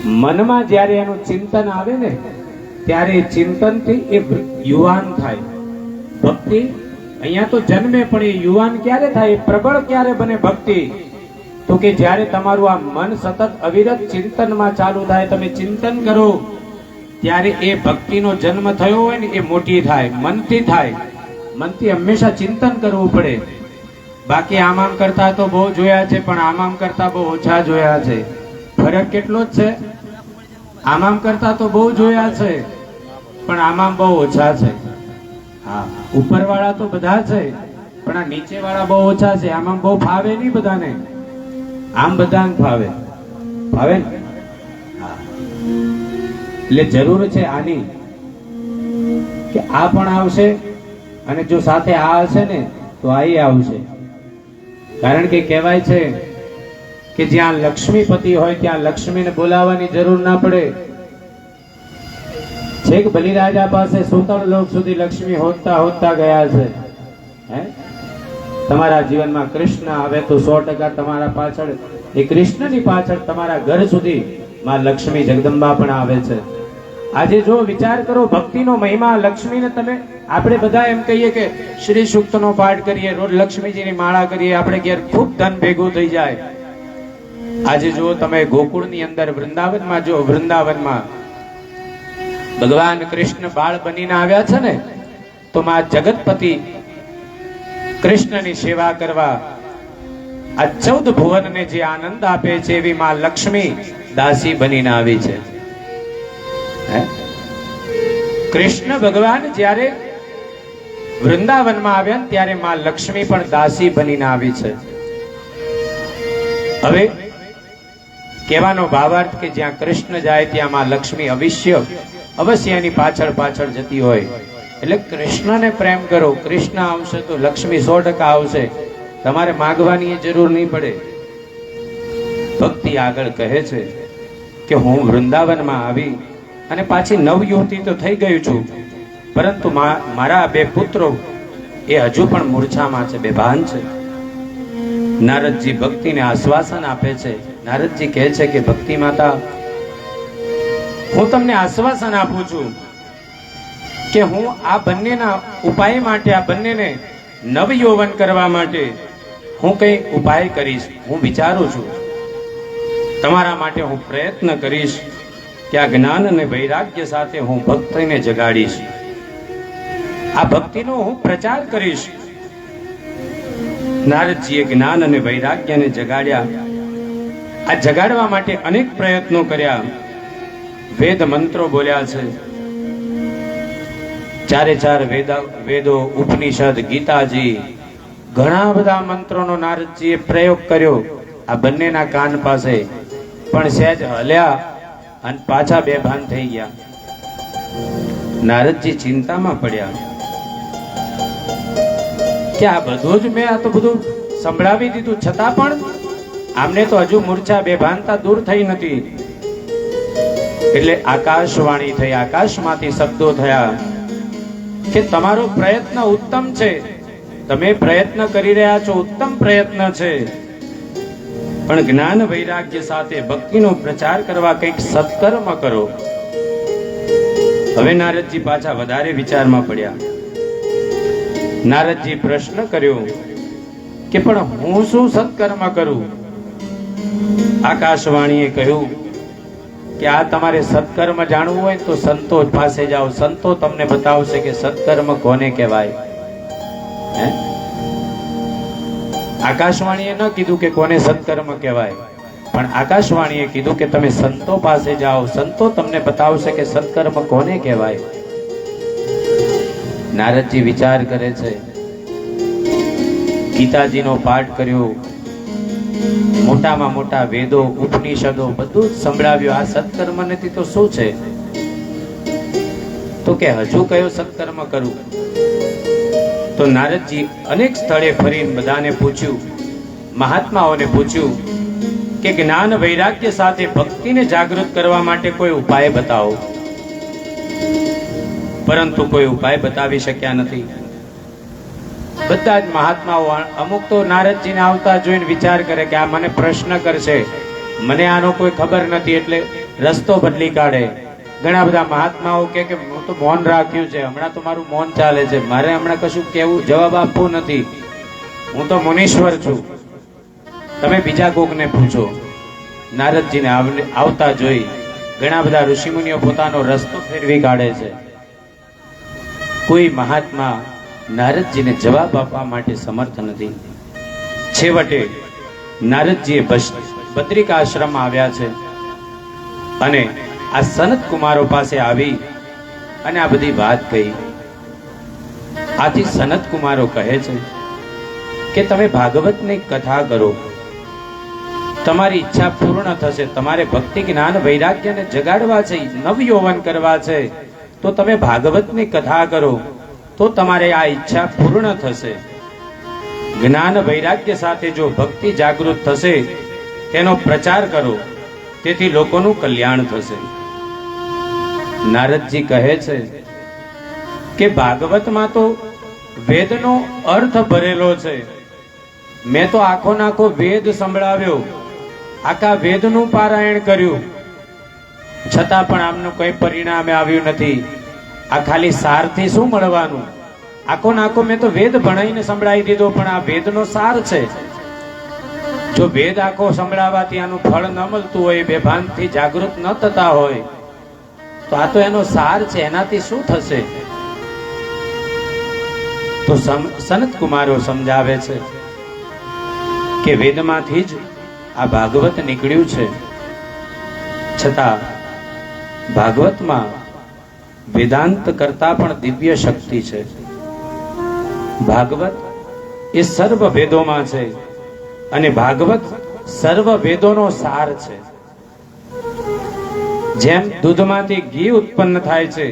મનમાં જ્યારે એનું ચિંતન આવે ને ત્યારે ચિંતનથી એ યુવાન થાય. ભક્તિ અહીંયા તો જન્મે, પણ એ યુવાન ક્યારે થાય, પ્રબળ ક્યારે બને ભક્તિ? તો કે જ્યારે તમારું આ મન સતત અવિરત ચિંતનમાં ચાલુ થાય, તમે ચિંતન કરો ત્યારે એ ભક્તિનો જન્મ થયો હોય ને એ મોટી થાય. મનથી થાય. મનથી હંમેશા ચિંતન કરવું પડે. બાકી આમ કરતા તો બહુ જોયા છે, પણ આમ કરતા બહુ ઓછા જોયા છે. ફરક કેટલો જ છે. આમ કરતા તો બહુ જોયા છે, પણ આમ બહુ ઓછા છે. હા, ઉપરવાળા તો બધા છે, પણ આ નીચે વાળા બહુ ઓછા છે. આમ બહુ ફાવે નહીં બધાને. આમ બધાને ફાવે ફાવે ને. હા, એટલે જરૂર છે આની કે આ પણ આવશે, અને જો સાથે આ હશે ને તો આ આવશે. કારણ કે કહેવાય છે કે જ્યાં લક્ષ્મીપતિ હોય ત્યાં લક્ષ્મીને બોલાવવાની જરૂર ના પડે. છેક બલિરાજા પાસે સુતળ લોક સુધી લક્ષ્મી હોતા હોતા ગયા છે. હે, તમારા જીવનમાં કૃષ્ણ આવે તો 100% તમારા પાછળ, એ કૃષ્ણની પાછળ તમારા ઘર સુધી માં લક્ષ્મી જગદંબા પણ આવે છે. આજે જો વિચાર કરો ભક્તિનો મહિમા, લક્ષ્મીને તમે, આપણે બધા એમ કહીએ કે શ્રી સૂક્તનો પાઠ કરીએ, રોજ લક્ષ્મીજીની માળા કરીએ, આપણે ઘેર ખૂબ ધન ભેગું થઈ જાય. આજે જો તમે ગોકુળની અંદર વૃંદાવનમાં, જો વૃંદાવનમાં ભગવાન કૃષ્ણ બાળ બનીને આવ્યા છે ને, તો માં જગતપતિ કૃષ્ણની સેવા કરવા આ 14 ભુવનને જે આનંદ આપે છે એવી માં લક્ષ્મી દાસી બનીને આવી છે. કૃષ્ણ ભગવાન જ્યારે વૃંદાવનમાં આવ્યા ત્યારે માં લક્ષ્મી પણ દાસી બનીને આવી છે. હવે કહેવાનો ભાવાર્થ કે જ્યાં કૃષ્ણ જાય ત્યાં માં લક્ષ્મી અવશ્ય એની પાછળ પાછળ જતી હોય. એટલે કૃષ્ણને પ્રેમ કરો, કૃષ્ણ આવશે તો લક્ષ્મી 100% આવશે. તમારે માગવાની જરૂર નહીં પડે. ભક્તિ આગળ કહે છે કે હું વૃંદાવનમાં આવી અને પાછી નવયુવતી તો થઈ ગયું છું, પરંતુ મારા 2 પુત્રો એ હજુ પણ મૂર્છામાં છે, બેભાન છે. નારદજી ભક્તિને આશ્વાસન આપે છે. નારદજી કહે છે કે ભક્તિ માતા, હું તમને આશ્વાસન આપું છું કે હું આ બંનેના ઉપાય માટે, આ બંનેને નવયૌવન કરવા માટે હું કઈ ઉપાય કરીશ. હું વિચારું છું, તમારા માટે હું પ્રયત્ન કરીશ કે આ જ્ઞાન અને વૈરાગ્ય સાથે હું ભક્તિને જગાડીશ. આ ભક્તિનો હું પ્રચાર કરીશ. નારદજીએ જ્ઞાન અને વૈરાગ્યને જગાડ્યા. આ જગાડવા માટે અનેક પ્રયત્નો કર્યા. વેદ મંત્રો બોલ્યા છે. 4 વેદો, ઉપનિષદ, ગીતાજી, ઘણા બધા મંત્રોનો નારદજીએ પ્રયોગ કર્યો આ બંનેના કાન પાસે. પણ સહેજ હલ્યા અને પાછા બેભાન થઈ ગયા. નારદજી ચિંતામાં પડ્યા કે આ બધું જ મેં, આ તો બધું સંભળાવી દીધું, છતાં પણ આમને તો હજુ મૂર્છા, બેભાનતા દૂર થઈ નથી. એટલે આકાશવાણી થઈ, આકાશમાંથી શબ્દો થયા કે તમારો પ્રયત્ન ઉત્તમ છે, તમે પ્રયત્ન કરી રહ્યા છો, ઉત્તમ પ્રયત્ન છે, પણ જ્ઞાન વૈરાગ્ય સાથે ભક્તિનો પ્રચાર કરવા કંઈક સત્કર્મ કરો. હવે નારદજી પાછા વધારે વિચારમાં પડ્યા. નારદજી પ્રશ્ન કર્યો કે પણ હું શું સત્કર્મ કરું? આકાશવાણીએ કહ્યું કે આ તમારે સત્કર્મ જાણવું હોય તો સંતો પાસે જાઓ, સંતો તમને બતાવશે કે સત્કર્મ કોને કહેવાય. આકાશવાણીએ ન કીધું કે કોને સત્કર્મ કહેવાય, પણ આકાશવાણીએ કીધું કે તમે સંતો પાસે જાઓ, સંતો તમને બતાવશે કે સત્કર્મ કોને કહેવાય. નારદજી વિચાર કરે છે. ગીતાજીનો પાઠ કર્યો, મોટામાં મોટા વેદો, ઉપનિષદો બધું જ સંભળાવ્યું. આ સત્કર્મ નથી તો શું છે? તો કે હજુ કયો સત્કર્મ કરું? તો નારદજી અનેક સ્થળે ફરીને બધાને પૂછ્યું, મહાત્માઓને પૂછ્યું કે જ્ઞાન વૈરાગ્ય સાથે ભક્તિને જાગૃત કરવા માટે કોઈ ઉપાય બતાવો. પરંતુ કોઈ ઉપાય બતાવી શક્યા નથી. બધા જ મહાત્માઓ, અમુક તો નારદજીને આવતા જોઈને વિચાર કરે કે આ મને પ્રશ્ન કરશે, મને આનો કોઈ ખબર નથી, એટલે રસ્તો બદલી કાઢે. ઘણા બધા મહાત્માઓ કે હું તો મૌન રાખ્યું છે, હમણાં તો મારું મૌન ચાલે છે, મારે હમણાં કશું કેવું જવાબ આપવું નથી, હું તો મુનીશ્વર છું. તમે બીજા કોકને પૂછો. નારદજીને આવતા જોઈ ઘણા બધા ઋષિમુનિઓ પોતાનો રસ્તો ફેરવી કાઢે છે. કોઈ મહાત્મા નારદજીને જવાબ આપવા માટે સમર્થ નથી. છેવટે નારદજીએ બદ્રિકા આશ્રમમાં આવ્યા છે અને આ સનત કુમારો પાસે આવી અને આ બધી વાત કહી. આથી સનત કુમારો કહે છે કે તમે ભાગવતની કથા કરો, તમારી ઈચ્છા પૂર્ણ થશે. તમારે ભક્તિ જ્ઞાન વૈરાગ્યને જગાડવા છે, નવયૌવન કરવા છે, તો તમે ભાગવતની કથા કરો તો તમારે આ ઈચ્છા પૂર્ણ થશે. જ્ઞાન વૈરાગ્ય સાથે જો ભક્તિ જાગૃત થશે, તેનો પ્રચાર કરો, તેથી લોકોનું કલ્યાણ થશે. નારદજી કહે છે કે ભાગવતમાં તો વેદનો અર્થ ભરેલો છે. મેં તો આખો નાખો વેદ સંભળાવ્યો, આખા વેદનું પારાયણ કર્યું, છતાં પણ આમનું કઈ પરિણામ આવ્યું નથી. આ ખાલી સારથી શું મળવાનું? આખો નાખો મેં તો વેદ ભણાઈને સંભળાવી દીધો, પણ આ વેદનો સાર છે. જો વેદ આખો સંભળાવાથી આનું ફળ ન મળતું હોય, બેભાનથી જાગૃત ન થતા હોય, તો આ તો એનો સાર છે, એનાથી શું થશે? તો સનત કુમારો સમજાવે છે કે વેદમાંથી જ આ ભાગવત નીકળ્યું છે, છતાં ભાગવતમાં વેદાંત કરતા પણ દિવ્ય શક્તિ છે. ભાગવત એ સર્વ વેદોમાં છે અને ભાગવત સર્વ વેદોનો સાર છે. જેમ દૂધમાંથી ઘી ઉત્પન્ન થાય છે,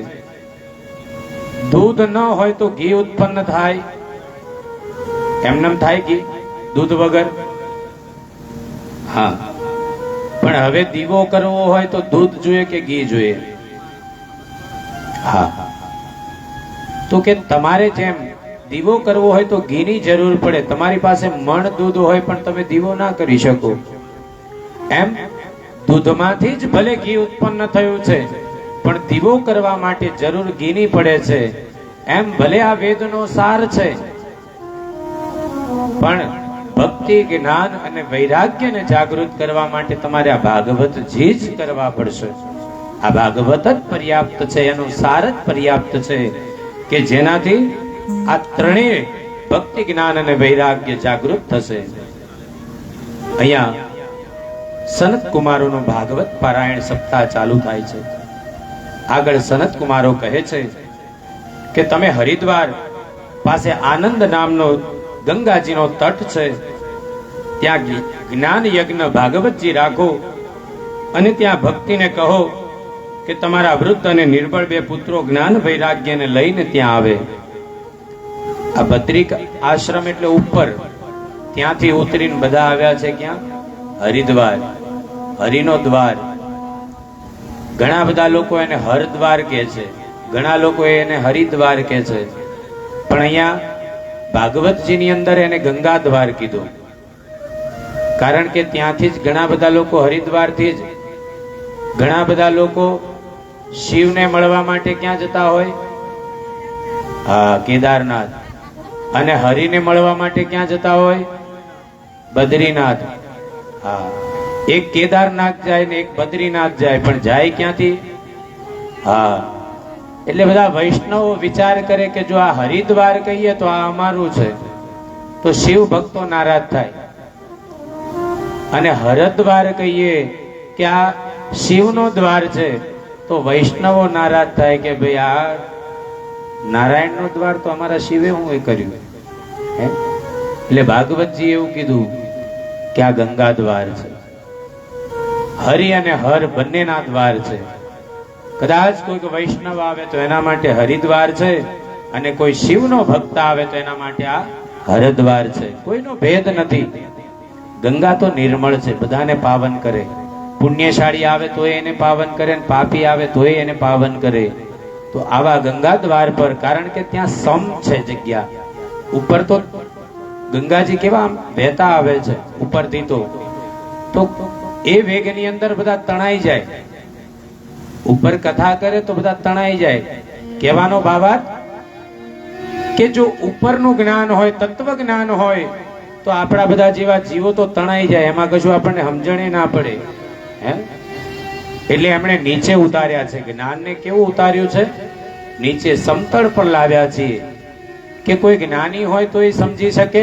દૂધ ન હોય તો ઘી ઉત્પન્ન થાય? એમનેમ થાય ઘી દૂધ વગર? હા, પણ હવે દીવો કરવો હોય તો દૂધ જોઈએ કે ઘી જોઈએ? હા, તો કે તમારે જેમ દીવો કરવો હોય તો ઘીની જરૂર પડે, તમારી પાસે મણ દૂધ હોય પણ તમે દીવો ના કરી શકો, એમ દૂધમાંથી જ ભલે ઘી ઉત્પન્ન થયું છે પણ દીવો કરવા માટે જરૂર ઘીની પડે છે. એમ ભલે આ વેદનો સાર છે, પણ ભક્તિ જ્ઞાન અને વૈરાગ્યને જાગૃત કરવા માટે તમારે આ ભાગવતજી જ કરવા પડશે. આ ભાગવત જ પર્યાપ્ત છે, એનો સાર જ પર્યાપ્ત છે કે જેનાથી આ ત્રણેય ભક્તિ જ્ઞાન અને વૈરાગ્ય જાગૃત થશે. અહીંયા સનત કુમારોનો ભાગવત પારાયણ સપ્તાહ ચાલુ થાય છે. આગળ સનત કુમારો કહે છે કે તમે હરિદ્વાર પાસે આનંદ નામનો ગંગાજીનો તટ છે, ત્યાં જ્ઞાન યજ્ઞ ભાગવતજી રાખો અને ત્યાં ભક્તિને કહો કે તમારા વૃદ્ધ અને નિર્બળ બે પુત્રો જ્ઞાન વૈરાગ્યને લઈને ત્યાં આવે. આ બદ્રિક આશ્રમ એટલે ઉપર, ત્યાંથી ઉતરીને બધા આવ્યા છે ક્યાં? હરિદ્વાર, હરિનો દ્વાર. ઘણા બધા લોકો એને હરદ્વાર કહે છે, ઘણા લોકો એને હરિદ્વાર કહે છે, પણ અહીંયા ભાગવતજીની અંદર એને ગંગા દ્વાર કીધું, કારણ કે ત્યાંથી જ ઘણા બધા લોકો, હરિદ્વારથી જ ઘણા બધા લોકો શિવને મળવા માટે ક્યાં જતા હોય? હા, કેદારનાથ. અને હરિને મળવા માટે ક્યાં જતા હોય? બદ્રીનાથ. હા, એક કેદારનાથ જાય ને એક બદ્રીનાથ જાય, પણ જાય ક્યાંથી? હા, એટલે બધા વૈષ્ણવો વિચાર કરે કે જો આ હરિદ્વાર કહીએ તો આ અમારું છે, તો શિવ ભક્તો નારાજ થાય, અને હરદ્વાર કહીએ કે આ શિવનો દ્વાર છે તો વૈષ્ણવો નારાજ થાય કે ભાઈ આ નારાયણનો દ્વાર તો અમારા શિવે હું એ કર્યું. એટલે ભાગવતજી એવું કીધું કે આ ગંગા દ્વાર છે. હરિ અને હર બંનેના દ્વાર છે. કદાચ કોઈ વૈષ્ણવ આવે તો એના માટે હરિદ્વાર છે, અને કોઈ શિવનો ભક્ત આવે તો એના માટે આ હરદ્વાર છે. કોઈનો ભેદ નથી. ગંગા તો નિર્મળ છે, બધાને પાવન કરે. પુણ્યશાળી આવે તો એને પાવન કરે, પાપી આવે તો એને પાવન કરે. તો આવા ગંગા દ્વાર પર, કારણ કે ત્યાં સમ છે જગ્યા, ઉપર તો ગંગાજી કેવા વહેતા આવે છે ઉપરથી, તો એ વેગની અંદર બધા તણાઈ જાય, ઉપર કથા કરે તો બધા તણાઈ જાય. કહેવાનો ભાવાર્થ કે જો ઉપરનું જ્ઞાન હોય, તત્વ જ્ઞાન હોય, તો આપણા બધા જેવા જીવો તો તણાઈ જાય, એમાં કશું આપણને સમજણે ના પડે. હે એટલે એમણે નીચે ઉતાર્યા છે. જ્ઞાનને કેવું ઉતાર્યું છે? નીચે સમતળ પર લાવ્યા છીએ કે કોઈ જ્ઞાની હોય તો એ સમજી શકે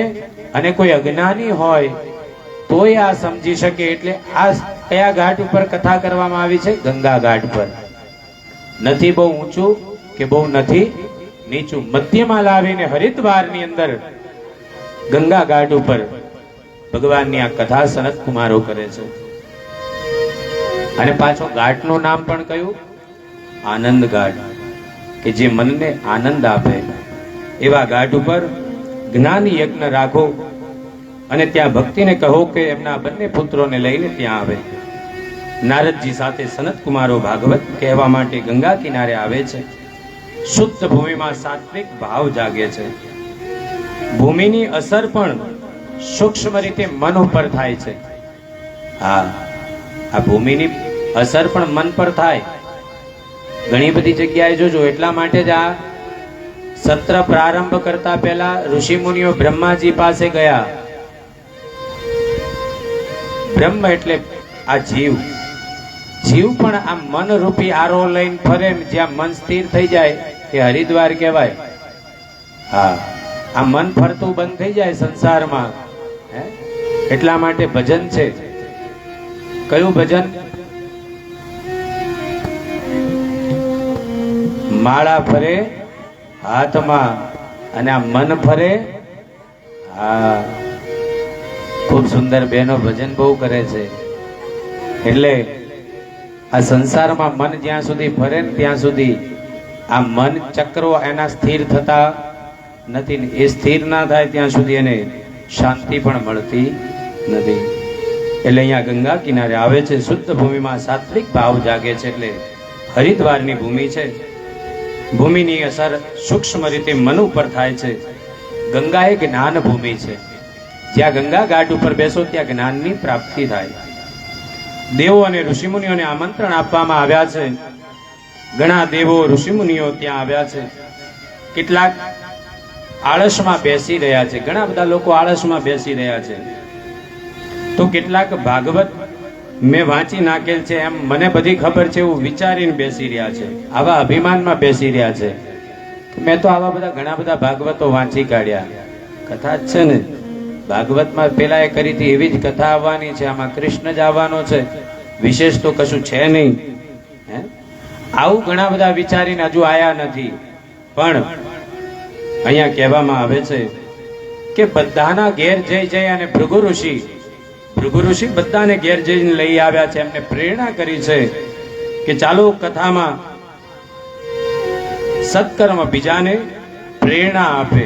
અને કોઈ અજ્ઞાની હોય તોય આ સમજી શકે. એટલે આ કયા ઘાટ ઉપર કથા કરવામાં આવી છે? ગંગા ઘાટ પર. નથી બહુ ઊંચું કે બહુ નથી નીચું, મધ્યમાં લાવીને હરિદ્વારની અંદર ગંગા ઘાટ ઉપર ભગવાનની આ કથા સનત કુમારો કરે છે. અને પાછો ઘાટનું નામ પણ કયું? આનંદ ઘાટ, કે જે મનને આનંદ આપે એવા ઘાટ ઉપર જ્ઞાન યજ્ઞ રાખો અને ત્યાં ભક્તિને કહો કે એમના બંને પુત્રોને લઈને ત્યાં આવે. નારદજી સાથે સનત કુમારો ભાગવત કહેવા માટે ગંગા કિનારે આવે છે. શુદ્ધ ભૂમિમાં સાત્વિક ભાવ જાગે છે. ભૂમિની અસર પણ સૂક્ષ્મ રીતે મન ઉપર થાય છે. હા, આ ભૂમિની અસર પણ મન પર થાય. ઘણી બધી જગ્યાએ જોજો. એટલા માટે જ આ સત્ર પ્રારંભ કરતા પહેલા ઋષિ મુનિઓ બ્રહ્માજી પાસે ગયા. બ્રહ્મ એટલે આ જીવ. જીવ પણ આ મન રૂપી આરો લઈને ફરે, જ્યાં મન સ્થિર થઈ જાય એ હરિદ્વાર કહેવાય. હા, આ મન ફરતું બંધ થઈ જાય સંસારમાં. એટલા માટે ભજન છે. કયું ભજન? માળા ફરે હાથમાં અને આ મન ફરે. હા, ખૂબ સુંદર બહેનો ભજન બહુ કરે છે. એટલે આ સંસારમાં મન જ્યાં સુધી ફરે ને ત્યાં સુધી આ મન ચક્રો એના સ્થિર થતા નથી ને એ સ્થિર ના થાય ત્યાં સુધી એને શાંતિ પણ મળતી નથી. એટલે અહીંયા ગંગા કિનારે આવે છે. શુદ્ધ ભૂમિમાં સાત્વિક ભાવ જાગે છે. એટલે હરિદ્વારની ભૂમિ છે. ભૂમિની અસર સૂક્ષ્મ રીતે મન ઉપર થાય છે. ગંગા એ જ્ઞાન ભૂમિ છે. જ્યાં ગંગા ઘાટ ઉપર બેસો ત્યાં જ્ઞાનની પ્રાપ્તિ થાય. દેવો અને ઋષિમુનિઓને આમંત્રણ આપવામાં આવ્યા છે. ઘણા દેવો ઋષિમુનિઓ ત્યાં આવ્યા છે. કેટલાક આળસમાં બેસી રહ્યા છે. ઘણા બધા લોકો આળસમાં બેસી રહ્યા છે. તો કેટલાક ભાગવત મેં વાંચી નાખેલ છે એમ મને બધી ખબર છે એવું વિચારીને બેસી રહ્યા છે. આવા અભિમાનમાં બેસી રહ્યા છે. મેં તો આવા બધા ઘણા બધા ભાગવતો વાંચી કાઢ્યા. કથા જ છે ને ભાગવતમાં. પેલા એ કરી હતી એવી જ કથા આવવાની છે. આમાં કૃષ્ણ જ આવવાનો છે. વિશેષ તો કશું છે નહીં. આવું ઘણા બધા વિચારીને હજુ આયા નથી. પણ અહીંયા કહેવામાં આવે છે કે બધાના ઘેર જઈ જઈ અને ભૃગુ ઋષિ બધાને ઘેર જઈને લઈ આવ્યા છે. એમને પ્રેરણા કરી છે કે ચાલો કથામાં સત્કર્મ બીજાને પ્રેરણા આપે.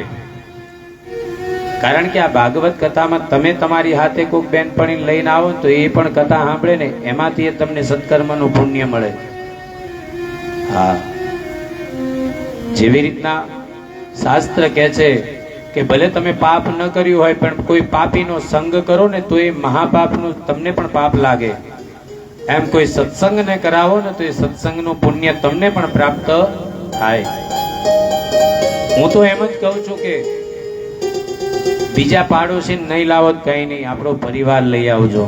કારણ કે આ ભાગવત કથામાં તમે તમારી હાથે કોઈક બેનપણી લઈને આવો તો એ પણ કથા સાંભળે ને એમાંથી તમને સત્કર્મનું પુણ્ય મળે. હા, જેવી રીતના શાસ્ત્ર કહે છે કે ભલે તમે પાપ ન કર્યું હોય પણ કોઈ પાપીનો સંગ કરો ને તો એ મહાપાપનું તમને પણ પાપ લાગે. એમ કોઈ સત્સંગને કરાવો ને તો એ સત્સંગનું પુણ્ય તમને પણ પ્રાપ્ત થાય. હું તો એમ જ કહું છું કે બીજા પાડોશી નહીં લાવો કઈ નહીં, આપણો પરિવાર લઈ આવજો.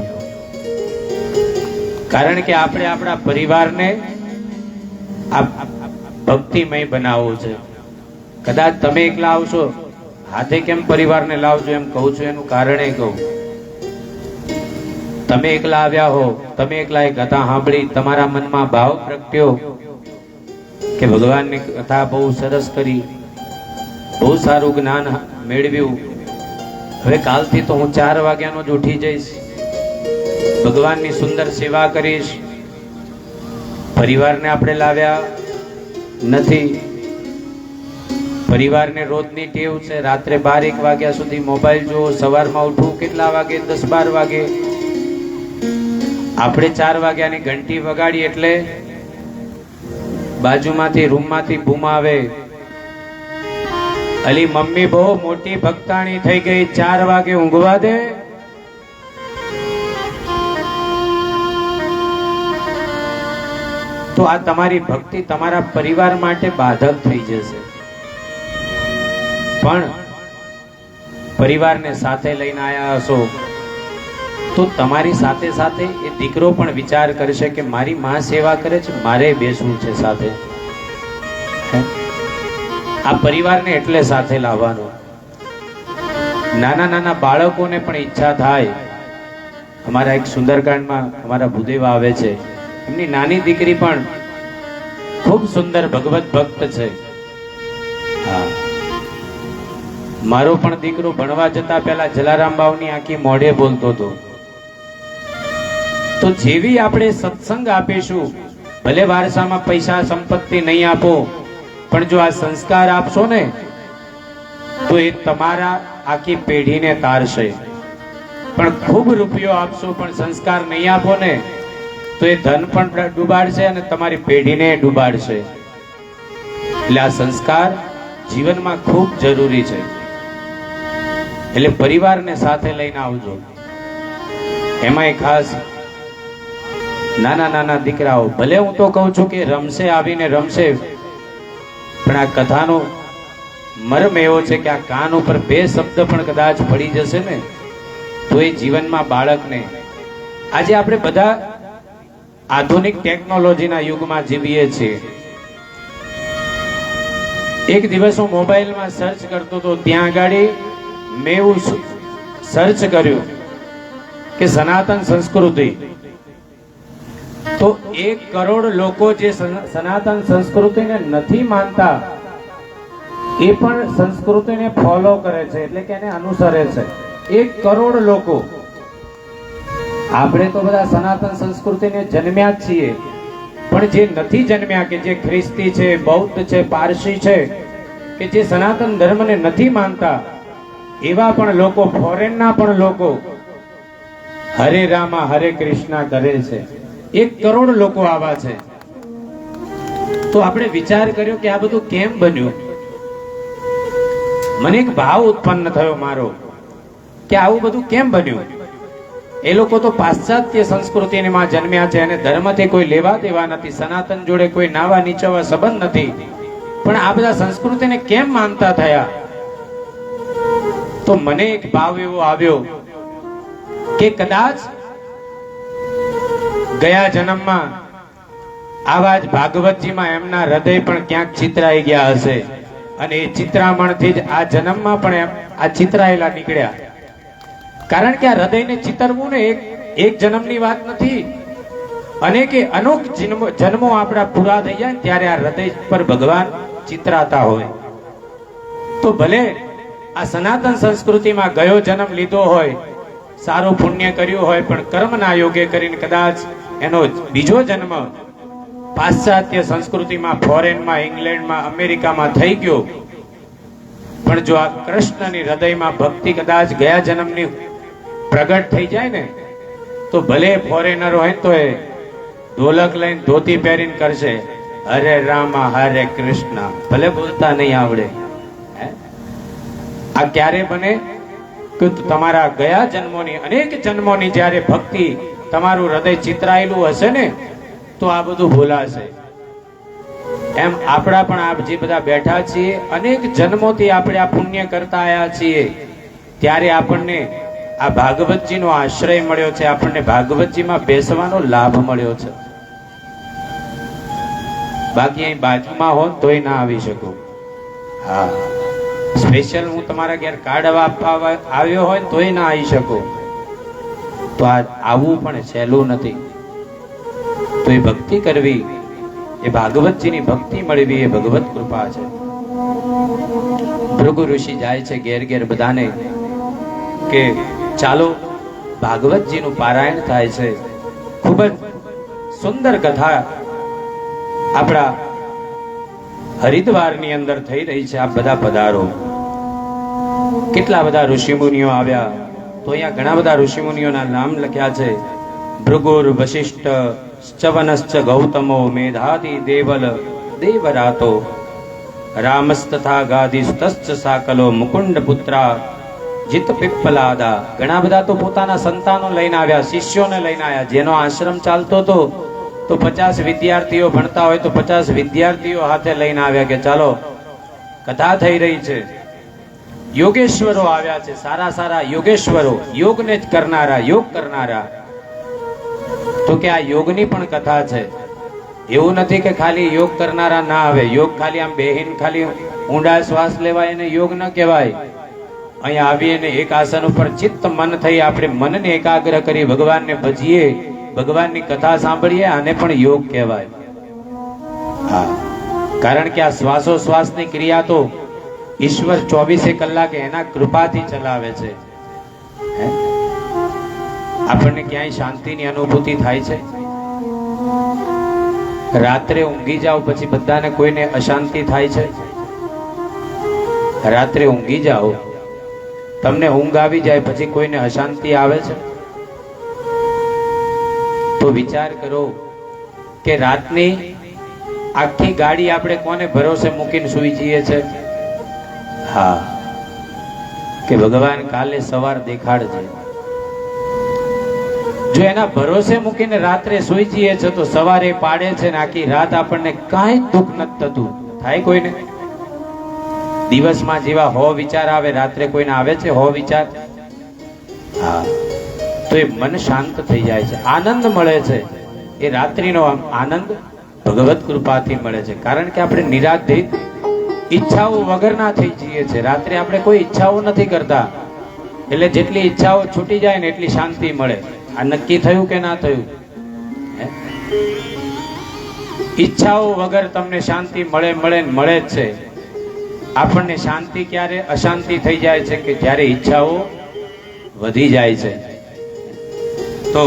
કારણ કે આપણે આપણા પરિવારને આ ભક્તિમય બનાવવો છે. કદાચ તમે એકલા આવશો, હાથે કેમ પરિવારને લાવજો એમ કહું છું, એનું કારણ એ કહું. તમે એકલા આવ્યા હો, તમે એકલા એ કથા સાંભળી, તમારા મનમાં ભાવ પ્રગટ્યો કે ભગવાનની કથા બહુ સરસ કરી, બહુ સારું જ્ઞાન મેળવ્યું. હવે કાલથી તો હું 4 વાગ્યાનો જ ઉઠી જઈશ, ભગવાનની સુંદર સેવા કરીશ. પરિવારને આપણે લાવ્યા નથી. પરિવારને રોજની ટેવ છે રાત્રે 12-1 વાગ્યા સુધી મોબાઈલ જોવો, સવારમાં ઉઠવું કેટલા વાગે? 10-12 વાગે. આપણે 4 વાગ્યાની ઘંટી વગાડી એટલે બાજુમાંથી રૂમમાંથી બૂમ આવે, અલી મમ્મી બહુ મોટી ભક્તાણી થઈ ગઈ, 4 વાગે ઊંઘવા દે. તો આ તમારી ભક્તિ તમારા પરિવાર માટે બાધક થઈ જશે. પણ પરિવારને સાથે લઈને આયા હશો તો તમારી સાથે સાથે એ દીકરો પણ વિચાર કરશે કે મારી માં સેવા કરે છે, મારે બેસવું છે સાથે. આ પરિવારને એટલે સાથે લાવવાનો. નાના નાના બાળકોને પણ ઈચ્છા થાય. અમારા એક સુંદરકાંડમાં અમારા ભૂદેવ આવે છે, એમની નાની દીકરી પણ ખૂબ સુંદર ભગવત ભક્ત છે. હા, મારો પણ દીકરો ભણવા જતા પહેલા જલારામ બાવની આખી મોઢે બોલતો હતો. તો જેવી આપણે સત્સંગ આપીશું, ભલે વારસામાં પૈસા સંપત્તિ નહીં આપો, પણ જો આ સંસ્કાર આપશો ને તો એ તમારા આખી પેઢીને તારશે. પણ ખૂબ રૂપિયો આપશો પણ સંસ્કાર નહીં આપો ને તો એ ધન પણ ડૂબાડશે અને તમારી પેઢીને ડૂબાડશે. એટલે આ સંસ્કાર જીવનમાં ખૂબ જરૂરી છે. એટલે પરિવારને સાથે લઈને આવજો. એમાંય ખાસ નાના નાના દીકરાઓ, ભલે હું તો કહું છું કે રમશે, આવીને રમશે, પણ આ કથાનો મર્મ એવો છે કે આ કાન ઉપર બે શબ્દ પણ કદાચ પડી જશે ને તો એ જીવનમાં બાળકને, આજે આપણે બધા આધુનિક ટેકનોલોજીના યુગમાં જીવીએ છીએ. એક દિવસ હું મોબાઈલમાં સર્ચ કરતો હતો, ત્યાં આગળ મેં એવું સર્ચ કર્યું કે સનાતન સંસ્કૃતિ. તો 1 કરોડ લોકો જે સનાતન સંસ્કૃતિને નથી માનતા એ પણ સંસ્કૃતિને ફોલો કરે છે, એટલે કે એને અનુસરે છે. 1 કરોડ લોકો. આપણે તો બધા સનાતન સંસ્કૃતિને જન્મ્યા જ છીએ, પણ જે નથી જન્મ્યા, કે જે ખ્રિસ્તી છે, બૌદ્ધ છે, પારસી છે, કે જે સનાતન ધર્મને નથી માનતા, એવા પણ લોકો, ફોરેનના પણ લોકો હરે રામા હરે કૃષ્ણા કરે છે. 1 કરોડ લોકો આવા છે. તો આપણે વિચાર કર્યો કે આ બધું કેમ બન્યું. મને એક ભાવ ઉત્પન્ન થયો મારો કે આવું બધું કેમ બન્યું. એ લોકો તો પાશ્ચાત્ય સંસ્કૃતિમાં જન્મ્યા છે અને ધર્મથી કોઈ લેવા દેવા નથી, સનાતન જોડે કોઈ નાવા નીચવા સંબંધ નથી, પણ આ બધા સંસ્કૃતિને કેમ માનતા થયા. તો મને એક ભાવ એવો આવ્યો કે કદાચ ગયા જન્મમાં આવા જ ભાગવતજીમાં એમના હૃદય પણ ક્યાંક ચિતરાઈ ગયા હશે અને એ ચિત્રામણથી જ આ જન્મમાં પણ આ ચિતરાયેલા નીકળ્યા. કારણ કે આ હૃદયને ચિતરવું ને એક જન્મની વાત નથી. અનેકે અનેક જન્મો આપણા પૂરા થઈ જાય ત્યારે આ હૃદય પર ભગવાન ચિતરાતા હોય. તો ભલે આ સનાતન સંસ્કૃતિમાં ગયો જન્મ લીધો હોય, સારું પુણ્ય કર્યું હોય, પણ કર્મના યોગે કરીને કદાચ એનો બીજો જન્મ પાશ્ચાત્ય સંસ્કૃતિમાં, ફોરેનમાં, ઇંગ્લેન્ડમાં, અમેરિકામાં થઈ ગયો, પણ જો આ કૃષ્ણની હૃદયમાં ભક્તિ કદાચ ગયા જન્મની પ્રગટ થઈ જાય ને તો ભલે ફોરેનર હોય તો એ ઢોલક લઈને ધોતી પહેરીને કરશે હરે રામા હરે કૃષ્ણ, ભલે બોલતા નહીં આવડે. આ ક્યારે બને કે તમારા ગયા જન્મોની, અનેક જન્મોની જ્યારે ભક્તિ તમારું હૃદય ચિતરાયેલું હશે ને તો આ બધું ભૂલાશે. એમ આપણા પણ આપ જે બધા બેઠા છીએ, અનેક જન્મોથી આપણે આ પુણ્ય કરતા આવ્યા છીએ, ત્યારે આપણને આ ભાગવતજીનો આશ્રય મળ્યો છે, આપણને ભાગવતજીમાં બેસવાનો લાભ મળ્યો છે. બાકી અહીં બાજુમાં હોત તોય ના આવી શકું. હા, સ્પેશિયલ હું તમારા ઘેર કાર્ડ આપવા આવ્યો હોય ને તોય ના આવી શકું. તો આ આવવું પણ સહેલું નથી. તો એ ભક્તિ કરવી, એ ભાગવતજીની ભક્તિ મળવી, એ ભગવત કૃપા છે. ભૃગુ ઋષિ જાય છે ઘેર ઘેર બધાને કે ચાલો ભાગવતજીનું પારાયણ થાય છે. ખૂબ જ સુંદર કથા આપણા હરિદ્વારની અંદર થઈ રહી છે. આપ બધા પધારો. કેટલા બધા ઋષિમુનિઓ આવ્યા. તો અહીંયા ઘણા બધા ઋષિમુનિઓના નામ લખ્યા છે. ભૃગુર વશિષ્ઠ ચ્યવનશ્ચ ગૌતમો મેધાદિ દેવલ દેવરાતો રામસ્તથા ગાદિસ્તશ્ચ સાકલો મુકુંડ પુત્રા જીત પીપલાદા. ઘણા બધા તો પોતાના સંતાનો લઈને આવ્યા, શિષ્યોને લઈને આવ્યા. જેનો આશ્રમ ચાલતો હતો તો 50 વિદ્યાર્થીઓ ભણતા હોય તો 50 વિદ્યાર્થીઓ હાથે લઈને આવ્યા કે ચાલો કથા થઈ રહી છે, યોગેશ્વરો આવ્યા છે, સારા સારા યોગેશ્વરો, યોગને જ કરનારા, યોગ કરનારા. તો કે આ યોગની પણ કથા છે. એવું નથી કે ખાલી યોગ કરનારા ના આવે. યોગ ખાલી આમ બેહીન ખાલી ઊંડા શ્વાસ લેવાય એને યોગ ન કહેવાય. અહીંયા આવીને એક આસન ઉપર ચિત્ત મન થઈ આપણે મનને એકાગ્ર કરી ભગવાનને ભજીએ, ભગવાનની કથા સાંભળીએ, આને પણ યોગ કહેવાય. હા, કારણ કે આ શ્વાસોશ્વાસની ક્રિયા તો ઈશ્વર 24 કલાકે એના કૃપાથી ચલાવે છે. આપણને ક્યાંય શાંતિની અનુભૂતિ થાય છે? રાત્રે ઊંઘી જાઓ પછી બધાને કોઈને અશાંતિ થાય છે? રાત્રે ઊંઘી જાઓ, તમને ઊંઘ આવી જાય પછી કોઈને અશાંતિ આવે છે? તો વિચાર કરો કે રાતની આખી ગાડી આપણે કોને ભરોસે મૂકીને સુઈ જઈએ છે? હા, કે ભગવાન કાલે સવાર દેખાડજે. જો એના ભરોસે મૂકીને રાત્રે સુઈ જઈએ છે તો સવારે પાડે છે ને આખી રાત આપણને કાંઈ દુઃખ નથી થતું. થાય કોઈને? દિવસમાં જેવા 100 વિચાર આવે, રાત્રે કોઈને આવે છે 100 વિચાર? હા, તો એ મન શાંત થઈ જાય છે, આનંદ મળે છે. એ રાત્રિનો આનંદ ભગવત કૃપાથી મળે છે. કારણ કે આપણે નિરાધીન ઈચ્છાઓ વગરના થઈ જઈએ છીએ. રાત્રે આપણે કોઈ ઈચ્છાઓ નથી કરતા, એટલે જેટલી ઈચ્છાઓ છૂટી જાય ને એટલી શાંતિ મળે. આ નક્કી થયું કે ના થયું? ઈચ્છાઓ વગર તમને શાંતિ મળે મળે ને મળે જ છે. આપણને શાંતિ ક્યારે અશાંતિ થઈ જાય છે? કે જ્યારે ઈચ્છાઓ વધી જાય છે. તો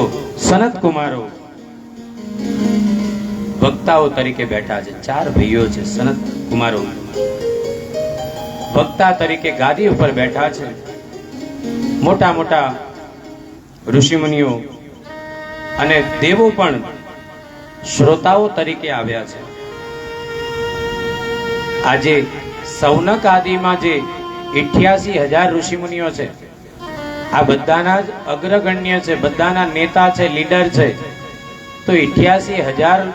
સનત કુમારો વક્તાઓ તરીકે બેઠા છે. 4 ભાઈઓ છે સનત કુમારો, વક્તા તરીકે ગાદી ઉપર બેઠા છે. મોટા મોટા ઋષિમુનિઓ અને દેવો પણ શ્રોતાઓ તરીકે આવ્યા છે. આજે સૌનક આદિમાં જે 88,000 ઋષિમુનિઓ છે, આ બધાના જ અગ્રગણ્ય છે, બધાના નેતા છે, લીડર છે. તો 88,000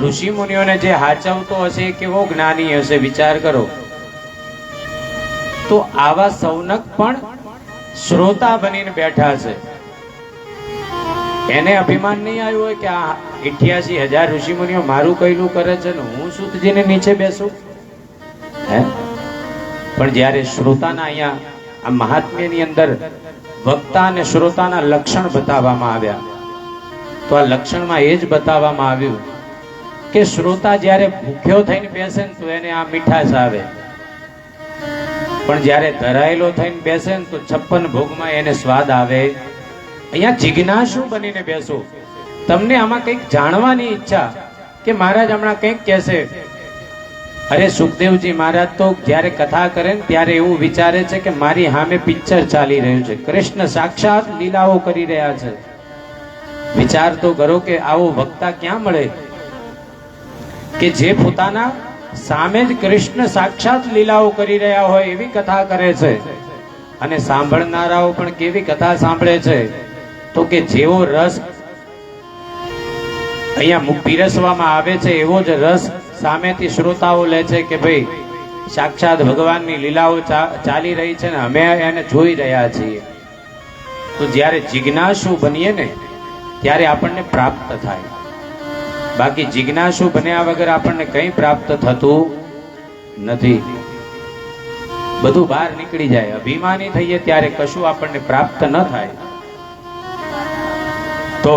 ઋષિમુનિઓને જે હાચવતો હશે કેવો જ્ઞાની હશે, વિચાર કરો. તો આવા સૌનક પણ શ્રોતા બનીને બેઠા છે. એને અભિમાન નહીં આવ્યું હોય કે આ 88,000 ઋષિમુનિઓ મારું કહેલું કરે છે ને હું સૂતજીને નીચે બેસું? પણ જ્યારે શ્રોતાના અહીંયા આ મહાત્મ્યની અંદર વક્તા અને શ્રોતાના લક્ષણ બતાવવામાં આવ્યા, તો આ લક્ષણમાં એ જ બતાવવામાં આવ્યું કે શ્રોતા જ્યારે ભૂખ્યો થઈને બેસે ને તો એને આ મીઠાશ આવે, પણ જ્યારે ધરાયેલો થઈને બેસે ને તો 56 ભોગમાં એને સ્વાદ આવે. અહીંયા જિજ્ઞાસુ બનીને બેસો. તમને આમાં કંઈક જાણવાની ઈચ્છા કે મહારાજ હમણાં કંઈક કહેશે. અરે સુખદેવજી મહારાજ તો જ્યારે કથા કરે ને ત્યારે એવું વિચારે છે કે મારી સામે પિક્ચર ચાલી રહ્યું છે, કૃષ્ણ સાક્ષાત લીલાઓ કરી રહ્યા છે. વિચાર તો કરો કે આવો વક્તા ક્યાં મળે કે જે પોતાના સામે જ કૃષ્ણ સાક્ષાત લીલાઓ કરી રહ્યા હોય એવી કથા કરે છે. અને સાંભળનારાઓ પણ કેવી કથા સાંભળે છે? તો કે જેવો રસ અહીંયા પીરસવામાં આવે છે એવો જ રસ સામેથી શ્રોતાઓ લે છે કે ભાઈ સાક્ષાત ભગવાનની લીલાઓ ચાલી રહી છે ને અમે એને જોઈ રહ્યા છીએ. તો જ્યારે જિજ્ઞાસુ બનીએ ને ત્યારે આપણને પ્રાપ્ત થાય. બાકી જિજ્ઞાસુ બન્યા વગર આપણને કંઈ પ્રાપ્ત થતું નથી. બધું બહાર નીકળી જાય. અભિમાની થઈએ ત્યારે કશું આપણને પ્રાપ્ત ન થાય. તો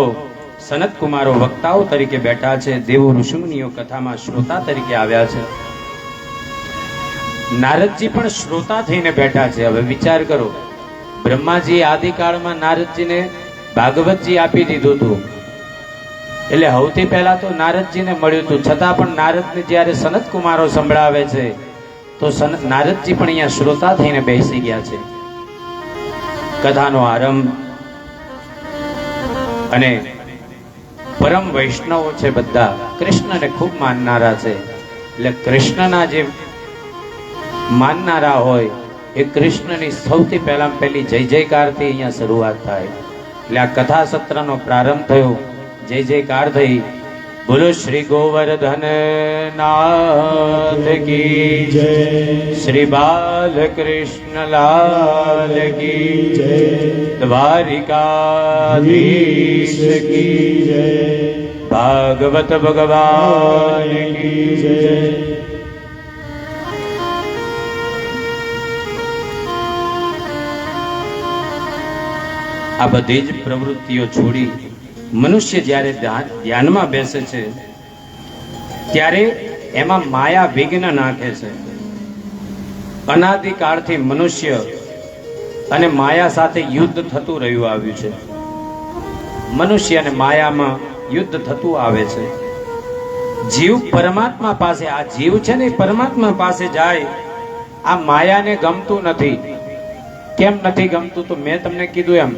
સનત કુમારો વક્તાઓ તરીકે બેઠા છે. દેવો ઋષિમુનિઓ કથામાં શ્રોતા તરીકે આવ્યા છે. નારદજી પણ શ્રોતા થઈને બેઠા છે. હવે વિચાર કરો, બ્રહ્માજી આદિકાળમાં નારદજીને ભાગવતજી આપી દીધું હતું, એટલે સૌથી પહેલા તો નારદજીને મળ્યું હતું. છતાં પણ નારદને જ્યારે સનત કુમારો સંભળાવે છે તો નારદજી પણ અહીંયા શ્રોતા થઈને બેસી ગયા છે. કથાનો આરંભ અને પરમ વૈષ્ણવો છે બધા, કૃષ્ણને ખૂબ માનનારા છે. એટલે કૃષ્ણના જે માનનારા હોય એ કૃષ્ણની સૌથી પહેલી જય જયકારથી અહીંયા શરૂઆત થાય. એટલે આ કથા સત્રનો પ્રારંભ થયો, જય જયકાર થઈ બોલો શ્રી ગોવર્ધન નાથ કી જય, શ્રી બાલકૃષ્ણ લાલ કી જય, દ્વારિકાધીશ કી જય, ભાગવત ભગવાન કી જય. આ બધી જ પ્રવૃત્તિઓ છોડી મનુષ્ય જ્યારે ધ્યાનમાં બેસે છે ત્યારે એમાં માયા વિઘ્ન નાખે છે. અનાદિકાળથી મનુષ્ય અને માયા સાથે યુદ્ધ થતું રહ્યું આવ્યું છે. મનુષ્ય અને માયામાં યુદ્ધ થતું આવે છે. જીવ પરમાત્મા પાસે, આ જીવ છે ને પરમાત્મા પાસે જાય, આ માયાને ગમતું નથી. કેમ નથી ગમતું? તો મેં તમને કીધું એમ,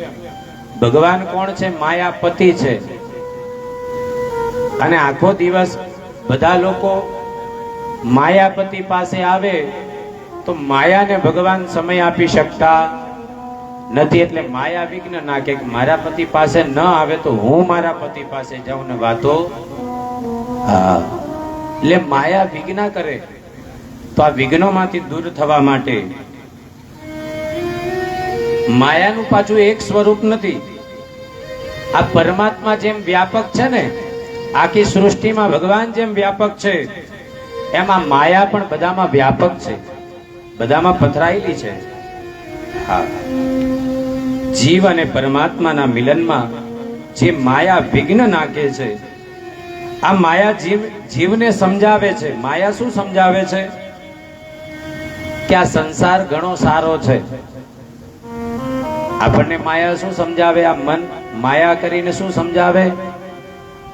ભગવાન કોણ છે? માયાપતિ છે. અને આખો દિવસ બધા લોકો માયાપતિ પાસે આવે તો માયાને ભગવાન સમય આપી શકતા નથી. એટલે માયા વિઘ્ન નાખે કે મારા પતિ પાસે ન આવે તો હું મારા પતિ પાસે જાઉં ને વાતો. હા, એટલે માયા વિઘ્ન કરે. તો આ વિઘ્નોમાંથી દૂર થવા માટે માયાનું પાછું એક સ્વરૂપ નથી. આ પરમાત્મા જેમ વ્યાપક છે ને, આખી સૃષ્ટિમાં ભગવાન જેમ વ્યાપક છે, એમાં માયા પણ બધામાં વ્યાપક છે, બધામાં પથરાયેલી છે. હા, જીવ અને પરમાત્માના મિલનમાં જે માયા વિઘ્ન નાખે છે, આ માયા જીવને સમજાવે છે. માયા શું સમજાવે છે? કે આ સંસાર ઘણો સારો છે. આપણને માયા શું સમજાવે? આ મન માયા કરીને શું સમજાવે?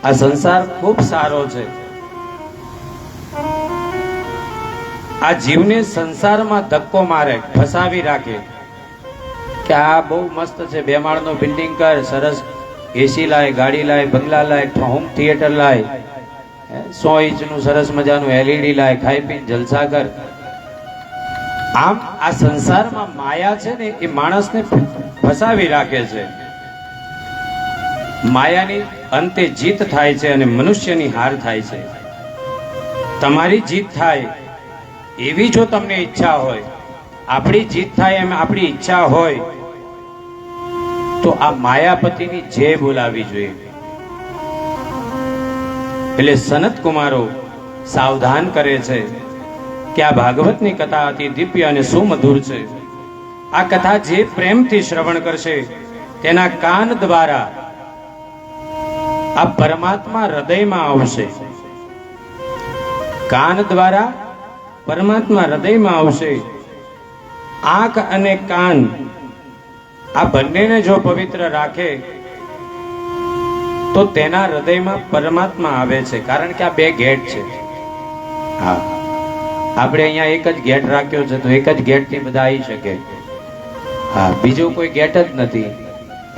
આ સંસાર ખૂબ સારો છે. આ જીવને સંસારમાં ધક્કો મારે, ફસાવી રાખે કે આ બહુ મસ્ત છે, 2 માળનો બિલ્ડિંગ કર, સરસ એસી લાય, ગાડી લાય, બંગલા લાય, હોમ થિયેટર લાય, 100 ઇંચનું સરસ મજાનું એલઈડી લાય, ખાઈ પીને જલસા કર. આમ આ સંસારમાં માયા છે ને, એ માણસને ફસાવી રાખે છે. માયાની અંતે જીત થાય છે અને મનુષ્યની હાર થાય છે. તમારી જીત થાય એવી જો તમને ઈચ્છા હોય, આપણી જીત થાય એમ આપણી ઈચ્છા હોય, તો આ માયાપતિની જય બોલાવી જોઈએ. એટલે સનત કુમારો સાવધાન કરે છે કે આ ભાગવતની કથા અતિ દિવ્ય અને સુમધુર છે. આ કથા જે પ્રેમથી શ્રવણ કરશે તેના કાન દ્વારા આ પરમાત્મા હૃદયમાં આવશે. કાન દ્વારા પરમાત્મા હૃદયમાં આવશે. આંખ અને કાન આ બંનેને જો પવિત્ર રાખે તો તેના હૃદયમાં પરમાત્મા આવે છે. કારણ કે આ 2 ગેટ છે. હા, આપણે અહીંયા એક જ ગેટ રાખ્યો છે, તો એક જ ગેટ થી બધા આવી શકે. હા, બીજો કોઈ ગેટ જ નથી.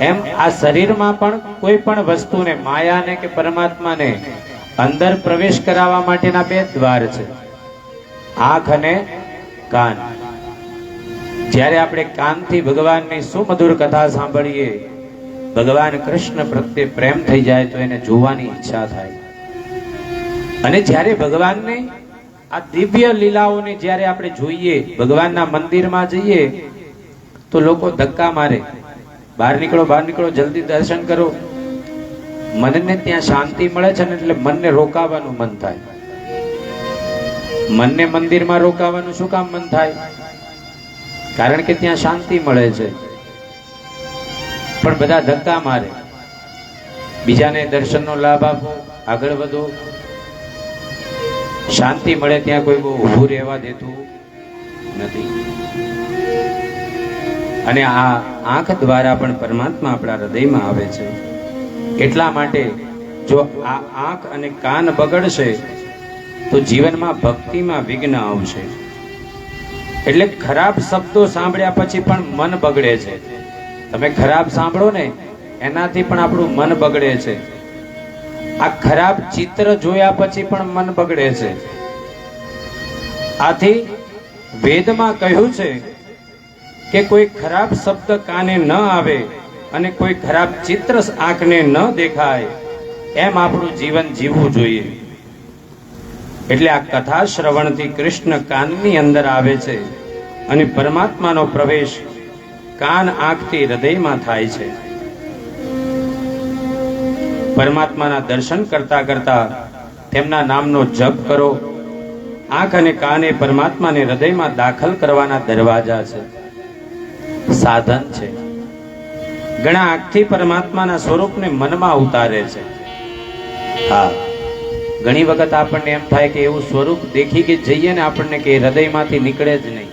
એમ આ શરીરમાં પણ કોઈ પણ વસ્તુને, માયાને કે પરમાત્માને અંદર પ્રવેશ કરાવવા માટેના 2 દ્વાર છે, આંખ અને કાન. જ્યારે આપણે કાનથી ભગવાનની સુમધુર કથા સાંભળીએ, ભગવાન કૃષ્ણ પ્રત્યે પ્રેમ થઈ જાય તો એને જોવાની ઈચ્છા થાય. અને જ્યારે ભગવાનને આ દિવ્ય લીલાઓને જ્યારે આપણે જોઈએ, ભગવાનના મંદિરમાં જઈએ તો લોકો ધક્કા મારે, બહાર નીકળો, જલ્દી દર્શન કરો. મનને ત્યાં શાંતિ મળે છે ને, એટલે મનને રોકાવાનું મન થાય. મનને મંદિરમાં રોકાવાનું શું કામ મન થાય? કારણ કે ત્યાં શાંતિ મળે છે. પણ બધા ધક્કા મારે, બીજાને દર્શનનો લાભ આપો, આગળ વધો. શાંતિ મળે ત્યાં કોઈ બહુ ઊભું રહેવા દેતું નથી. અને આ આંખ દ્વારા પણ પરમાત્મા આપણા હૃદયમાં આવે છે. એટલા માટે જો આ આંખ અને કાન બગડશે તો જીવનમાં ભક્તિમાં વિઘ્ન આવશે. એટલે ખરાબ શબ્દો સાંભળ્યા પછી પણ મન બગડે છે. તમે ખરાબ સાંભળો ને, એનાથી પણ આપણું મન બગડે છે. આ ખરાબ ચિત્ર જોયા પછી પણ મન બગડે છે. આથી વેદમાં કહ્યું છે કે કોઈ ખરાબ શબ્દ કાને ન આવે અને કોઈ ખરાબ ચિત્ર આંખને ન દેખાય એમ આપણું જીવન જીવવું જોઈએ. એટલે આ કથા શ્રવણથી કૃષ્ણ કાનની અંદર આવે છે અને પરમાત્માનો પ્રવેશ કાન આંખથી હૃદયમાં થાય છે. પરમાત્માના દર્શન કરતા કરતા તેમના નામનો જપ કરો. આંખ અને કાન એ પરમાત્માને હૃદયમાં દાખલ કરવાના દરવાજા છે, સાધન છે. ઘણા આંખથી પરમાત્માના સ્વરૂપને મનમાં ઉતારે છે. હા, ઘણી વખત આપણને એમ થાય કે એવું સ્વરૂપ દેખી કે જઈએ ને આપણને કે હૃદયમાંથી નીકળે જ નહીં,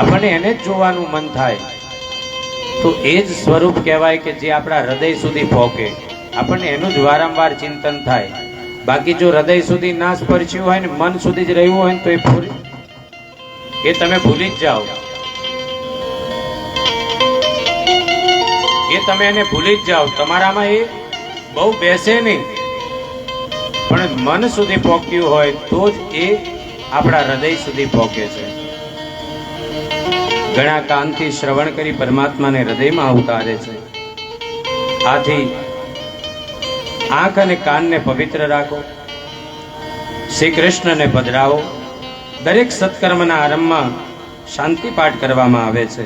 આપણને એને જ જોવાનું મન થાય. તો એ જ સ્વરૂપ કહેવાય કે જે આપણા હૃદય સુધી પહોંચે. આપણને એનું જ વારંવાર ચિંતન થાય. બાકી જો હૃદય સુધી ના સ્પર્શ્યું હોય ને મન સુધી જ રહ્યું હોય ને તો એ તમે ભૂલી જ જાઓ, એ તમે એને ભૂલી જ જાઓ. તમારામાં એ બહુ બેસે નહીં, પણ મન સુધી પહોંચ્યું હોય તો જ એ આપણા હૃદય સુધી પહોંચે છે. ઘણા કાનથી શ્રવણ કરી પરમાત્માને હૃદયમાં ઉતારે છે. આથી આંખ અને કાનને પવિત્ર રાખો. શ્રી કૃષ્ણને પધરાવો. દરેક સત્કર્મના આરંભમાં શાંતિ પાઠ કરવામાં આવે છે.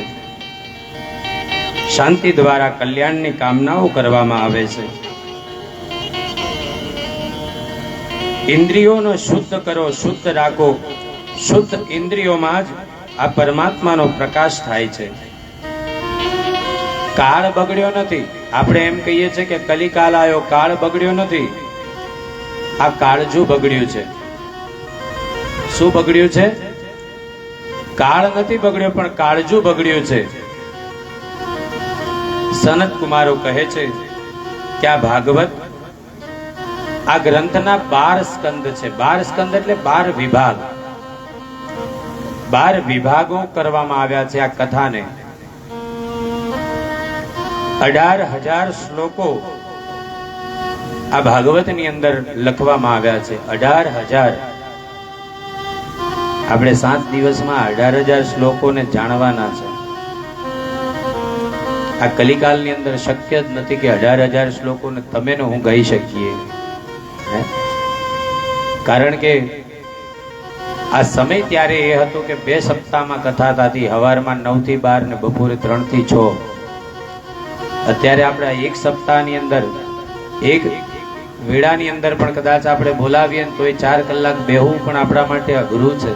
શાંતિ દ્વારા કલ્યાણની કામનાઓ કરવામાં આવે છે. ઇન્દ્રિયોનો શુદ્ધ કરો, શુદ્ધ રાખો. શુદ્ધ ઇન્દ્રિયોમાં જ આ પરમાત્માનો પ્રકાશ થાય છે. કાળ બગડ્યો નથી. આપણે એમ કહીએ છીએ કે કલિકાલ આવ્યો, કાળ બગડ્યો નથી. આ કાળજું બગડ્યું છે. શું બગડ્યું છે? કાળ નથી બગડ્યો, પણ કાળજું બગડ્યું છે. સનત કુમારો કહે છે કે આ ભાગવત, આ ગ્રંથના 12 સ્કંદ છે. 12 સ્કંદ એટલે 12 વિભાગ. 12 વિભાગો કરવામાં આવ્યા છે આ કથાને. 18,000 શ્લોકો આ ભાગવતની અંદર લખવામાં આવ્યા છે. 18,000. આપણે 7 દિવસમાં 18,000 શ્લોકોને જાણવાના છે. આ કલિકાલની અંદર શક્ય જ નથી કે 18,000 શ્લોકોને તમે ને હું ગાઈ શકીએ. કારણ કે આ સમય ત્યારે એ હતો કે 2 સપ્તાહમાં કથા થતી. સવારમાં 9 થી 12 ને બપોરે 3 થી 6. અત્યારે આપણે 1 સપ્તાહની અંદર, એક વેળાની અંદર પણ કદાચ આપણે બોલાવીએ તો એ 4 કલાક બેહવું પણ આપણા માટે અઘરું છે.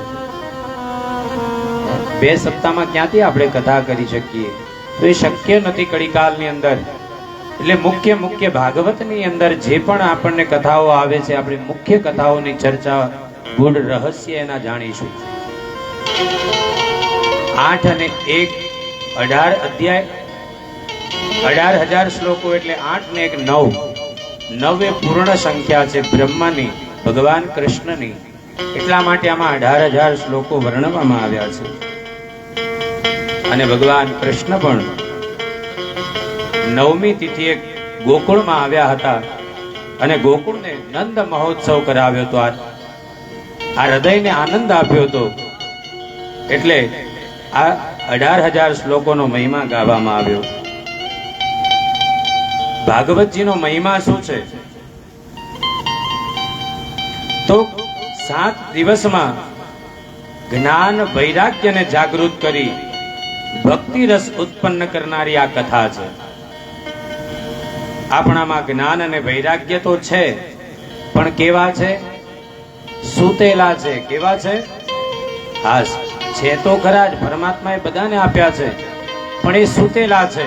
2 સપ્તાહમાં ક્યાંથી આપણે કથા કરી શકીએ? તો એ શક્ય નથી કળીકાલની અંદર. એટલે મુખ્ય ભાગવતની અંદર જે પણ આપણને કથાઓ આવે છે, આપણે મુખ્ય કથાઓની ચર્ચા, ગૂઢ રહસ્ય એના જાણીશું. 8 અને 1 18 અધ્યાય, 18,000 શ્લોકો એટલે 8 ને 1 9. 9 એ પૂર્ણ સંખ્યા છે બ્રહ્માની, ભગવાન કૃષ્ણની. એટલા માટે આમાં 18,000 શ્લોકો વર્ણવવામાં આવ્યા છે. અને ભગવાન કૃષ્ણ પણ 9મી તિથિએ ગોકુળમાં આવ્યા હતા અને ગોકુળને નંદ મહોત્સવ કરાવ્યો હતો. આ હૃદયને આનંદ આપ્યો હતો. એટલે આ 18,000 શ્લોકોનો મહિમા ગાવામાં આવ્યો. ભાગવતજીનો મહિમા શું છે? તો 7 દિવસમાં જ્ઞાન વૈરાગ્યને જાગૃત કરી ભક્તિ રસ ઉત્પન્ન કરનારી આ કથા છે. આપણામાં જ્ઞાન અને વૈરાગ્ય તો છે, પણ કેવા છે? સૂતેલા છે. કેવા છે? હા, છે તો ખરા જ, પરમાત્માએ બધાને આપ્યા છે, પણ એ સૂતેલા છે.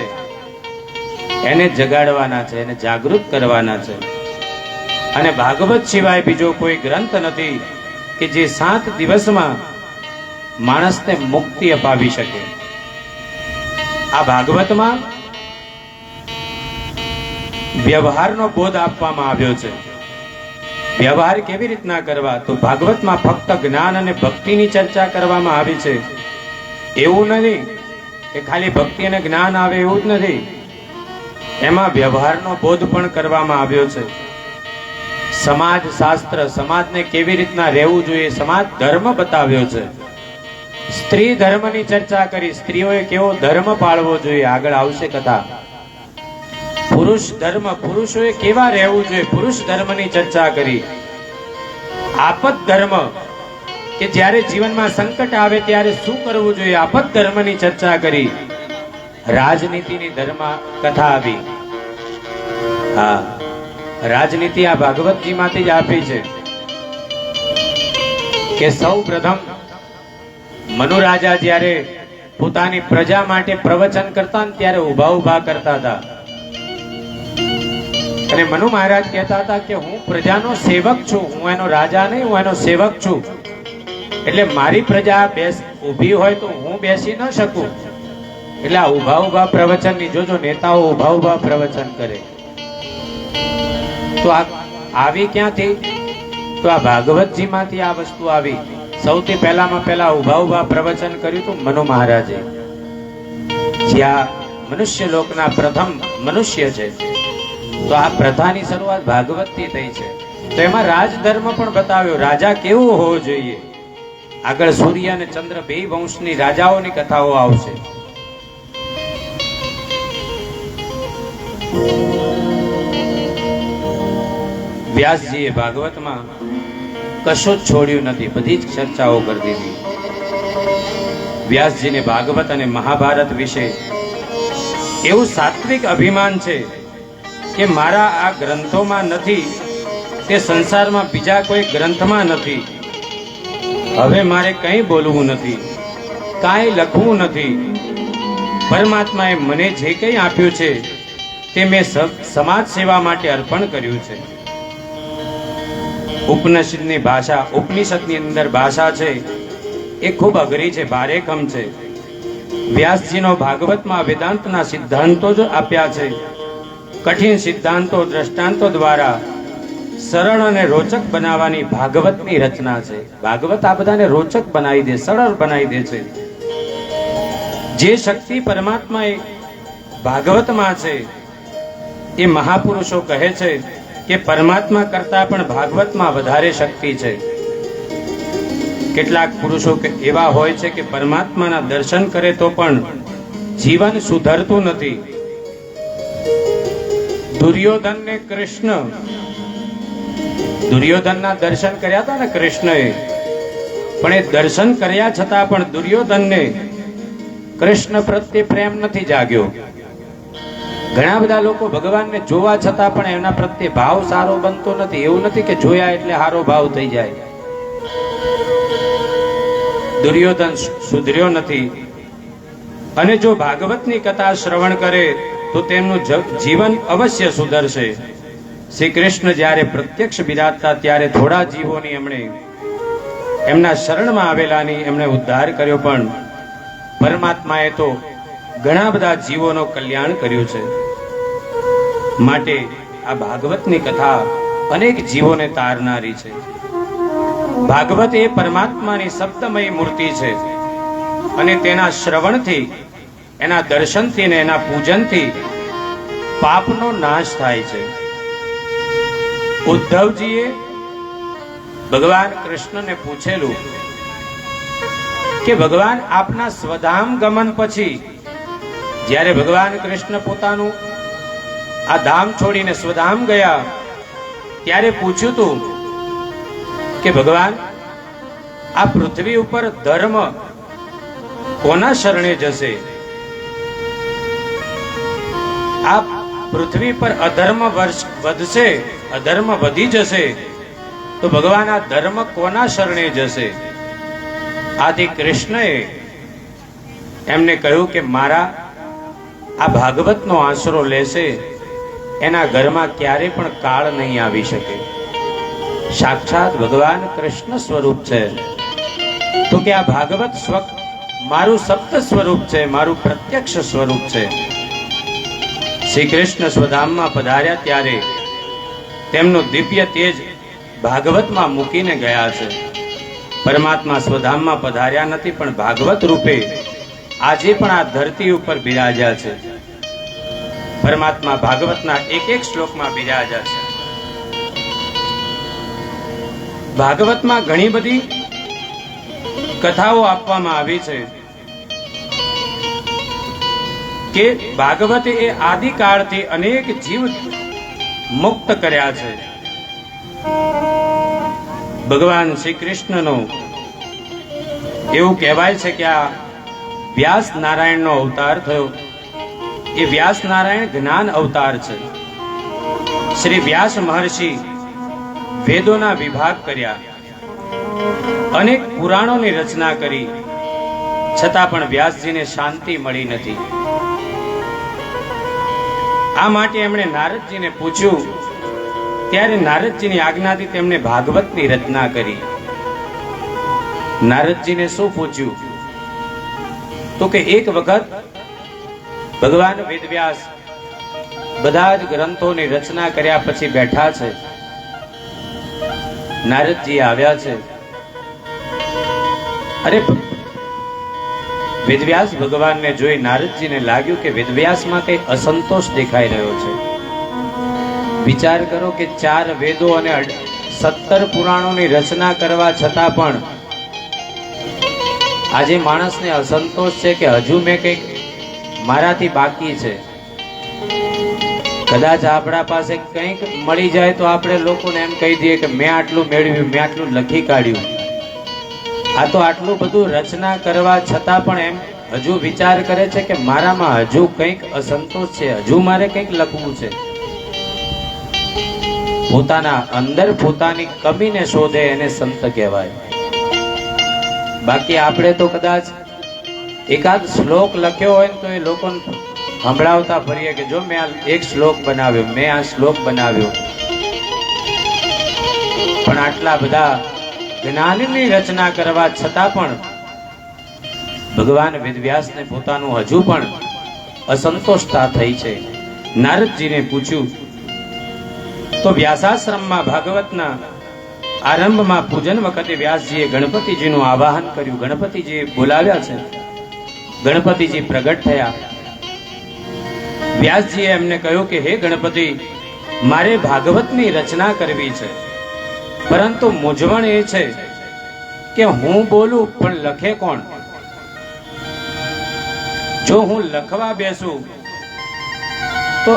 એને જગાડવાના છે, એને જાગૃત કરવાના છે. અને ભાગવત સિવાય બીજો કોઈ ગ્રંથ નથી કે જે 7 દિવસમાં માણસને મુક્તિ અપાવી શકે. આ ભાગવતમાં વ્યવહારનો બોધ આપવામાં આવ્યો છે. વ્યવહાર કેવી રીતના કરવા? તો ભાગવતમાં ફક્ત જ્ઞાન અને ભક્તિની ચર્ચા કરવામાં આવી છે. એવું નથી કે ખાલી ભક્તિ અને જ્ઞાન આવે, એવું જ નથી. એમાં વ્યવહારનો બોધ પણ કરવામાં આવ્યો છે. સમાજ શાસ્ત્ર, સમાજને કેવી રીતના રહેવું જોઈએ, સમાજ ધર્મ બતાવ્યો છે. સ્ત્રી ધર્મની ચર્ચા કરી, સ્ત્રીઓએ કેવો ધર્મ પાળવો જોઈએ, આગળ આવશે કથા. પુરુષ ધર્મ, પુરુષોએ કેવા રહેવું જોઈએ, પુરુષ ધર્મની ચર્ચા કરી. આપત ધર્મ કે જ્યારે જીવનમાં સંકટ આવે ત્યારે શું કરવું જોઈએ, આપત ધર્મની ચર્ચા કરી. રાજનીતિની ધર્મ કથા આવી. હા, રાજનીતિ આ ભાગવતજીમાંથી જ આપી છે કે સૌ પ્રથમ મનુ રાજા જ્યારે પોતાની પ્રજા માટે પ્રવચન કરતા ને ત્યારે ઉભા કરતા હતા. અને મનુ મહારાજ કહેતા હતા કે હું પ્રજાનો સેવક છું, હું એનો રાજા નહીં, હું એનો સેવક છું. એટલે મારી પ્રજા ઊભી હોય તો હું બેસી ન શકું. એટલે આ ઉભા પ્રવચનની જોજો, નેતાઓ ઉભા પ્રવચન કરે. તો આ આવી ક્યાંથી? તો આ ભાગવતજી માંથી આ વસ્તુ આવી. સૌથી પહેલા ઉભા પ્રવચન કર્યું હતું મનુ મહારાજે, જ્યાં મનુષ્ય લોકના પ્રથમ મનુષ્ય છે. તો આ પ્રથાની શરૂઆત ભાગવતથી થઈ છે. તો એમાં રાજધર્મ પણ બતાવ્યો, રાજા કેવો હોવો જોઈએ. આગળ સૂર્ય અને ચંદ્ર બે વંશની રાજાઓની કથાઓ આવશે. વ્યાસજીએ ભાગવતમાં કશું જ છોડ્યું નથી, બધી જ ચર્ચાઓ કરી દીધી. વ્યાસજીને ભાગવત અને મહાભારત વિશે એવું સાત્વિક અભિમાન છે કે મારા આ ગ્રંથોમાં નથી તે સંસારમાં બીજા કોઈ ગ્રંથમાં નથી. હવે મારે કંઈ બોલવું નથી, કાંઈ લખવું નથી. પરમાત્માએ મને જે કંઈ આપ્યું છે તે મેં સમાજ સેવા માટે અર્પણ કર્યું છે. ઉપનિષદની ભાષા, ઉપનિષદની અંદર ભાષા છે એ ખૂબ અઘરી છે, ભારેખમ છે. વ્યાસજીનો ભાગવતમાં વેદાંતના સિદ્ધાંતો જ આપ્યા છે. કઠિન સિદ્ધાંતો દ્રષ્ટાંતો દ્વારા સરળ અને રોચક બનાવવાની ભાગવતની રચના છે. ભાગવત આ બધાને રોચક બનાવી દે, સરળ બનાવી દે છે. જે શક્તિ પરમાત્માએ ભાગવતમાં છે એ મહાપુરુષો કહે છે કે પરમાત્મા કરતા પણ ભાગવતમાં વધારે શક્તિ છે. કેટલાક પુરુષો એવા હોય છે કે પરમાત્માના દર્શન કરે તો પણ જીવન સુધરતું નથી. દુર્યોધનને દુર્યોધનના દર્શન કર્યા હતા ને કૃષ્ણએ, પણ એ દર્શન કર્યા છતાં પણ દુર્યોધનને કૃષ્ણ પ્રત્યે પ્રેમ નથી જાગ્યો. ઘણા બધા લોકો ભગવાનને જોવા છતાં પણ એમના પ્રત્યે ભાવ સારો બનતો નથી. એવું નથી કે જોયા એટલે સારો ભાવ થઈ જાય. દુર્યોધન સુધર્યો નથી. અને જો ભાગવતની કથા શ્રવણ કરે તો તેમનું જીવન અવશ્ય સુધરશે. શ્રી કૃષ્ણ જ્યારે પ્રત્યક્ષ બિરાજતા ત્યારે થોડા જીવોની એમના શરણમાં આવેલાની એમણે ઉદ્ધાર કર્યો, પણ પરમાત્માએ તો ઘણા બધા જીવોનો કલ્યાણ કર્યું છે. માટે આ ભાગવતની કથા અનેક જીવોને તારનારી છે. ભાગવત એ પરમાત્માની શબ્દમય મૂર્તિ છે અને તેના શ્રવણથી, એના દર્શનથી ને એના પૂજનથી પાપનો નાશ થાય છે. ઉદ્ધવજીએ ભગવાન કૃષ્ણને પૂછેલું કે ભગવાન આપના સ્વધામ ગમન પછી, જ્યારે ભગવાન કૃષ્ણ પોતાનું આ ધામ છોડીને સ્વધામ ગયા ત્યારે પૂછ્યું હતું કે ભગવાન આ પૃથ્વી ઉપર ધર્મ કોના શરણે જશે? આ પૃથ્વી પર અધર્મ વધશે, અધર્મ વધી જશે તો ભગવાન આ ધર્મ કોના શરણે જશે? આથી કૃષ્ણએ એમને કહ્યું કે મારા આ ભાગવતનો આશરો લેશે એના ઘરમાં ક્યારે પણ કાળ નહીં આવી શકે. સાક્ષાત ભગવાન કૃષ્ણ સ્વરૂપ છે. તો કે આ ભાગવત મારું સપ્ત સ્વરૂપ છે, મારું પ્રત્યક્ષ સ્વરૂપ છે. શ્રી કૃષ્ણ સ્વધામમાં પધાર્યા ત્યારે તેમનું દિવ્ય તેજ ભાગવતમાં મૂકીને ગયા છે. પરમાત્મા સ્વધામમાં પધાર્યા નથી, પણ ભાગવત રૂપે આજે પણ આ ધરતી ઉપર બિરાજ્યા છે. પરમાત્મા ભાગવતના એક શ્લોકમાં બિરાજ્યા છે. ભાગવતમાં ઘણી બધી કથાઓ આપવામાં આવી છે કે ભાગવતે એ આદિકાળથી અનેક જીવ મુક્ત કર્યા છે. ભગવાન શ્રી કૃષ્ણનો એવું કહેવાય છે કે આ વ્યાસ નારાયણનો અવતાર થયો. એ વ્યાસ નારાયણ જ્ઞાન અવતાર છે. શ્રી વ્યાસ મહર્ષિ વેદોના વિભાગ કર્યા, અનેક પુરાણોની રચના કરી, છતાં પણ વ્યાસજીને શાંતિ મળી નથી. આ માટે એમણે નારદજીને પૂછ્યું. ત્યારે નારદજીની આજ્ઞાથી તેમણે ભાગવતની રચના કરી. નારદજીને શું પૂછ્યું? તો કે એક વખત ભગવાન વેદવ્યાસ બધા જ ગ્રંથોની રચના કર્યા પછી બેઠા છે. નારદજી આવ્યા છે. અરે વેદવ્યાસ ભગવાનને જોઈ નારદજીને લાગ્યું કે વેદવ્યાસમાં કઈ અસંતોષ દેખાઈ રહ્યો છે. વિચાર કરો કે 4 વેદો અને 17 પુરાણોની રચના કરવા છતાં પણ આજે માણસને અસંતોષ છે કે હજુ મેં કંઈક મારાથી બાકી છે. કદાચ આપણા પાસે કંઈક મળી જાય તો આપણે લોકોને એમ કહી દઈએ કે મેં આટલું મેળવ્યું, મેં આટલું લખી કાઢ્યું. આ તો આટલું બધું રચના કરવા છતાં પણ એમ હજુ વિચાર કરે છે કે મારામાં હજુ કંઈક અસંતોષ છે, હજુ મારે કંઈક લખવું છે. પોતાના અંદર પોતાની કમીને શોધે એને સંત કહેવાય. બાકી આપણે તો કદાચ એકાદ શ્લોક લખ્યો હોય ને તો એ લોકોને સંભળાવતા ફરીએ કે જો મેં આ એક શ્લોક બનાવ્યો, મેં આ શ્લોક બનાવ્યો. પણ આટલા બધા જ્ઞાનની રચના કરવા છતાં પણ ભગવાન વેદવ્યાસને પોતાનું હજુ પણ અસંતોષતા થઈ છે. નારદજીને પૂછ્યું તો વ્યાસાશ્રમમાં ભાગવતના આરંભમાં પૂજન વખતે વ્યાસજીએ ગણપતિજીનું આવાહન કર્યું. ગણપતિજીએ બોલાવ્યા છે. ગણપતિજી પ્રગટ થયા. વ્યાસજીએ એમને કહ્યું કે હે ગણપતિ, મારે ભાગવતની રચના કરવી છે, પરંતુ મૂંઝવણ એ છે કે હું બોલું પણ લખે કોણ? જો હું લખવા બેસું તો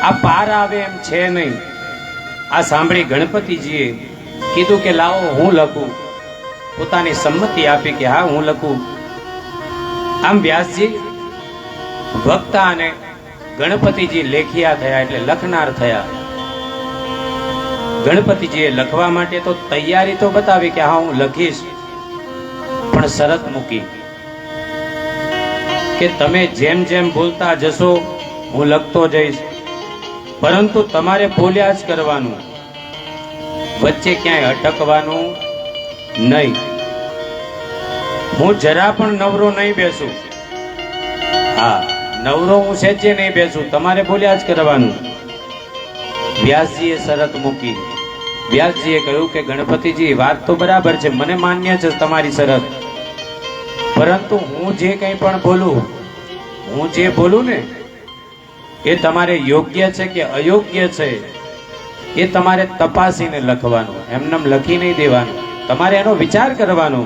આ પાર આવે એમ છે નહીં. આ સાંભળી ગણપતિજીએ કીધું કે લાવો હું લખું. પોતાની સંમતિ આપી કે હા હું લખું. આમ વ્યાસજી વક્તા અને ગણપતિજી લેખિયા થયા, એટલે લખનાર થયા. ગણપતિજીએ લખવા માટે તો તૈયારી તો બતાવી કે હા હું લખીશ, પણ શરત મૂકી કે તમે જેમ જેમ બોલતા જશો હું લખતો જઈશ, પરંતુ તમારે બોલ્યા જ કરવાનું, વચ્ચે ક્યાંય અટકવાનું નહીં. હું જરા પણ નવરો નહીં બેસું. હા, નવરો હું સહેજે નહીં બેસું, તમારે બોલ્યા જ કરવાનું. વ્યાસજીએ શરત મૂકી. વ્યાસજીએ કહ્યું કે ગણપતિજી વાત તો બરાબર છે, મને માન્ય છે તમારી શરત, પરંતુ હું જે કંઈ પણ બોલું, હું જે બોલું ને એ તમારે યોગ્ય છે કે અયોગ્ય છે એ તમારે તપાસીને લખવાનું, એમનેમ લખી નહીં દેવાનું. તમારે એનો વિચાર કરવાનો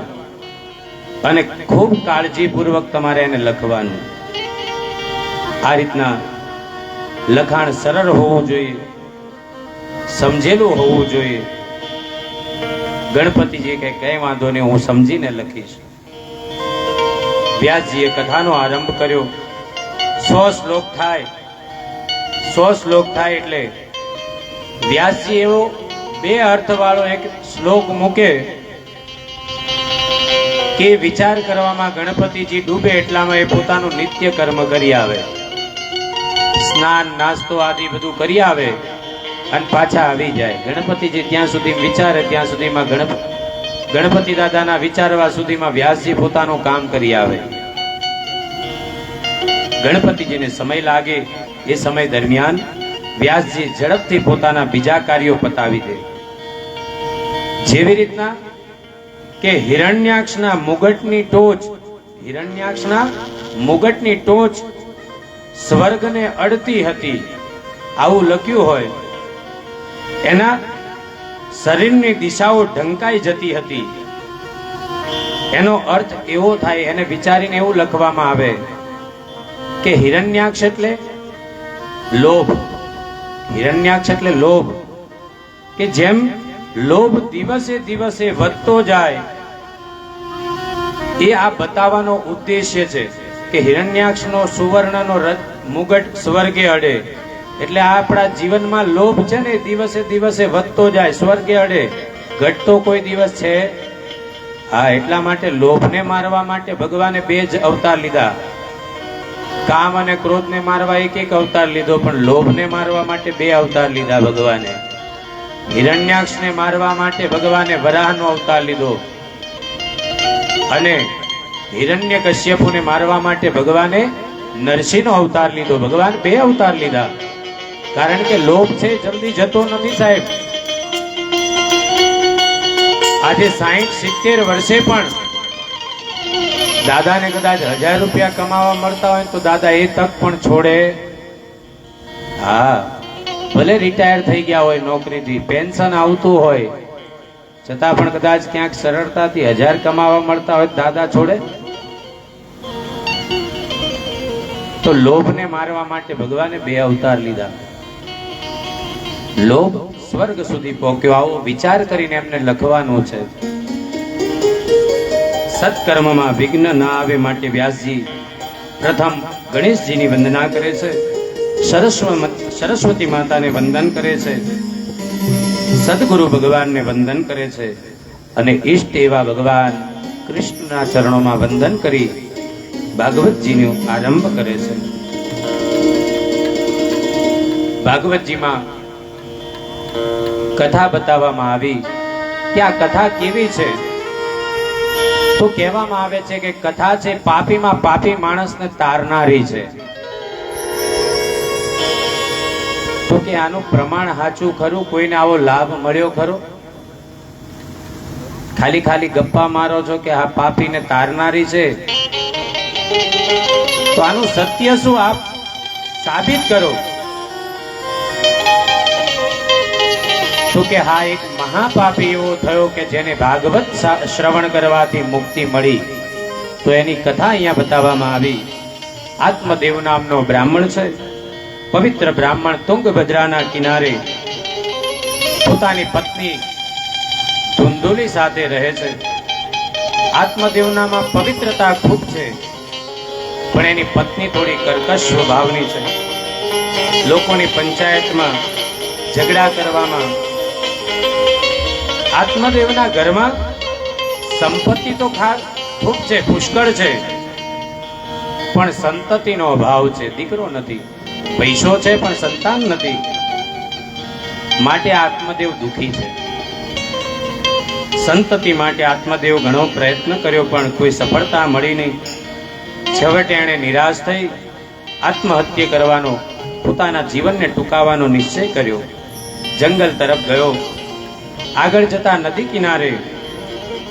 અને ખૂબ કાળજીપૂર્વક તમારે એને લખવાનું. આ રીતના લખાણ સરળ હોવું જોઈએ, સમજેલું હોવું જોઈએ. ગણપતિજી કે કઈ વાંધો નહીં, હું સમજીને લખીશ. વ્યાસજીએ કથાનો આરંભ કર્યો. 100 શ્લોક થાય. 100 શ્લોક થાય એટલે વ્યાસજી એવો 2 અર્થવાળો એક શ્લોક મૂકે કે વિચાર કરવામાં ગણપતિજી ડૂબે એટલામાં એ પોતાનું નિત્ય કર્મ કરી આવે, સ્નાન નાસ્તો આદિ બધું કરી આવે અને પાછા આવી જાય. ગણપતિજી ત્યાં સુધી વિચારે ત્યાં સુધીમાં ગણપતિ દાદાના વિચારવા સુધીમાં વ્યાસજી પોતાનું કામ કરી આવે. ગણપતિજીને સમય લાગે એ સમય દરમિયાન વ્યાસજી ઝડપથી પોતાના બીજા કાર્યો પતાવી દે. જેવી રીતના કે હિરણ્યાક્ષના મુગટની ટોચ સ્વર્ગને અડતી હતી, આવું લખ્યું હોય. એના શરીરની દિશાઓ ઢંકાઈ જતી હતી. એનો અર્થ એવો થાય, એને વિચારીને એવું લખવામાં આવે કે હિરણ્યાક્ષ એટલે લોભ. હિરણ્યાક્ષ એટલે લોભ, કે જેમ લોભ દિવસે દિવસે વધતો જાય એ આ બતાવવાનો ઉદ્દેશ્ય છે કે હિરણ્યાક્ષનો સુવર્ણનો મુગટ સ્વર્ગે અડે. એટલે આ આપણા જીવનમાં લોભ છે ને દિવસે દિવસે વધતો જાય, સ્વર્ગે અડે, ઘટતો કોઈ દિવસ છે? હા, એટલા માટે લોભને મારવા માટે ભગવાને 2 જ અવતાર લીધા. કામ અને ક્રોધને મારવા એક અવતાર લીધો, પણ લોભને મારવા માટે 2 અવતાર લીધા ભગવાને. હિરણ્યાક્ષને મારવા માટે ભગવાને વરાહનો અવતાર લીધો, અને હિરણ્યકશ્યપુને મારવા માટે ભગવાને નરસિંહનો અવતાર લીધો. ભગવાન 2 અવતાર લીધા, કારણ કે લોભ છે જલ્દી જતો નથી સાહેબ. આજે 60-70 વર્ષે પણ દાદાને કદાચ 1000 રૂપિયા કમાવા મળતા હોય તો દાદા એ તક પણ છોડે? હા, ભલે રિટાયર થઈ ગયા હોય નોકરીથી, પેન્શન આવતું હોય, છતાં પણ કદાચ ક્યાંક સરળતાથી 1000 કમાવા મળતા હોય દાદા છોડે? તો લોભને મારવા માટે ભગવાને 2 અવતાર લીધા. લોભ સ્વર્ગ સુધી પહોંચ્યો, આવો વિચાર કરીને એમને લખવાનું છે. સત્કર્મમાં વિઘ્ન ના આવે માટે વ્યાસજી પ્રથમ ગણેશજીની વંદના કરે છે, સરસ્વતી માતાને વંદન કરે છે, સદગુરુ ભગવાનને વંદન કરે છે, અને ઈષ્ટ એવા ભગવાન કૃષ્ણના ચરણોમાં વંદન કરી ભાગવતજીનો આરંભ કરે છે. ભાગવતજીમાં કથા બતાવવામાં આવી કે આ કથા કેવી છે, તો કહેવામાં આવે છે કે કથા છે પાપીમાં પાપી માણસને તારનારી છે. તો કે આનું પ્રમાણ સાચું ખરું? કોઈને આવો લાભ મળ્યો ખરો? ખાલી ગપ્પા મારો છો કે આ પાપીને તારનારી છે, તો આનું સત્ય શું આપ સાબિત કરો. તો કે હા, એક મહાપાપી એવો થયો કે જેને ભાગવત શ્રવણ કરવાથી મુક્તિ મળી. તો એની કથા અહીંયા બતાવવામાં આવી. આત્મદેવ નામનો બ્રાહ્મણ છે, પવિત્ર બ્રાહ્મણ તુંગભદ્રાના કિનારે પોતાની પત્ની ધુંધુલી સાથે રહે છે. આત્મદેવનામાં પવિત્રતા ખૂબ છે, પણ એની પત્ની થોડી કર્કશ સ્વભાવની છે. લોકોની પંચાયતમાં ઝઘડા કરવામાં, આત્મદેવના ઘરમાં સંપત્તિ તો ખૂબ છે, પુષ્કળ છે, પણ સંતતિનો અભાવ છે. દીકરો નથી, પૈસો છે પણ સંતાન નથી. માટે આત્મદેવ દુખી છે. સંતતિ માટે આત્મદેવ ઘણો પ્રયત્ન કર્યો, પણ કોઈ સફળતા મળી નહીં. છેવટે એણે નિરાશ થઈ આત્મહત્યા કરવાનો, પોતાના જીવનને ટૂંકાવવાનો નિશ્ચય કર્યો. જંગલ તરફ ગયો. આગળ જતા નદી કિનારે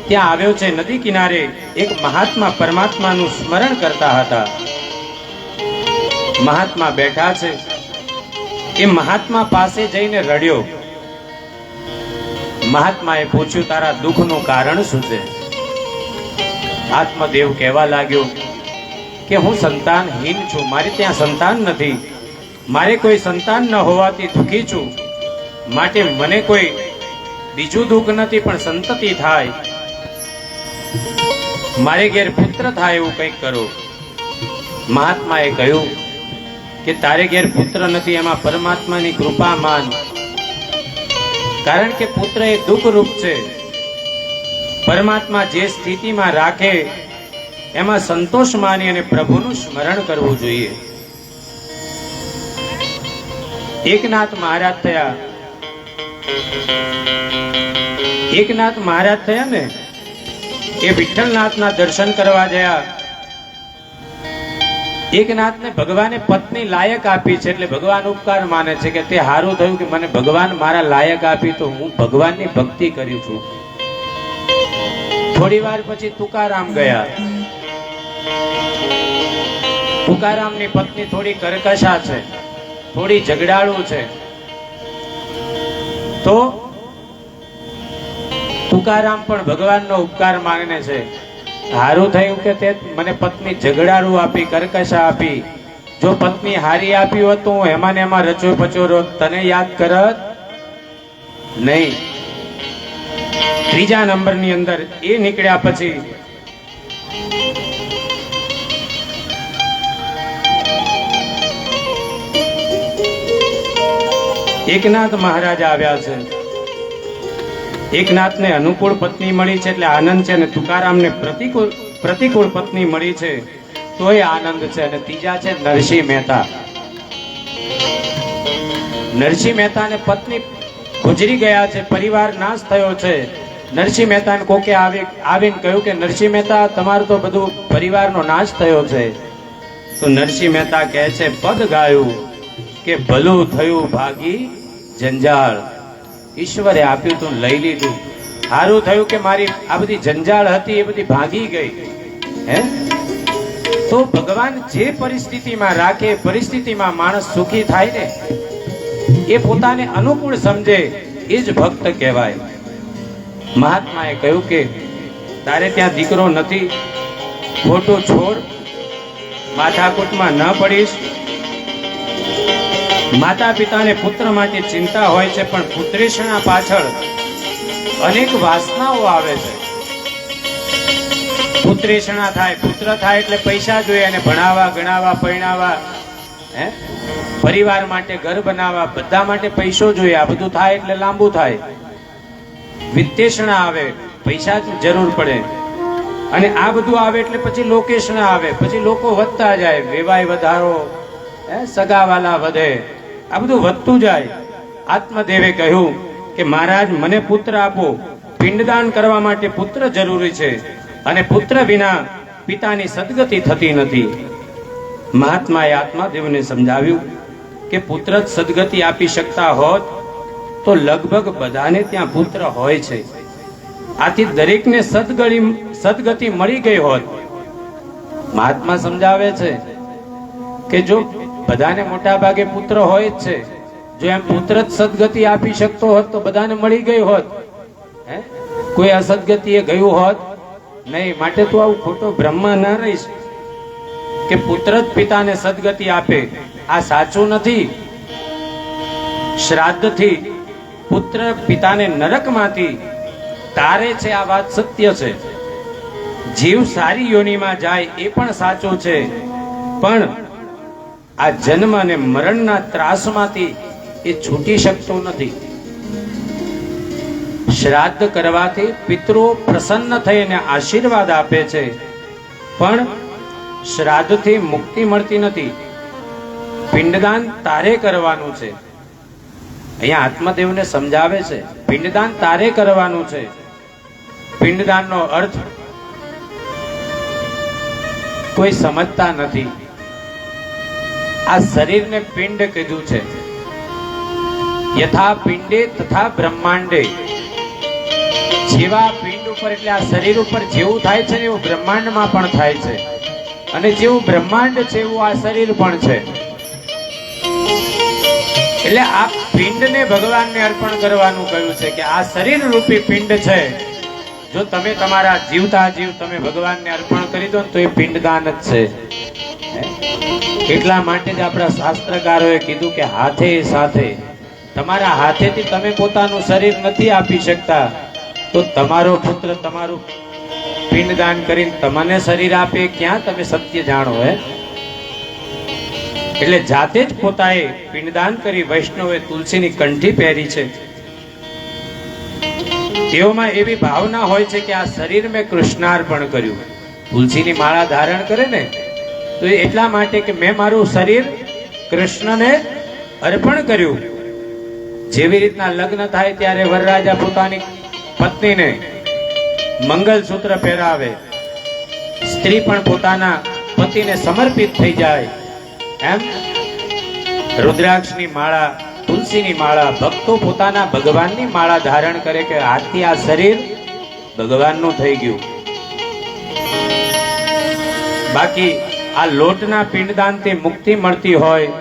ત્યાં આવ્યો છે. નદી કિનારે એક મહાત્મા પરમાત્માનું સ્મરણ કરતા હતા. મહાત્મા બેઠા છે. એ મહાત્મા પાસે જઈને રડ્યો. મહાત્માએ પૂછ્યું, તારા દુઃખનું કારણ શું છે? આત્મદેવ કહેવા લાગ્યો કે હું સંતાનહીન છું, મારી ત્યાં સંતાન નથી. મારે કોઈ સંતાન ન હોવાથી દુઃખી છું. માટે મને કોઈ બીજું દુઃખ નથી, પણ સંતતિ થાય, મારે ઘેર પુત્ર થાય એવું કંઈક કરો. મહાત્માએ કહ્યું કે તારે ઘેર પુત્ર નથી એમાં પરમાત્માની કૃપા માન, કારણ કે પુત્ર એ દુઃખ રૂપ છે. પરમાત્મા જે સ્થિતિમાં રાખે એમાં સંતોષ માની અને પ્રભુનું સ્મરણ કરવું જોઈએ. એકનાથ મહારાજ થયા. એકનાથ મહારાજ થયા ને એ વિઠ્ઠલનાથના દર્શન કરવા ગયા. એકનાથને ભગવાને પત્ની લાયક આપી છે, એટલે ભગવાન ઉપકાર માને છે કે તે સારું થયું કે મને ભગવાન મારા લાયક આપી, તો હું ભગવાનની ભક્તિ કરું છું. થોડી વાર પછી તુકારામ ગયા. તુકારામની પત્ની થોડી કર્કશા છે, થોડી ઝઘડાળુ છે. તો તુકારામ પણ ભગવાનનો ઉપકાર માંગે છે. સારું થયું કે તે મને પત્ની ઝઘડાળુ આપી, કર્કશા આપી, જો પત્ની હારી આપી હોત તો હું એમાં ને એમાં રચો પચોરો તને યાદ કરત નહીં. ત્રીજા નંબરની અંદર એ નીકળ્યા પછી એકનાથ મહારાજ આવ્યા છે. એકનાથને અનુકૂળ પત્ની મળી છે એટલે આનંદ છે, અને તુકારામને પ્રતિકૂળ પત્ની મળી છે તોય આનંદ છે. અને ત્રીજા છે નરસિંહ મહેતા. નરસિંહ મહેતાને પત્ની ગુજરી ગયા છે, પરિવાર નાશ થયો છે. નરસિંહ મહેતાને કોકે આવીને કહ્યું કે નરસિંહ મહેતા તમારું તો બધું પરિવારનો નાશ થયો છે. તો નરસિંહ મહેતા કહે છે પદ ગાયું કે ભલું થયું ભાગી જંજાળ. ઈશ્વરે આપ્યું તું લઈ લીધું. સારું થયું કે મારી આ બધી જંજાળ હતી એ બધી ભાગી ગઈ. હે તો ભગવાન જે પરિસ્થિતિમાં રાખે પરિસ્થિતિમાં માણસ સુખી થાય ને એ પોતાને અનુકૂળ સમજે એ જ ભક્ત કહેવાય. મહાત્માએ કહ્યું કે તારે ત્યાં દીકરો નથી, ખોટું છોડ, માથાકૂટમાં ન પડીશ. માતા પિતાને પુત્ર માટે ચિંતા હોય છે, પણ પુત્રેષણા પાછળ અનેક વાસનાઓ આવે છે. પુત્રેષણા થાય, પુત્ર થાય એટલે પૈસા જોઈએ, અને ભણાવવા ગણાવવા પરણાવવા, પરિવાર માટે ઘર બનાવવા, બધા માટે પૈસો જોઈએ. આ બધું થાય એટલે લાંબુ થાય. વિત્તેષણા આવે, પૈસાની જરૂર પડે, અને આ બધું આવે એટલે પછી લોકેષણા આવે, પછી લોકો વધતા જાય, વેવાય વધારો, સગાવાલા વધે, આ બધું વધતું જાય. આત્મદેવે કહ્યું કે મહારાજ મને પુત્ર આપો, પિંડદાન કરવા માટે પુત્ર જરૂરી છે, અને પુત્ર વિના પિતાની સદગતિ થતી નથી. મહાત્માએ આત્મદેવને સમજાવ્યું કે પુત્ર જ સદગતિ આપી શકતા હોત તો લગભગ બધાને ત્યાં પુત્ર હોય છે. આથી દરેકને સદગતિ મળી ગઈ હોત. મહાત્મા સમજાવે છે કે જો બધાને મોટા ભાગે પુત્ર હોય જ છે, જો એમ પુત્ર જ સદગતિ આપી શકતો હોત તો બધાને મળી ગઈ હોત. કોઈ અસદગતિએ ગયું હોત નહીં. માટે તું આવું ખોટો બ્રહ્મા ના રહીશ કે પુત્ર જ પિતાને સદગતિ આપે. આ સાચું નથી. શ્રાદ્ધથી પુત્ર પિતાને નરકમાંથી તારે છે, આ વાત સત્ય છે. જીવ સારી યોનિમાં જાય એ પણ સાચું છે, પણ આ જન્મ અને મરણના ત્રાસમાંથી એ છૂટી શકતો નથી. શ્રાદ્ધ કરવાથી પિતૃઓ પ્રસન્ન થઈને આશીર્વાદ આપે છે, પણ શ્રાદ્ધથી મુક્તિ મળતી નથી. પિંડદાન તારે કરવાનું છે. અહીંયા આત્મદેવને સમજાવે છે પિંડદાન તારે કરવાનું છે. પિંડદાનનો અર્થ કોઈ સમજતા નથી. આ શરીરને પિંડ કીધું છે. યથા પિંડે તથા બ્રહ્માંડે. જેવા પિંડ ઉપર એટલે આ શરીર ઉપર જેવું થાય છે ને એવું બ્રહ્માંડમાં પણ થાય છે, અને જેવું બ્રહ્માંડ છે એવું આ શરીર પણ છે. એટલે આ પિંડને ભગવાનને અર્પણ કરવાનું કહ્યું છે કે આ શરીર રૂપી પિંડ છે, જો તમે તમારા જીવતા જીવ તમે ભગવાનને અર્પણ કરી દો તો એ પિંડદાન જ છે. એટલા માટે જ આપણા શાસ્ત્રકારોએ કીધું કે હાથે સાથે. તમારા હાથેથી તમે પોતાનું શરીર નથી આપી શકતા, તો તમારો પુત્ર તમારું પિંડદાન કરીને તમને શરીર આપે, ક્યાં તમે સત્ય જાણો? એટલે જાતે જ પોતાએ પિંડદાન કરી વૈષ્ણવે તુલસીની કંઠી પહેરી છે. તેઓમાં એવી ભાવના હોય છે કે આ શરીર મેં કૃષ્ણાર્પણ કર્યું. તુલસીની માળા ધારણ કરે ને તો એટલા માટે કે મેં મારું શરીર કૃષ્ણને અર્પણ કર્યું. જેવી રીતના લગ્ન થાય ત્યારે વરરાજા પોતાની પત્નીને મંગલસૂત્ર પહેરાવે, સ્ત્રી પણ પોતાના પતિને સમર્પિત થઈ જાય, એમ રુદ્રાક્ષની માળા, તુલસીની માળા, ભક્તો પોતાના ભગવાનની માળા ધારણ કરે કે આજથી આ શરીર ભગવાનનું થઈ ગયું. બાકી આ લોટના પિંડદાનથી મુક્તિ મળતી હોય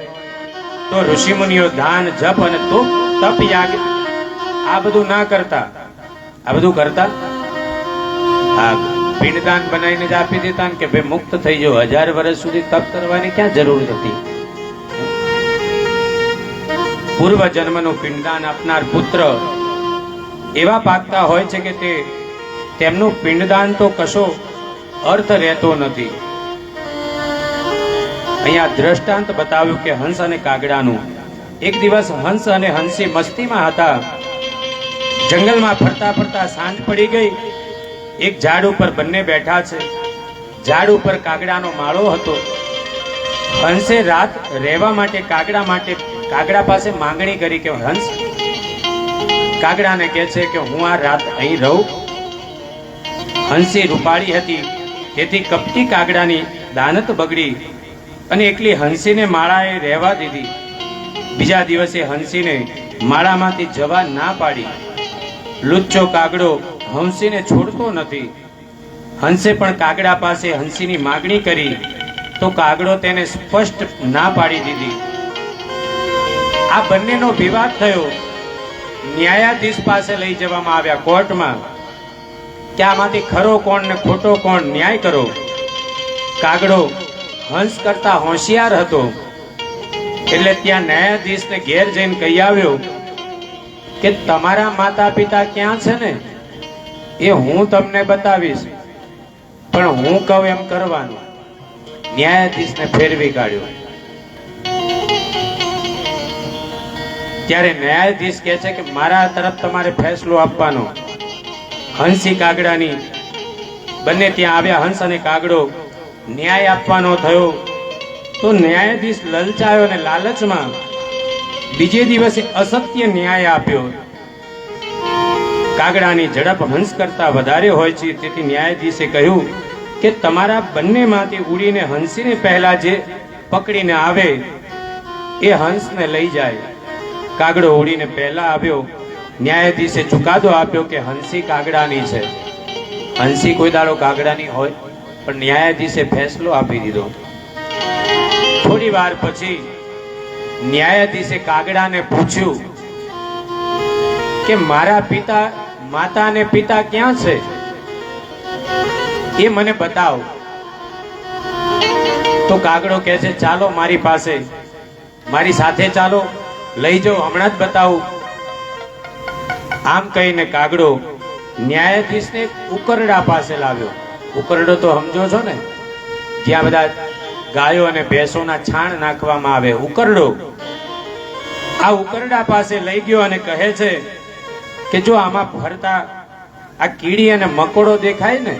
તો ઋષિમુનિઓ દાન, જપ અને તપ યાગ આ બધું ના કરતા. આ બધું કરતા પિંડદાન બનાવીને જ આપી દેતા ને કે ભાઈ મુક્ત થઈ જાઓ, 1000 વર્ષ સુધી તપ કરવાની ક્યાં જરૂર હતી? પૂર્વ જન્મનું પિંડદાન આપનાર પુત્ર એવા પાકતા હોય છે કે તેમનું પિંડદાન તો કશો અર્થ રહેતો નથી. અહીંયા દ્રષ્ટાંત બતાવ્યું કે હંસ અને કાગડાનું. એક દિવસ હંસ અને હંસી મસ્તીમાં હતા. જંગલમાં ફરતા ફરતા સાંજ પડી ગઈ. એક ઝાડ ઉપર બંને બેઠા છે. ઝાડ ઉપર કાગડાનો માળો હતો. હંસે રાત રહેવા માટે કાગડા પાસે માંગણી કરી કે હંસ કાગડાને કહે છે કે હું આ રાત અહીં રહું. હંસી રૂપાળી હતી તેથી કપટી કાગડાની દાનત બગડી અને એકલી હંસીને માળાએ રહેવા દીધી. બીજા દિવસે હંસીને માળામાંથી જવા ના પાડી. લુચ્ચો કાગડો હંસીને છોડતો નથી. હંસે પણ કાગડા પાસે હંસીની માગણી કરી તો કાગડો તેને સ્પષ્ટ ના પાડી દીધી. આ બંનેનો વિવાદ થયો. ન્યાયાધીશ પાસે લઈ જવામાં આવ્યા કોર્ટમાં કે આમાંથી ખરો કોણ ને ખોટો કોણ, ન્યાય કરો. કાગડો હંસ કરતા હોશિયાર હતો એટલે ત્યાં ન્યાયાધીશને ઘેર જઈને કહી આવ્યો કે તમારા માતા પિતા ક્યાં છે ને એ હું તમને બતાવીશ, પણ હું કહું એમ કરવાનું. ન્યાયાધીશને ફેરવી કાઢ્યો. ત્યારે ન્યાયાધીશ કહે છે કે મારા તરફ તમારે ફેસલો આપવાનો. હંસી કાગડાની બંને ત્યાં આવ્યા. હંસ અને કાગડો ન્યાય આપવાનો થયો તો ન્યાયાધીશ લલચાયો અને લાલચમાં બીજે દિવસે અસત્ય ન્યાય આપ્યો. કાગડાની ઝડપ હંસ કરતા વધારે હોય છે તેથી ન્યાયાધીશે કહ્યું કે તમારા બંનેમાંથી ઉડીને હંસીને પહેલા જે પકડીને આવે એ હંસને લઈ જાય. કાગડો ઉડીને પહેલા આવ્યો. ન્યાયાધીશે ચુકાદો આપ્યો કે હંસી કાગડાની છે. હંસી કોઈ દાડો કાગડાની હોય, પણ ન્યાયાધીશે ફેસલો આપી દીધો. થોડી વાર પછી ન્યાયાધીશે કાગડાને પૂછ્યું કે મારા માતા અને પિતા ક્યાં છે એ મને બતાવ. તો કાગડો કહે છે ચાલો મારી પાસે, મારી સાથે ચાલો, લઈ જાઓ, હમણાં જ બતાવું. આમ કહીને કાગડો ન્યાયાધીશને ઉકરડા પાસે લાવ્યો. ઉકરડો તો સમજો છો ને, જ્યાં બધા ગાયો અને ભેંસોના છાણ નાખવામાં આવે, ઉકરડો. આ ઉકરડા પાસે લઈ ગયો અને કહે છે કે જો આમાં ફરતા આ કીડી અને મકોડો દેખાય ને,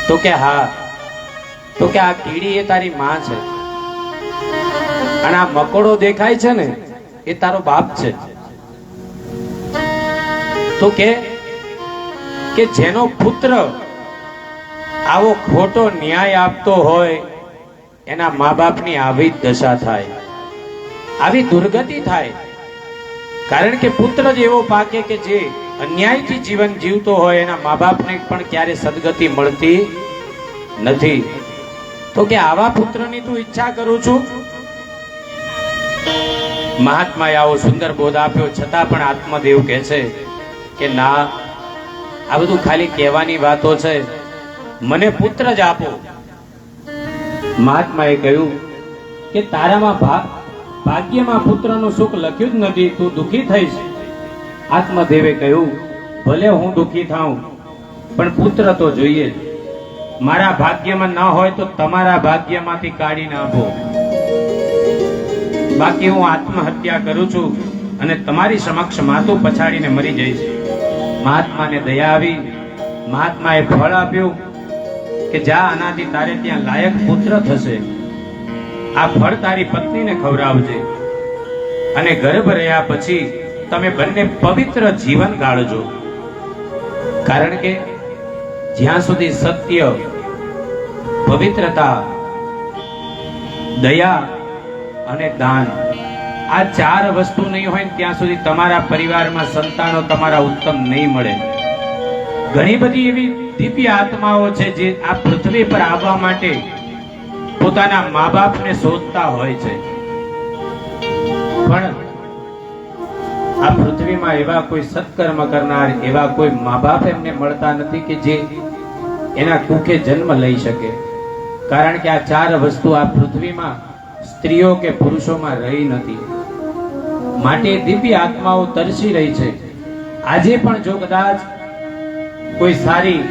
તો કે હા, તો કે આ કીડી એ તારી માં છે અને આ મકોડો દેખાય છે ને એ તારો બાપ છે. તો કે જેનો પુત્ર આવો ખોટો ન્યાય આપતો હોય એના મા બાપની આવી જ દશા થાય, આવી દુર્ગતિ થાય. કારણ કે પુત્ર જ એવો પાકે કે જે અન્યાયથી જીવન જીવતો હોય એના મા બાપને પણ ક્યારે સદગતિ મળતી નથી. તો કે આવા પુત્રની તું ઈચ્છા કરું છું. મહાત્માએ આવો સુંદર બોધ આપ્યો છતાં પણ આત્મદેવ કહે છે કે ના, આ બધું ખાલી કહેવાની વાતો છે, મને પુત્ર જ આપો. મહાત્માએ કહ્યું કે તારામાં ભાગ્યમાં પુત્રનું સુખ લખ્યું જ નથી, તું દુઃખી થઈશ. આત્મદેવે કહ્યું ભલે હું દુઃખી થાઉં, પણ પુત્ર તો જોઈએ. મારા ભાગ્યમાં ન હોય તો તમારા ભાગ્યમાંથી કાઢીને આપો, બાકી હું આત્મહત્યા કરું છું અને તમારી સમક્ષ માથું પછાડીને મરી જઈશ. મહાત્માને દયા આવી. મહાત્માએ ફળ આપ્યું કે જા, આનાથી તારે ત્યાં લાયક પુત્ર થશે. આ ફળ તારી પત્નીને ખવડાવજે અને ગર્ભ રહ્યા પછી તમે બંને પવિત્ર જીવન ગાળજો. કારણ કે જ્યાં સુધી સત્ય, પવિત્રતા, દયા અને દાન આ ચાર વસ્તુ નહીં હોય ત્યાં સુધી તમારા પરિવારમાં સંતાનો તમારા ઉત્તમ નહીં મળે. ઘણી બધી એવી દિવ્ય આત્માઓ છે જે આ પૃથ્વી પર આવવા માટે પોતાના મા બાપને શોધતા હોય છે, પણ આ પૃથ્વીમાં એવા કોઈ સત્કર્મ કરનાર, એવા કોઈ મા બાપ એમને મળતા નથી કે જે એના કુખે જન્મ લઈ શકે. કારણ કે આ ચાર વસ્તુ આ પૃથ્વીમાં સ્ત્રીઓ કે પુરુષોમાં રહી નથી. માટે દિવ્ય આત્માઓ તરસી રહી છે. આજે પણ જો કદાચ કોઈ સારી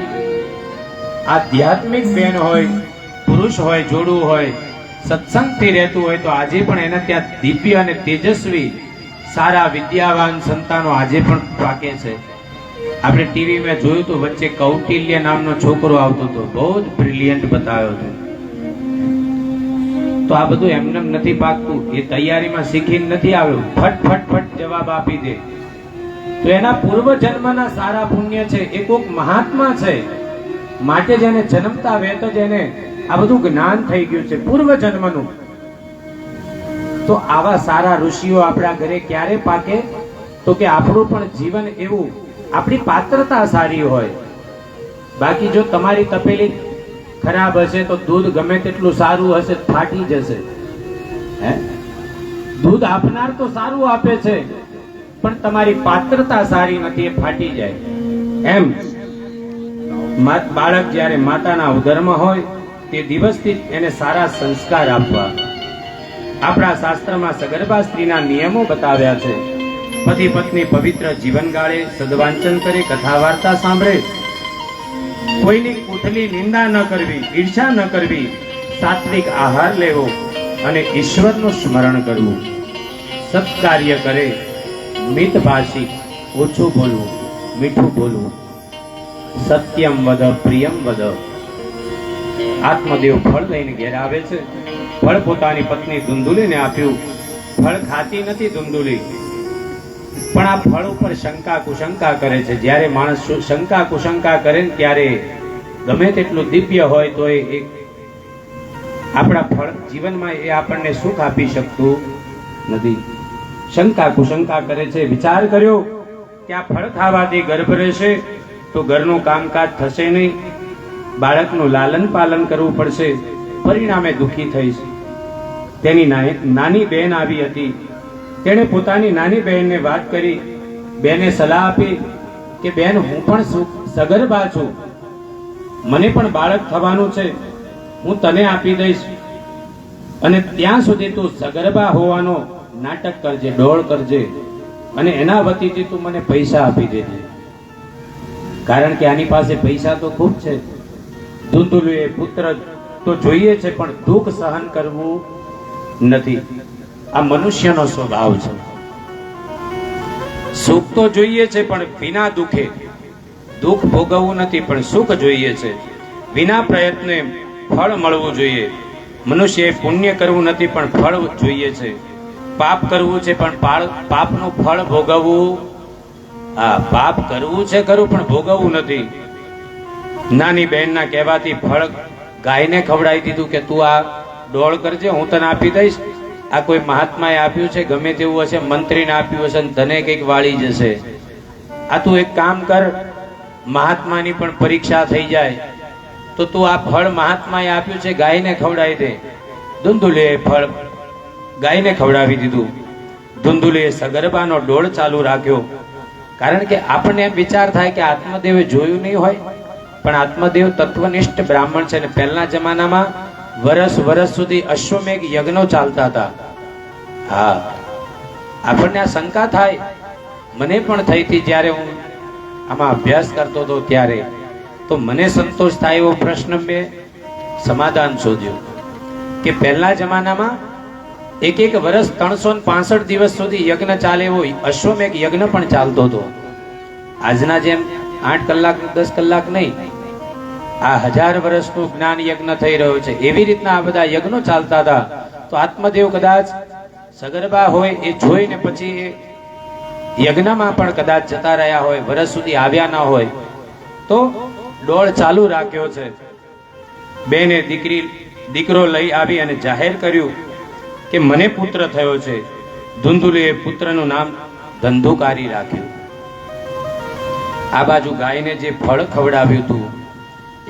આધ્યાત્મિક બેન હોય, પુરુષ હોય, જોડું હોય, સત્સંગથી રહેતું હોય, તો આજે પણ એના ત્યાં દિવ્ય અને તેજસ્વી સારા વિદ્યાવાન સંતાનો આજે પણ પાકે છે. આપણે ટીવીમાં જોયું તો વચ્ચે કૌટિલ્ય નામનો છોકરો આવતો હતો, બહુ જ બ્રિલિયન્ટ બતાવ્યો હતો. તો આ બધું એમનેમ નથી પાકતું, એ તૈયારીમાં શીખીને નથી આવ્યું, ફટ જવાબ આપી દે. તો એના પૂર્વ જન્મના સારા પુણ્ય છે, એ કોક મહાત્મા છે, માટે જેને જન્મતા વેત જ એને આ બધું જ્ઞાન થઈ ગયું છે પૂર્વ જન્મનું. તો આવા સારા ઋષિઓ આપણા ઘરે ક્યારે પાકે? તો કે આપણું પણ જીવન એવું, આપણી પાત્રતા સારી હોય. બાકી જો તમારી તપેલી ખરાબ હશે તો દૂધ ગમે તેટલું સારું હશે ફાટી જશે. દૂધ આપનાર તો સારું આપે છે, પણ તમારી પાત્રતા સારી નથી, એ ફાટી જાય. એમ બાળક જ્યારે માતાના ઉદરમાં હોય તે દિવસથી એને સારા સંસ્કાર આપવા. આપણા શાસ્ત્રમાં સગર્ભા સ્ત્રીના નિયમો બતાવ્યા છે. પતિ પત્ની પવિત્ર જીવન ગાળે, સદવાંચન કરે, કથા વાર્તા સાંભળે, કોઈની કુઠલી નિંદા ન કરવી, ઈર્ષા ન કરવી, સાત્વિક આહાર લેવો અને ઈશ્વરનું સ્મરણ કરવું. સત્કાર્ય કરે, મિતભાષી, ઓછું બોલવું, મીઠું બોલવું, સત્યમ વદ પ્રિયમ વદ. આત્મદેવ ફળ લઈને ઘેર આવે છે. ફળ પોતાની પત્ની ધુંધુલીને આપ્યું. ફળ ખાતી નથી ધુંધુલી, પણ આ ફળ ઉપર શંકા કુશંકા કરે છે. જ્યારે માણસ શંકા કુશંકા કરે ને ત્યારે ગમે તેટલું દિવ્ય હોય તો એ આપણા ફળ જીવનમાં એ આપણને સુખ આપી શકતું નથી. શંકા કુશંકા કરે છે. વિચાર કર્યો કે આ ફળ ખાવાથી ગર્ભ રહેશે તો ઘરનું કામકાજ થશે નહીં, બાળકનું લાલન પાલન કરવું પડશે, પરિણામે દુઃખી થઈશ. તેની નાની બહેન આવી હતી. તેણે પોતાની નાની બહેનને વાત કરી. બહેને સલાહ આપી કે બહેન, હું પણ સગર્ભા છું, મને પણ બાળક થવાનું છે, હું તને આપી દઈશ, અને ત્યાં સુધી તું સગર્ભા હોવાનો નાટક કરજે, ડોળ કરજે, અને એના વતીથી તું મને પૈસા આપી દેજે. કારણ કે આની પાસે પૈસા તો ખૂબ છે. ધુંધુલુએ પુત્ર તો જોઈએ છે, પણ દુઃખ સહન કરવું નથી. આ મનુષ્યનો સ્વભાવ છે. સુખ તો જોઈએ છે પણ વિના દુઃખે. દુઃખ ભોગવવું નથી પણ સુખ જોઈએ છે. વિના પ્રયત્ને ફળ મળવું જોઈએ. મનુષ્યએ પુણ્ય કરવું નથી પણ ફળ જોઈએ છે. પાપ કરવું છે પણ પાપનું ફળ ભોગવવું. પાપ કરવું છે ખરું પણ ભોગવવું નથી. નાની બહેનના કહેવાથી ફળ ગાયને ખવડાવી દીધું કે તું આ ડોળ કરજે, હું તને આપી દઈશ. આ કોઈ મહાત્માએ આપ્યું છે, ગમે તેવું હશે, મંત્રીને આપ્યું હશે, તને કંઈક વાળી જશે. આ તું એક કામ કર, મહાત્માની પણ પરીક્ષા થઈ જાય તો તું આ ફળ મહાત્માએ આપ્યું છે, ગાયને ખવડાવી દે. ધુંધુલીએ ફળ ગાયને ખવડાવી દીધું. ધુંધુલીએ સગર્ભાનો ડોળ ચાલુ રાખ્યો. કારણ કે આપણને એમ વિચાર થાય કે આત્મદેવે જોયું નહીં હોય, પણ આત્મદેવ તત્વનિષ્ઠ બ્રાહ્મણ છે. ને પહેલા જમાનામાં વર્ષ સુધી અશ્વમેઘ યજ્ઞો ચાલતા હતા. આપણને આ શંકા થાય, મને પણ થઈ હતી જ્યારે હું આમાં અભ્યાસ કરતો હતો ત્યારે. તો મને સંતોષ થાય એવો પ્રશ્ન મેં સમાધાન શોધ્યું કે પહેલા જમાનામાં એક વર્ષ 365 દિવસ સુધી યજ્ઞ ચાલે એવો અશ્વમેઘ યજ્ઞ પણ ચાલતો હતો. આજના જેમ 8 કલાક 10 કલાક નહીં, આ 1000 વર્ષનું જ્ઞાન યજ્ઞ થઈ રહ્યો છે. એવી રીતના આ બધા યજ્ઞો ચાલતા હતા. તો આત્મદેવ કદાચ સગર્ભા હોય એ જોઈને પછી એ યજ્ઞમાં પણ કદાચ જતા રહ્યા હોય, વર્ષ સુધી આવ્યા ના હોય, તો ડોળ ચાલુ રાખ્યો છે. બેને દીકરો લઈ આવી અને જાહેર કર્યું કે મને પુત્ર થયો છે. ધુંધુલીએ પુત્રનું નામ ધંધુકારી રાખ્યું. આ બાજુ ગાયને જે ફળ ખવડાવ્યું હતું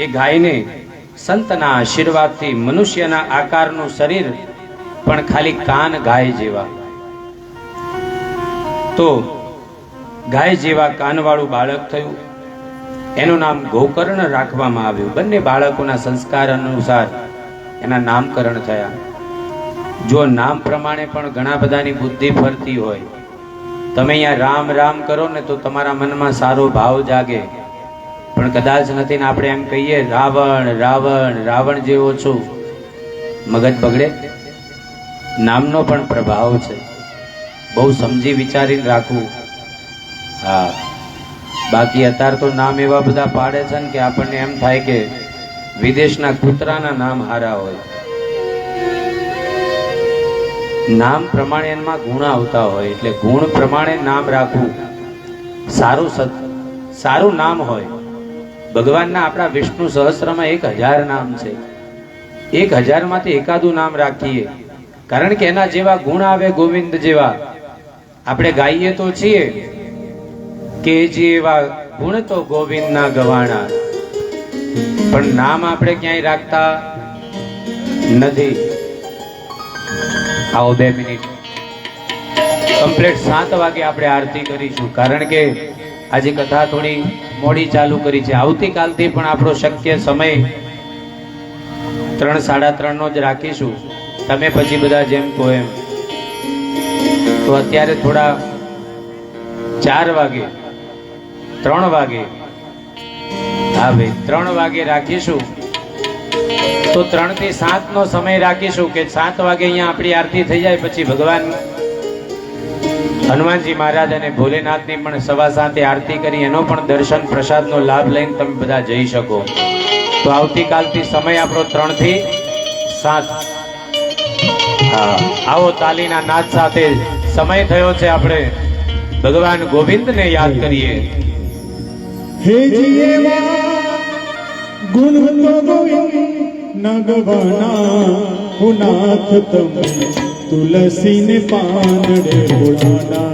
એ ગાયને સંતના આશીર્વાદથી મનુષ્યના આકારનું શરીર પણ ખાલી કાન ગાય જેવા, તો ગાય જેવા કાનવાળું બાળક થયું. એનું નામ ગોકર્ણ રાખવામાં આવ્યું. બંને બાળકોના સંસ્કાર અનુસાર એના નામકરણ થયા. જો નામ પ્રમાણે પણ ઘણા બધાની બુદ્ધિ ફરતી હોય. તમે અહીંયા રામ રામ કરો ને તો તમારા મનમાં સારો ભાવ જાગે, પણ કદાચ નથી ને આપણે એમ કહીએ રાવણ રાવણ રાવણ જેવો છું, મગજ બગડે. નામનો પણ પ્રભાવ છે, બહુ સમજી વિચારીને રાખવું. હા, બાકી અત્યારે તો નામ એવા બધા પાડે છે ને કે આપણને એમ થાય કે વિદેશના કૂતરાના નામ હારા હોય. નામ પ્રમાણે એમાં ગુણ આવતા હોય, એટલે ગુણ પ્રમાણે નામ રાખવું. સારું નામ હોય. ભગવાનના આપણા વિષ્ણુ સહસ્રમાં 1000 નામ છે. 1000 માંથી એકાદું નામ રાખીએ, કારણ કે એના જેવા ગુણ આવે ગોવિંદ જેવા. આપણે ગાઈએ તો છીએ કે જેવા ગુણ તો ગોવિંદ ના ગવાણા, પણ નામ આપણે ક્યાંય રાખતા નથી. આવો 2 મિનિટ કમ્પ્લીટ 7 વાગે આપણે આરતી કરીશું, કારણ કે આજે કથા થોડી મોડી ચાલુ કરી છે. આવતીકાલથી પણ આપણો શક્ય સમય 3, 3:30 નો જ રાખીશું. તમે પછી બધા જેમ કહો એમ. તો અત્યારે થોડા 4 વાગે 3 વાગે, હા ભાઈ 3 વાગે રાખીશું. તો 3 થી 7 નો સમય રાખીશું કે 7 વાગે અહીંયા આપણી આરતી થઈ જાય. પછી ભગવાન હનુમાનજી મહારાજ અને ભોલેનાથની પણ 7:15 આરતી કરી, એનો પણ દર્શન પ્રસાદનો લાભ લઈને તમે બધા જઈ શકો. તો આવતીકાલથી સમય આપણો 3 થી 7. હા, આવો તાલીના નાદ સાથે સમય થયો છે. આપણે ભગવાન ગોવિંદને યાદ કરીએ. હે જીવા ગુણ તો ગોવિંદ નગવાના હુનાથ તમે તુલસીને પાનડે પુરાણા.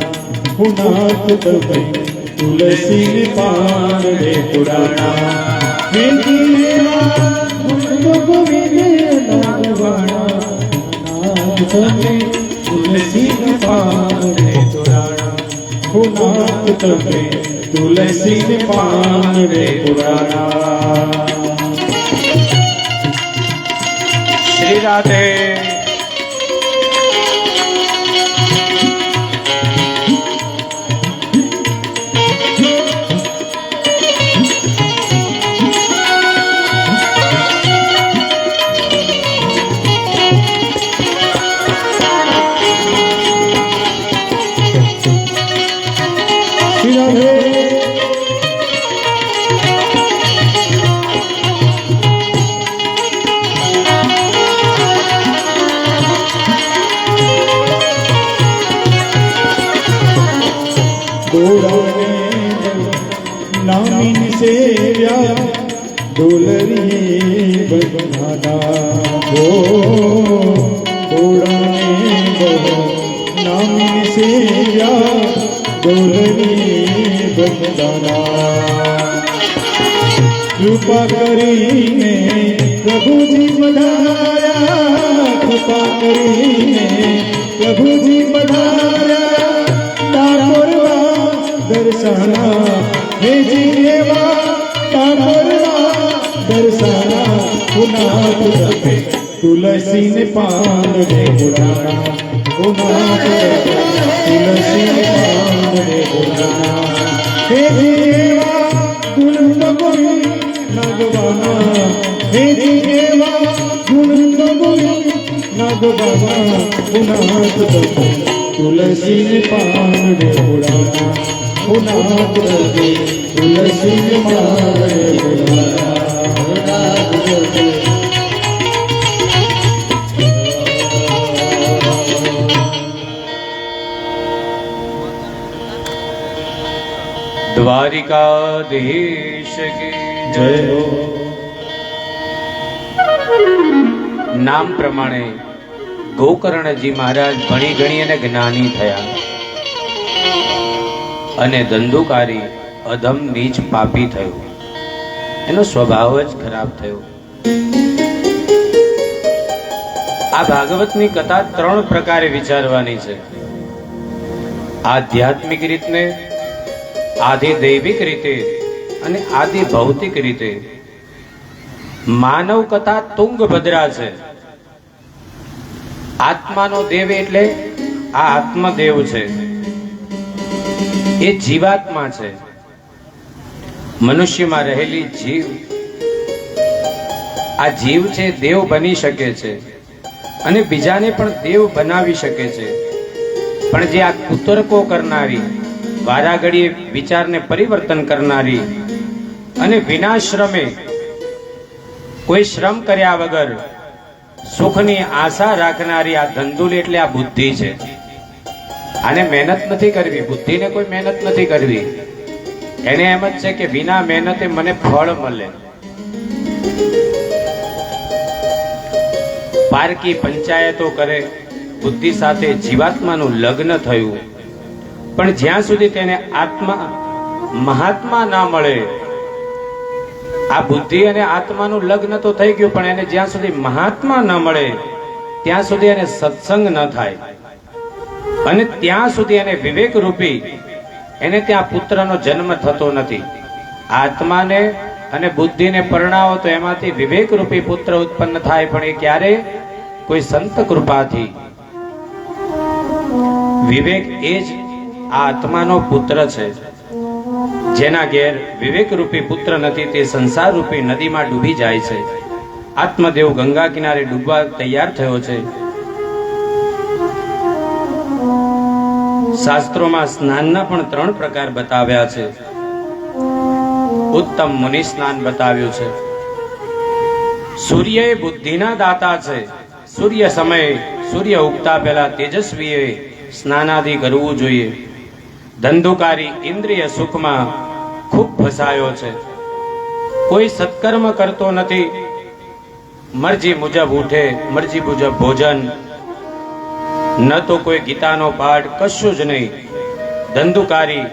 હુનાથ તમે તુલસીને પાનડે પુરાણા. હે જીવા ગુણ તો ગોવિંદ નગવાના હુનાથ તમે તુલસીને પાનડે પુરાણા. હુનાથ તમે તુલસીને પાનડે પુરાણા. શ્રી રાધે. નામીન સેવ્યા ડોલરી બગનાના હો. ઘોડાને નામીન સેવ્યા ડોલરી બગનાના. કૃપા કરીને પ્રભુજી પધાર્યા. કૃપા કરીને પ્રભુજી પધાર્યા. ડાકોરમાં દર્શના. હે જીવા ડાકોરમાં દર્શના. હુનાથ તમે તુલસીને પાનડે પુરાણા. હુનાથ તુલસીને પાનડે પુરાણા. હે જીવા ગુણ તો ગોવિંદ નગવાના. હે જીવા ગુણ તો ગોવિંદ નગવાના. હુનાથ તમે તુલસીને પાનડે પુરાણા. હુનાથ તમે તુલસીને પાનડે પુરાણા. દ્વારિકાધીશ કી જય. નામ પ્રમાણે ગોકર્ણજી મહારાજ ભણી ગણી અને જ્ઞાની થયા, અને ધંધુકારી અધમ નીચ પાપી થયો. એનો સ્વભાવ જ ખરાબ થયો. આ ભાગવતની કથા 3 પ્રકારે વિચારવાની છે. આધ્યાત્મિક રીતને, આધિદૈવિક રીતે અને આદિ ભૌતિક રીતે માનવ કથા તુંગભદ્રા છે. આત્માનો દેવ એટલે આ આત્મદેવ છે, એ જીવાત્મા છે. મનુષ્યમાં રહેલી જીવ, આ જીવ છે દેવ બની શકે છે અને બીજાને પણ દેવ બનાવી શકે છે. પણ જે આ કુતર્કો કરનારી, વારાઘડીએ વિચારને પરિવર્તન કરનારી અને વિનાશ્રમે કોઈ શ્રમ કર્યા વગર સુખની આશા રાખનારી આ ધંધુલી એટલે આ બુદ્ધિ છે. આને મહેનત નથી કરવી, બુદ્ધિને કોઈ મહેનત નથી કરવી. એને એમ જ છે કે વિના મહેનતે મને ફળ મળે. પારકી પંચાયતો કરે, બુદ્ધિ સાથે જીવાત્માનું લગ્ન થયું, પણ જ્યાં સુધી તેને આત્મા મહાત્મા ના મળે, આ બુદ્ધિ અને આત્માનું લગ્ન તો થઈ ગયું, પણ એને જ્યાં સુધી મહાત્મા ન મળે ત્યાં સુધી એને સત્સંગ ન થાય, અને ત્યાં સુધી એને વિવેક રૂપી એને ત્યાં પુત્રનો જન્મ થતો નથી. આત્માને અને બુદ્ધિને પરણાવો તો એમાંથી વિવેક રૂપી પુત્ર ઉત્પન્ન થાય, પણ એ ક્યારે? કોઈ સંત કૃપાથી. વિવેક એ જ આ આત્માનો પુત્ર છે. જેના ઘેર વિવેક રૂપી પુત્ર નથી તે સંસાર રૂપી નદીમાં ડૂબી જાય છે. આત્મદેવ ગંગા કિનારે ડૂબવા તૈયાર થયો છે. શાસ્ત્રોમાં સ્નાનના પણ 3 પ્રકાર બતાવ્યા છે. ઉત્તમ મુનિ સ્નાન બતાવ્યું છે. સૂર્ય એ બુદ્ધિના દાતા છે. સૂર્ય સમયે, સૂર્ય ઉગતા પહેલા તેજસ્વીએ સ્નાનાદિ કરવું જોઈએ. ધંધુકારી ઇન્દ્રિય સુખમાં ખૂબ ફસાયો છે. કોઈ સત્કર્મ કરતો નથી. મરજી મુજબ ઉઠે, મરજી મુજબ ભોજન, ન તો કોઈ ગીતાનો પાઠ, કશું જ નહીં. ધંધુકારી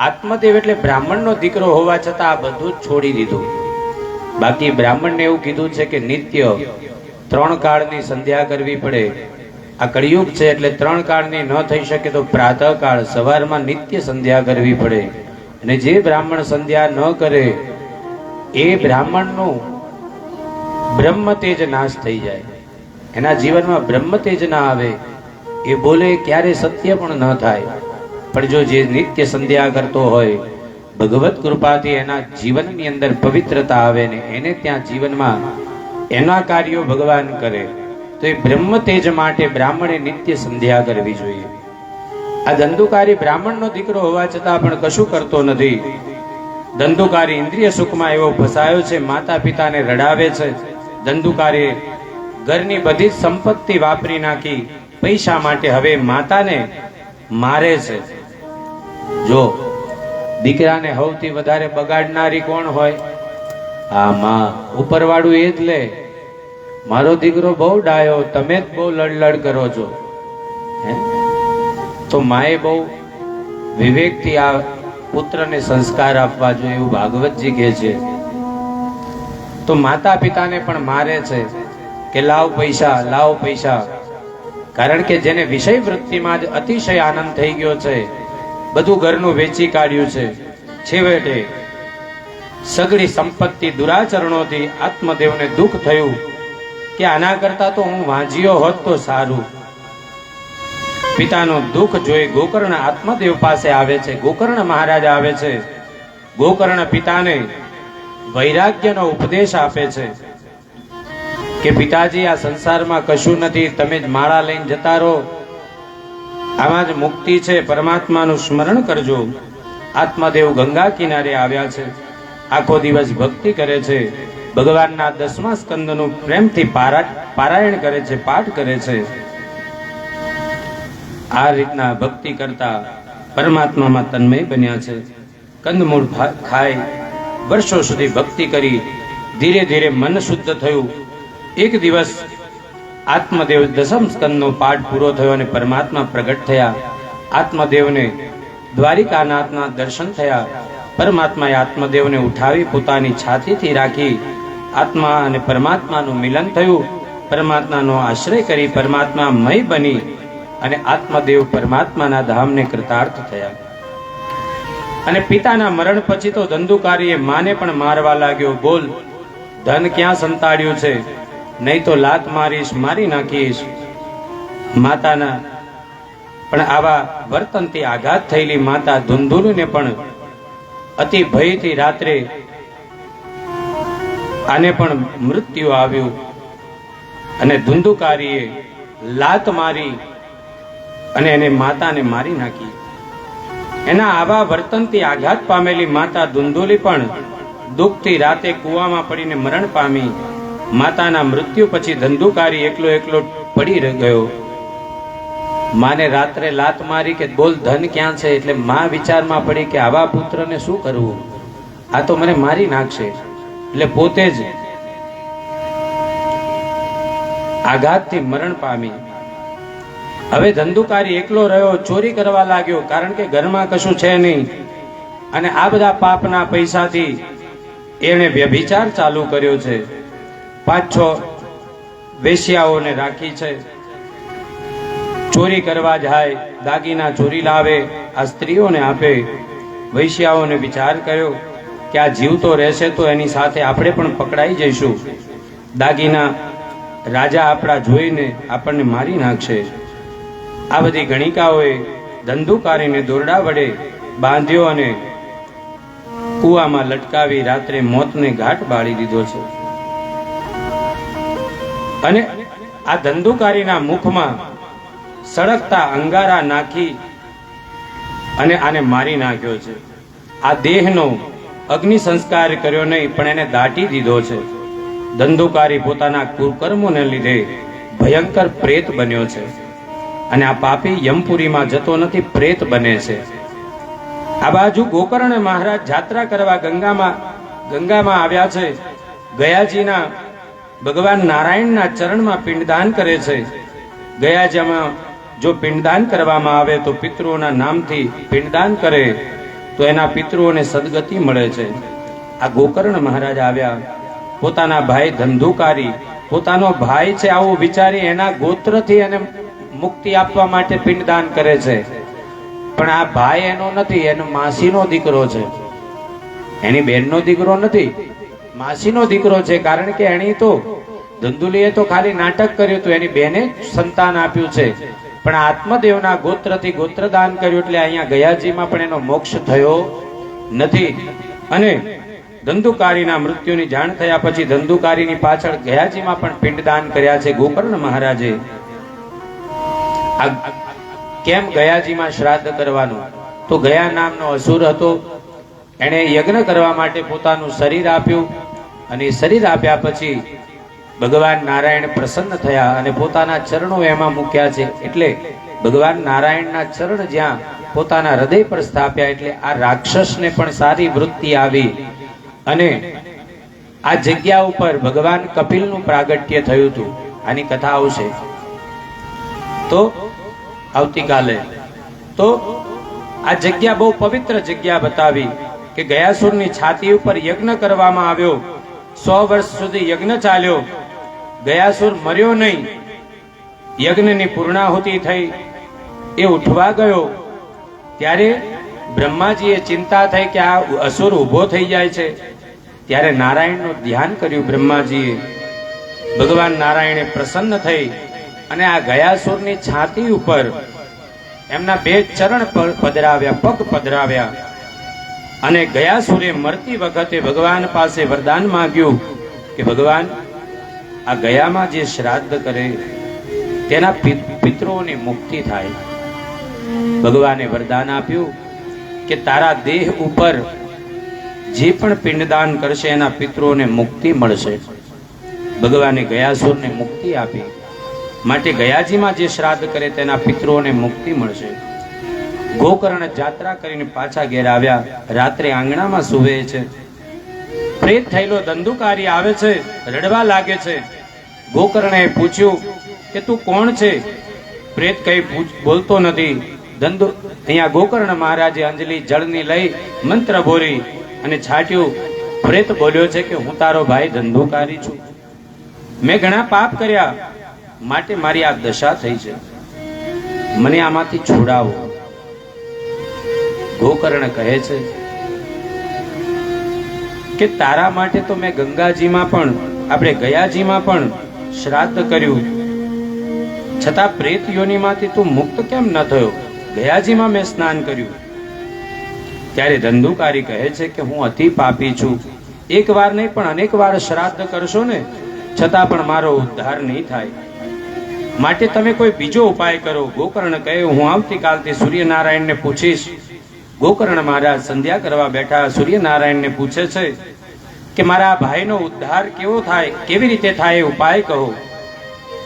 આત્મદેવ એટલે બ્રાહ્મણનો દીકરો હોવા છતાં આ બધું જ છોડી દીધું. બાકી બ્રાહ્મણને એવું કીધું છે કે નિત્ય 3 કાળની સંધ્યા કરવી પડે. આ કળિયુગ છે એટલે 3 કાળની ન થઈ શકે તો પ્રાતઃ કાળ સવારમાં નિત્ય સંધ્યા કરવી પડે. અને જે બ્રાહ્મણ સંધ્યા ન કરે એ બ્રાહ્મણનું બ્રહ્મ તેજ નાશ થઈ જાય. એના જીવનમાં બ્રહ્મ તેજ ના આવે, એ બોલે ક્યારે સત્ય પણ ન થાય. પણ જો જે નિત્ય સંધ્યા કરતો હોય, ભગવત કૃપાથી એના જીવનની અંદર પવિત્રતા આવે ને એને ત્યાં જીવનમાં એના કાર્યો ભગવાન કરે, તો એ બ્રહ્મ તેજ માટે બ્રાહ્મણે નિત્ય સંધ્યા કરવી જોઈએ. આ ધંધુકારી બ્રાહ્મણનો દીકરો હોવા છતાં પણ કશું કરતો નથી. ધંધુકારી ઇન્દ્રિય સુખમાં એવો ફસાયો છે, માતા પિતાને રડાવે છે. ધંધુકારી ઘરની બધી જ સંપત્તિ વાપરી નાખી પૈસા માટે હવે માતાને મારે છે. જો દીકરાને સૌથી વધારે બગાડનારી કોણ હોય? આ માં. ઉપરવાળું એ જ લે. મારો દીકરો બહુ ડાયો, તમે જ બહુ લડલડ કરો છો. તો માએ બહુ વિવેકથી આ પુત્રને સંસ્કાર આપવા જોઈએ એવું ભાગવતજી કહે છે. તો માતા પિતાને પણ મારે છે કે લાવ પૈસા, લાવ પૈસા. કારણ કે જેને વિષય વૃત્તિમાં જ અતિશય આનંદ થઈ ગયો છે, બધું ઘરનું વેચી કાઢ્યું છે, છેવટે સગળી સંપત્તિ દુરાચરણોથી આત્મદેવને દુઃખ થયું કે આના કરતા તો હું વાંજ્યો હોત તો સારું. પિતાનું દુઃખ જોઈ ગોકર્ણ આત્મદેવ પાસે આવે છે. ગોકર્ણ મહારાજ આવે છે. ગોકર્ણ પિતાને વૈરાગ્યનો ઉપદેશ આપે છે કે પિતાજી, આ સંસારમાં કશું નથી, તમે જ માળા લઈને જતા રહો, આમાં જ મુક્તિ છે, પરમાત્માનું સ્મરણ કરજો. આત્મદેવ ગંગા કિનારે આવ્યા છે. આખો દિવસ ભક્તિ કરે છે. ભગવાનના 10મા સ્કંદનું પ્રેમથી પારાયણ કરે છે, પાઠ કરે છે. આ રીતના ભક્તિ કરતા પરમાત્મામાં તન્મય બન્યા છે. કંદમૂળ ખાઈ વર્ષો સુધી ભક્તિ કરી ધીરે ધીરે મન શુદ્ધ થયું. એક દિવસ આત્મદેવ 10મ સ્કંદનો પાઠ પૂરો થયો અને પરમાત્મા પ્રગટ થયા. આત્મદેવને દ્વારિકાનાથના દર્શન થયા. પરમાત્માએ આત્મદેવને ઉઠાવી પોતાની છાતીથી રાખી આત્મા અને પરમાત્માનું મિલન થયું. પરમાત્માનો આશ્રય કરી પરમાત્મા મય બની અને આત્મદેવ પરમાત્માના ધામને કૃતાર્થ થયા. અને પિતાના મરણ પછી તો ધંધુકારીએ માને પણ મારવા લાગ્યો. બોલ, ધન ક્યાં સંતાડ્યું છે? નહીં તો લાત મારીશ, મારી નાખીશ. માતાના પણ આવા વર્તનથી આઘાત થયેલી માતા ધુંધુલીને પણ અતિ ભયથી રાત્રે આને પણ મૃત્યુ આવ્યું અને ધુંધુકારીએ લાત મારી અને એને માતાને મારી નાખી. એના આવા વર્તનથી આઘાત પામેલી માતા ધુંધુલી પણ દુઃખથી રાતે કૂવામાં પડીને મરણ પામી. માતાના મૃત્યુ પછી ધંધુકારી એકલો પડી ગયો. માને રાત્રે લાત મારી કે બોલ ધન ક્યાં છે? એટલે માં વિચારમાં પડી કે આવા પુત્રને શું કરવું, આ તો મને મારી નાખશે. એટલે પોતે જ આઘાતથી મરણ પામી. હવે ધંધુકારી એકલો રહ્યો, ચોરી કરવા લાગ્યો, કારણ કે ઘરમાં કશું છે નહીં. અને આ બધા પાપના પૈસાથી એણે વ્યભિચાર ચાલુ કર્યો છે. 5-6 વેશ્યાઓને રાખી છે. ચોરી કરવા જાય, દાગીના ચોરી લાવે, આ સ્ત્રીઓને આપે. વૈશ્યાઓને વિચાર કર્યો કે આ જીવતો રહેશે તો એની સાથે આપણે પણ પકડાઈ જઈશું. દાગીના રાજા આપણા જોઈને આપણને મારી નાખશે. આ બધી ગણિકાઓએ ધંધુકારીને દોરડા વડે બાંધ્યો અને કૂવામાં લટકાવી રાત્રે મોતને ઘાટ બાળી દીધો છે. અને આ ધંધુકારીના મુખમાં સળગતા અંગારા નાખી અને આને મારી નાખ્યો છે. આ દેહનો અગ્નિ સંસ્કાર કર્યો નહીં, પણ એને દાટી દીધો છે. ધંધુકારી પોતાના કુકર્મોને લીધે ભયંકર પ્રેત બન્યો છે. અને આ પાપી યમપુરીમાં જતો નથી, પ્રેત બને છે. આ બાજુ ગોકર્ણ મહારાજ જાત્રા કરવા ગંગામાં આવ્યા છે. ગયાજીના ભગવાન નારાયણના ચરણમાં પિંડદાન કરે છે. ગયાજીમાં જો પિંડદાન કરવામાં આવે તો પિતૃઓના નામથી પિંડદાન કરે તો એના પિતૃઓને સદગતિ મળે છે. આ ગોકર્ણ મહારાજ આવ્યા. પોતાના ભાઈ ધંધુકારી પોતાનો ભાઈ છે આવું વિચારી એના ગોત્રથી એને મુક્તિ આપવા માટે પિંડદાન કરે છે. પણ આ ભાઈ એનો નથી, એનો માસીનો દીકરો છે. એની બેનનો દીકરો નથી, માસીનો દીકરો છે. કારણ કે એની તો ધંધુલીએ તો ખાલી નાટક કર્યું હતું, એની બેને સંતાન આપ્યું છે. પણ આત્મદેવના ગોત્રથી ગોત્રદાન કર્યું એટલે અહીંયા ગયાજીમાં પણ એનો મોક્ષ થયો નથી. અને ધંધુકારીના મૃત્યુની જાણ થયા પછી ધંધુકારીની પાછળ ગયાજીમાં પણ પિંડદાન કર્યા છે ગોકર્ણ મહારાજે. કેમ ગયાજીમાં શ્રાદ્ધ કરવાનું? તો ગયા નામનો અસુર હતો, એણે યજ્ઞ કરવા માટે પોતાનું શરીર આપ્યું. અને શરીર આપ્યા પછી ભગવાન નારાયણ પ્રસન્ન થયા અને પોતાના ચરણો એમાં મૂક્યા છે. એટલે ભગવાન નારાયણના ચરણ જ્યાં પોતાના હૃદય પર સ્થાપ્યા એટલે આ રાક્ષસને પણ સારી વૃત્તિ આવી. અને આ જગ્યા ઉપર ભગવાન કપિલનું પ્રાગટ્ય થયું હતું. આની કથા આવશે તો આવતીકાલે. તો આ જગ્યા બહુ પવિત્ર જગ્યા બતાવી કે ગયાસુરની છાતી ઉપર યજ્ઞ કરવામાં આવ્યો. 100 વર્ષ સુધી યજ્ઞ ચાલ્યો. ગયાસુર મર્યો નહીં. યજ્ઞની પૂર્ણાહુતિ થઈ, એ ઉઠવા ગયો ત્યારે બ્રહ્માજીએ ચિંતા થઈ કે આ અસુર ઊભો થઈ જાય છે. ત્યારે નારાયણનું ધ્યાન કર્યું બ્રહ્માજીએ. ભગવાન નારાયણે પ્રસન્ન થઈ અને આ ગયાસુરની છાતી ઉપર એમના 2 ચરણ પધરાવ્યા, પગ પધરાવ્યા. અને ગયાસુરે મરતી વખતે ભગવાન પાસે વરદાન માંગ્યું કે ભગવાન આ ગયામાં જે શ્રાદ્ધ કરે તેના પિતૃઓની મુક્તિ થાય. ભગવાને વરદાન આપ્યું કે તારા દેહ ઉપર જે પણ પિંડદાન કરશે એના પિતૃઓને મુક્તિ મળશે. ભગવાને ગયાસુરને મુક્તિ આપી. માટે ગયાજીમાં જે શ્રાદ્ધ કરે તેના પિતૃઓને મુક્તિ મળશે. ગોકર્ણ જાત્રા કરીને પાછા ઘેર આવ્યા. રાત્રે આંગણામાં સૂવે છે. પ્રેત થયેલો ધંધુકારી આવે છે, રડવા લાગે છે. ગોકર્ણે પૂછ્યું કે તું કોણ છે? પ્રેત કઈ બોલતો નથી. અહીંયા ગોકર્ણ મહારાજે અંજલિ જળની લઈ મંત્ર બોલી અને છાટ્યું. પ્રેત બોલ્યો છે કે હું તારો ભાઈ ધંધુકારી છું. મેં ઘણા પાપ કર્યા માટે મારી આ દશા થઈ છે. મને આમાંથી છોડાવો. ગોકર્ણ કહે છે કે તારા માટે તો મેં ગંગાજીમાં પણ, આપણે ગયાજીમાં પણ શ્રાદ્ધ કર્યું, છતાં પ્રેત યોનિમાંથી તું મુક્ત કેમ ન થયો? ગયાજીમાં મેં સ્નાન કર્યું. ત્યારે ધંધુકારી કહે છે કે હું અતિ પાપી છું, એક વાર નહીં પણ અનેક વાર શ્રાદ્ધ કરશો ને છતાં પણ મારો ઉદ્ધાર નહીં થાય, માટે તમે કોઈ બીજો ઉપાય કરો. ગોકર્ણ કહે હું આવતીકાલથી સૂર્યનારાયણને પૂછીશ. ગોકર્ણ મહારાજ સંધ્યા કરવા બેઠા સૂર્યનારાયણને પૂછે છે કે મારા ભાઈનો ઉદ્ધાર કેવો થાય, કેવી રીતે થાય, ઉપાય કહો.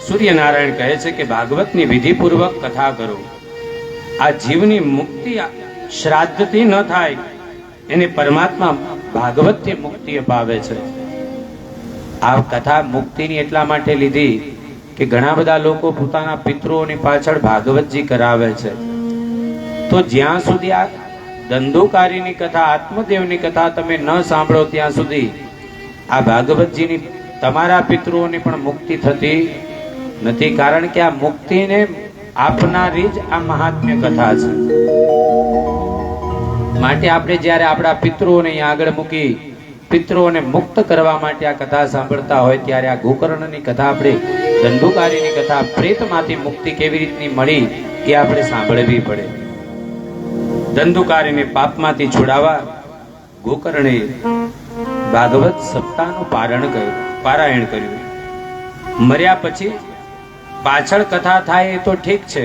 સૂર્યનારાયણ કહે છે કે ભાગવતની વિધિપૂર્વક કથા કરો. આ જીવની મુક્તિ શ્રાદ્ધથી ન થાય, એને પરમાત્મા ભાગવતથી મુક્તિ અપાવે છે. આ કથા મુક્તિની એટલા માટે લીધી કે ઘણા બધા લોકો પોતાના પિતૃઓની પાછળ ભાગવતજી કરાવે છે. તો જ્યાં સુધી આ ધંધુકારીની કથા, આત્મદેવની કથા તમે ન સાંભળો ત્યાં સુધી આ ભાગવતજીની તમારા પિતૃઓની પણ મુક્તિ થતી નથી. કારણ કે આ મુક્તિને આપનારી જ આ મહાત્મ્ય કથા છે. માટે આપણે જ્યારે આપણા પિતૃઓને અહીં આગળ મૂકી પિતૃઓને મુક્ત કરવા માટે આ કથા સાંભળતા હોય ત્યારે આ ગોકર્ણની કથા, આપણે ધંધુકારીની કથા, પ્રેતમાંથી મુક્તિ કેવી રીતની મળી એ આપણે સાંભળવી પડે. ધંધુકારીને પાપમાંથી છોડાવવા ગોકર્ણે ભાગવત સપ્તાહનું પારાયણ કર્યું. મર્યા પછી પાછળ કથા થાય એ તો ઠીક છે,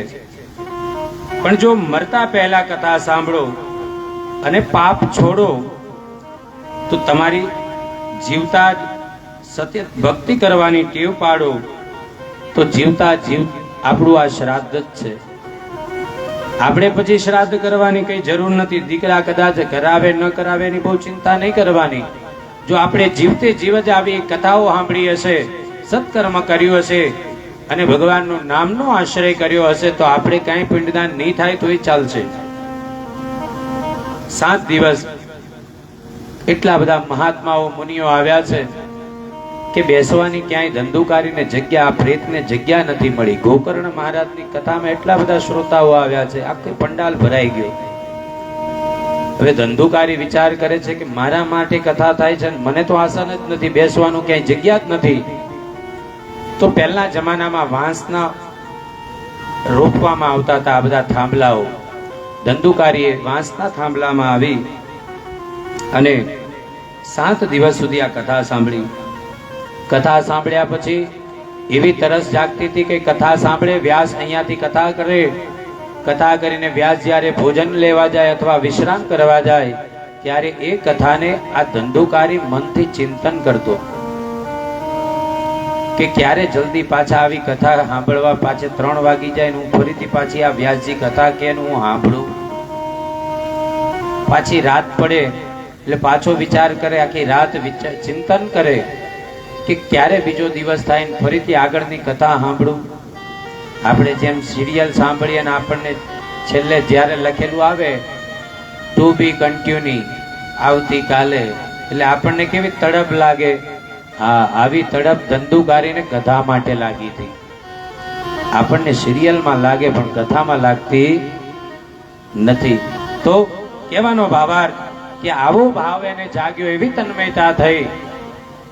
પણ જો મરતા પહેલા કથા સાંભળો અને પાપ છોડો તો તમારી જીવતા સતત ભક્તિ કરવાની ટેવ પાડો તો જીવતા જીવ આપણું આ શ્રાદ્ધ જ છે. આપણે પછી શ્રાદ્ધ કરવાની કઈ જરૂર નથી. દીકરા કદાચ કરાવે ન કરાવે એની બહુ ચિંતા નહીં કરવાની. જો આપણે જીવતે જીવ જ આવી કથાઓ સાંભળી હશે, સત્કર્મ કર્યું હશે અને ભગવાનનું નામનો આશ્રય કર્યો હશે તો આપણે કાંઈ પિંડદાન નહીં થાય તો એ ચાલશે. 7 દિવસ એટલા બધા મહાત્માઓ મુનિઓ આવ્યા છે કે બેસવાની ક્યાંય ધંધુકારીને જગ્યા, પ્રેતને જગ્યા નથી મળી. ગોકર્ણ મહારાજની કથામાં એટલા બધા શ્રોતાઓ આવ્યા છે, આખી પંડાલ ભરાઈ ગયો. હવે ધંધુકારી વિચાર કરે છે કે મારા માટે કથા થાય છે, મને તો આસન જ નથી, બેસવાનું ક્યાંય જગ્યા જ નથી. તો પહેલા જમાનામાં વાંસના રોપવામાં આવતા હતા આ બધા થાંભલાઓ. ધંધુકારીએ વાંસના થાંભલામાં આવી અને 7 દિવસ સુધી આ કથા સાંભળી. કથા સાંભળ્યા પછી એવી તરસ જાગતી હતી કે કથા સાંભળે. વ્યાસ અહીંયાથી કથા કરે, કથા કરીને વ્યાસ જ્યારે ભોજન લેવા જાય અથવા વિશ્રામ કરવા જાય ત્યારે એ કથાને આ ધંધુકારી મનથી ચિંતન કરતો કે ક્યારે જલ્દી પાછા આવી કથા સાંભળવા. પાછે 3 વાગી જાય ને હું ફરીથી પાછી આ વ્યાસજી કથા કે હું સાંભળું. પાછી રાત પડે એટલે પાછો વિચાર કરે, આખી રાત ચિંતન કરે કે ક્યારે બીજો દિવસ થાય ને ફરીથી આગળની કથા સાંભળું. આપણે જેમ સિરિયલ સાંભળીએ અને આપણને છેલ્લે જ્યારે લખેલું આવે ટુ બી કન્ટિન્યુ આવતીકાલે, એટલે આપણને કેવી તડપ લાગે. હા, આવી તડપ ધંધુકારીને કથા માટે લાગી હતી. આપણને સિરિયલમાં લાગે પણ કથામાં લાગતી નથી. તો કહેવાનો ભાવાર્થ કે આવો ભાવ એને જાગ્યો, એવી તન્મયતા થઈ.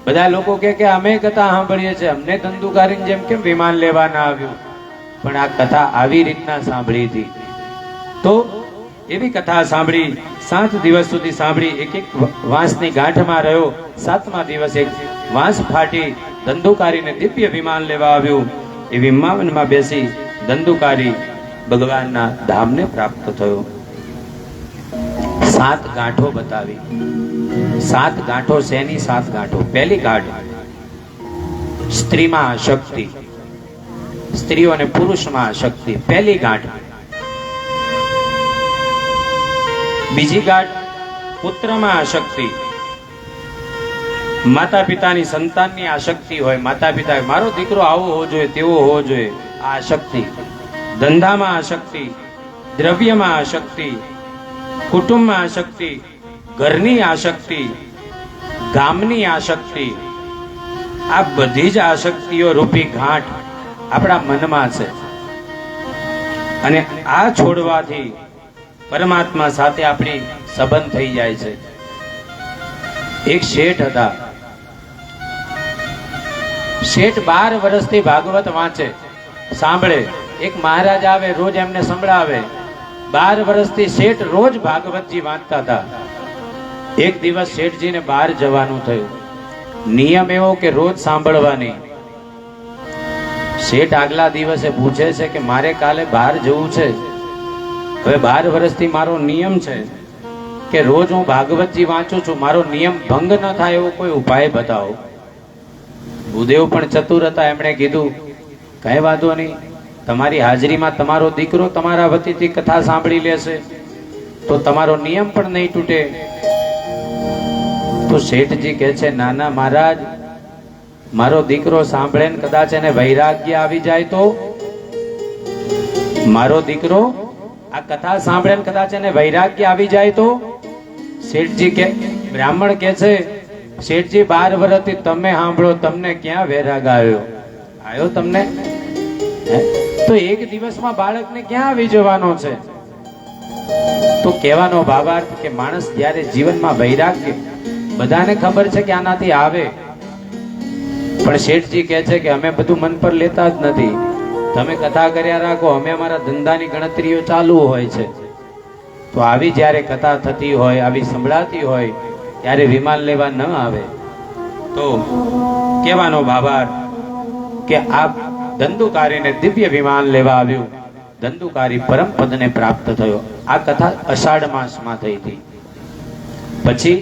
બધા લોકો કે અમે કથા સાંભળીએ છીએ, અમને ધંધુકારીને જેમ કેમ વિમાન લેવા ના આવ્યું, પણ આ કથા આવી રીતના સાંભળી હતી. તો એવી કથા સાંભળી, 7 દિવસ સુધી સાંભળી. એક વાંસની ગાંઠમાં રહ્યો. 7મા દિવસે વાંસ ફાટી ધંધુકારીને દિવ્ય વિમાન લેવા આવ્યું. એ વિમાનમાં બેસી ધંધુકારી ભગવાનના ધામને પ્રાપ્ત થયો. 7 ગાંઠો બતાવી. 7 ગાંઠો શેની 7 ગાંઠો? પહેલી ગાંઠ સ્ત્રીમાં શક્તિ, સ્ત્રીઓ અને પુરુષમાં શક્તિ, પહેલી ગાંઠ. બીજી ગાંઠ પુત્રમાં આશક્તિ, માતા પિતાની સંતાનની આશક્તિ હોય. માતા પિતા મારો દીકરો આવો હોવો જોઈએ, તેવો હોવો જોઈએ, આ આશક્તિ. ધંધામાં આશક્તિ, દ્રવ્યમાં આશક્તિ, કુટુંબમાં આશક્તિ, ઘરની આશક્તિ, ગામની આશક્તિ. આ બધી જ આશક્તિઓ રૂપી ગાંઠ આપણા મનમાં છે. અને આ છોડવાથી પરમાત્મા સાથે આપણી સંબંધ થઈ જાય છે. એક શેઠ હતા. શેઠ 12 વર્ષથી ભાગવત વાંચે, સાંભળે. એક મહારાજ આવે, રોજ એમને સંભળાવે. 12 વર્ષથી શેઠ રોજ ભાગવતજી વાંચતા હતા. એક દિવસ શેઠજીને બહાર જવાનું થયું. નિયમ એવો કે રોજ સાંભળવાની. શેઠ આગલા દિવસે પૂછે છે કે મારે કાલે બહાર જવું છે. હવે 12 વર્ષથી મારો નિયમ છે કે રોજ હું ભાગવતજી વાંચું છું, મારો નિયમ ભંગ ન થાય એવો કોઈ ઉપાય બતાવો. ભૂદેવ પણ ચતુર હતા, એમણે કીધું કઈ વાંધો નહીં, તમારી હાજરીમાં તમારો દીકરો તમારા વતીથી કથા સાંભળી લેશે તો તમારો નિયમ પણ નહીં તૂટે. તો શેઠજી કહે છે નાના મહારાજ, મારો દીકરો સાંભળે ને કદાચ એને વૈરાગ્ય આવી જાય તો? મારો દીકરો આ કથા સાંભળે ને કદાચ એને વૈરાગ્ય આવી જાય તો? શેઠજી કે, બ્રાહ્મણ કે છે શેઠજી 12 વર્ષથી તમે સાંભળો, તમને ક્યાં વૈરાગ આવ્યો તમને? તો એક દિવસમાં બાળકને ક્યાં આવી જવાનો છે? તો કહેવાનો ભાવાર્થ કે માણસ જ્યારે જીવનમાં વૈરાગ્ય, બધાને ખબર છે કે આનાથી આવે, પણ શેઠજી કહે છે કે અમે બધું મન પર લેતા જ નથી. તમે કથા કર્યા રાખો, અમે અમારા ધંધાની ગણતરીઓ ચાલુ હોય છે. તો આવી જ્યારે કથા થતી હોય, આવી સંભળાતી હોય, ત્યારે વિમાન લેવા ન આવે. તો કહેવાનો ભાવાર્થ કે આ ધંધુકારીને દિવ્ય વિમાન લેવા આવ્યું. ધંધુકારી પરમ પદને પ્રાપ્ત થયો. આ કથા અષાઢ માસમાં થઈ હતી. પછી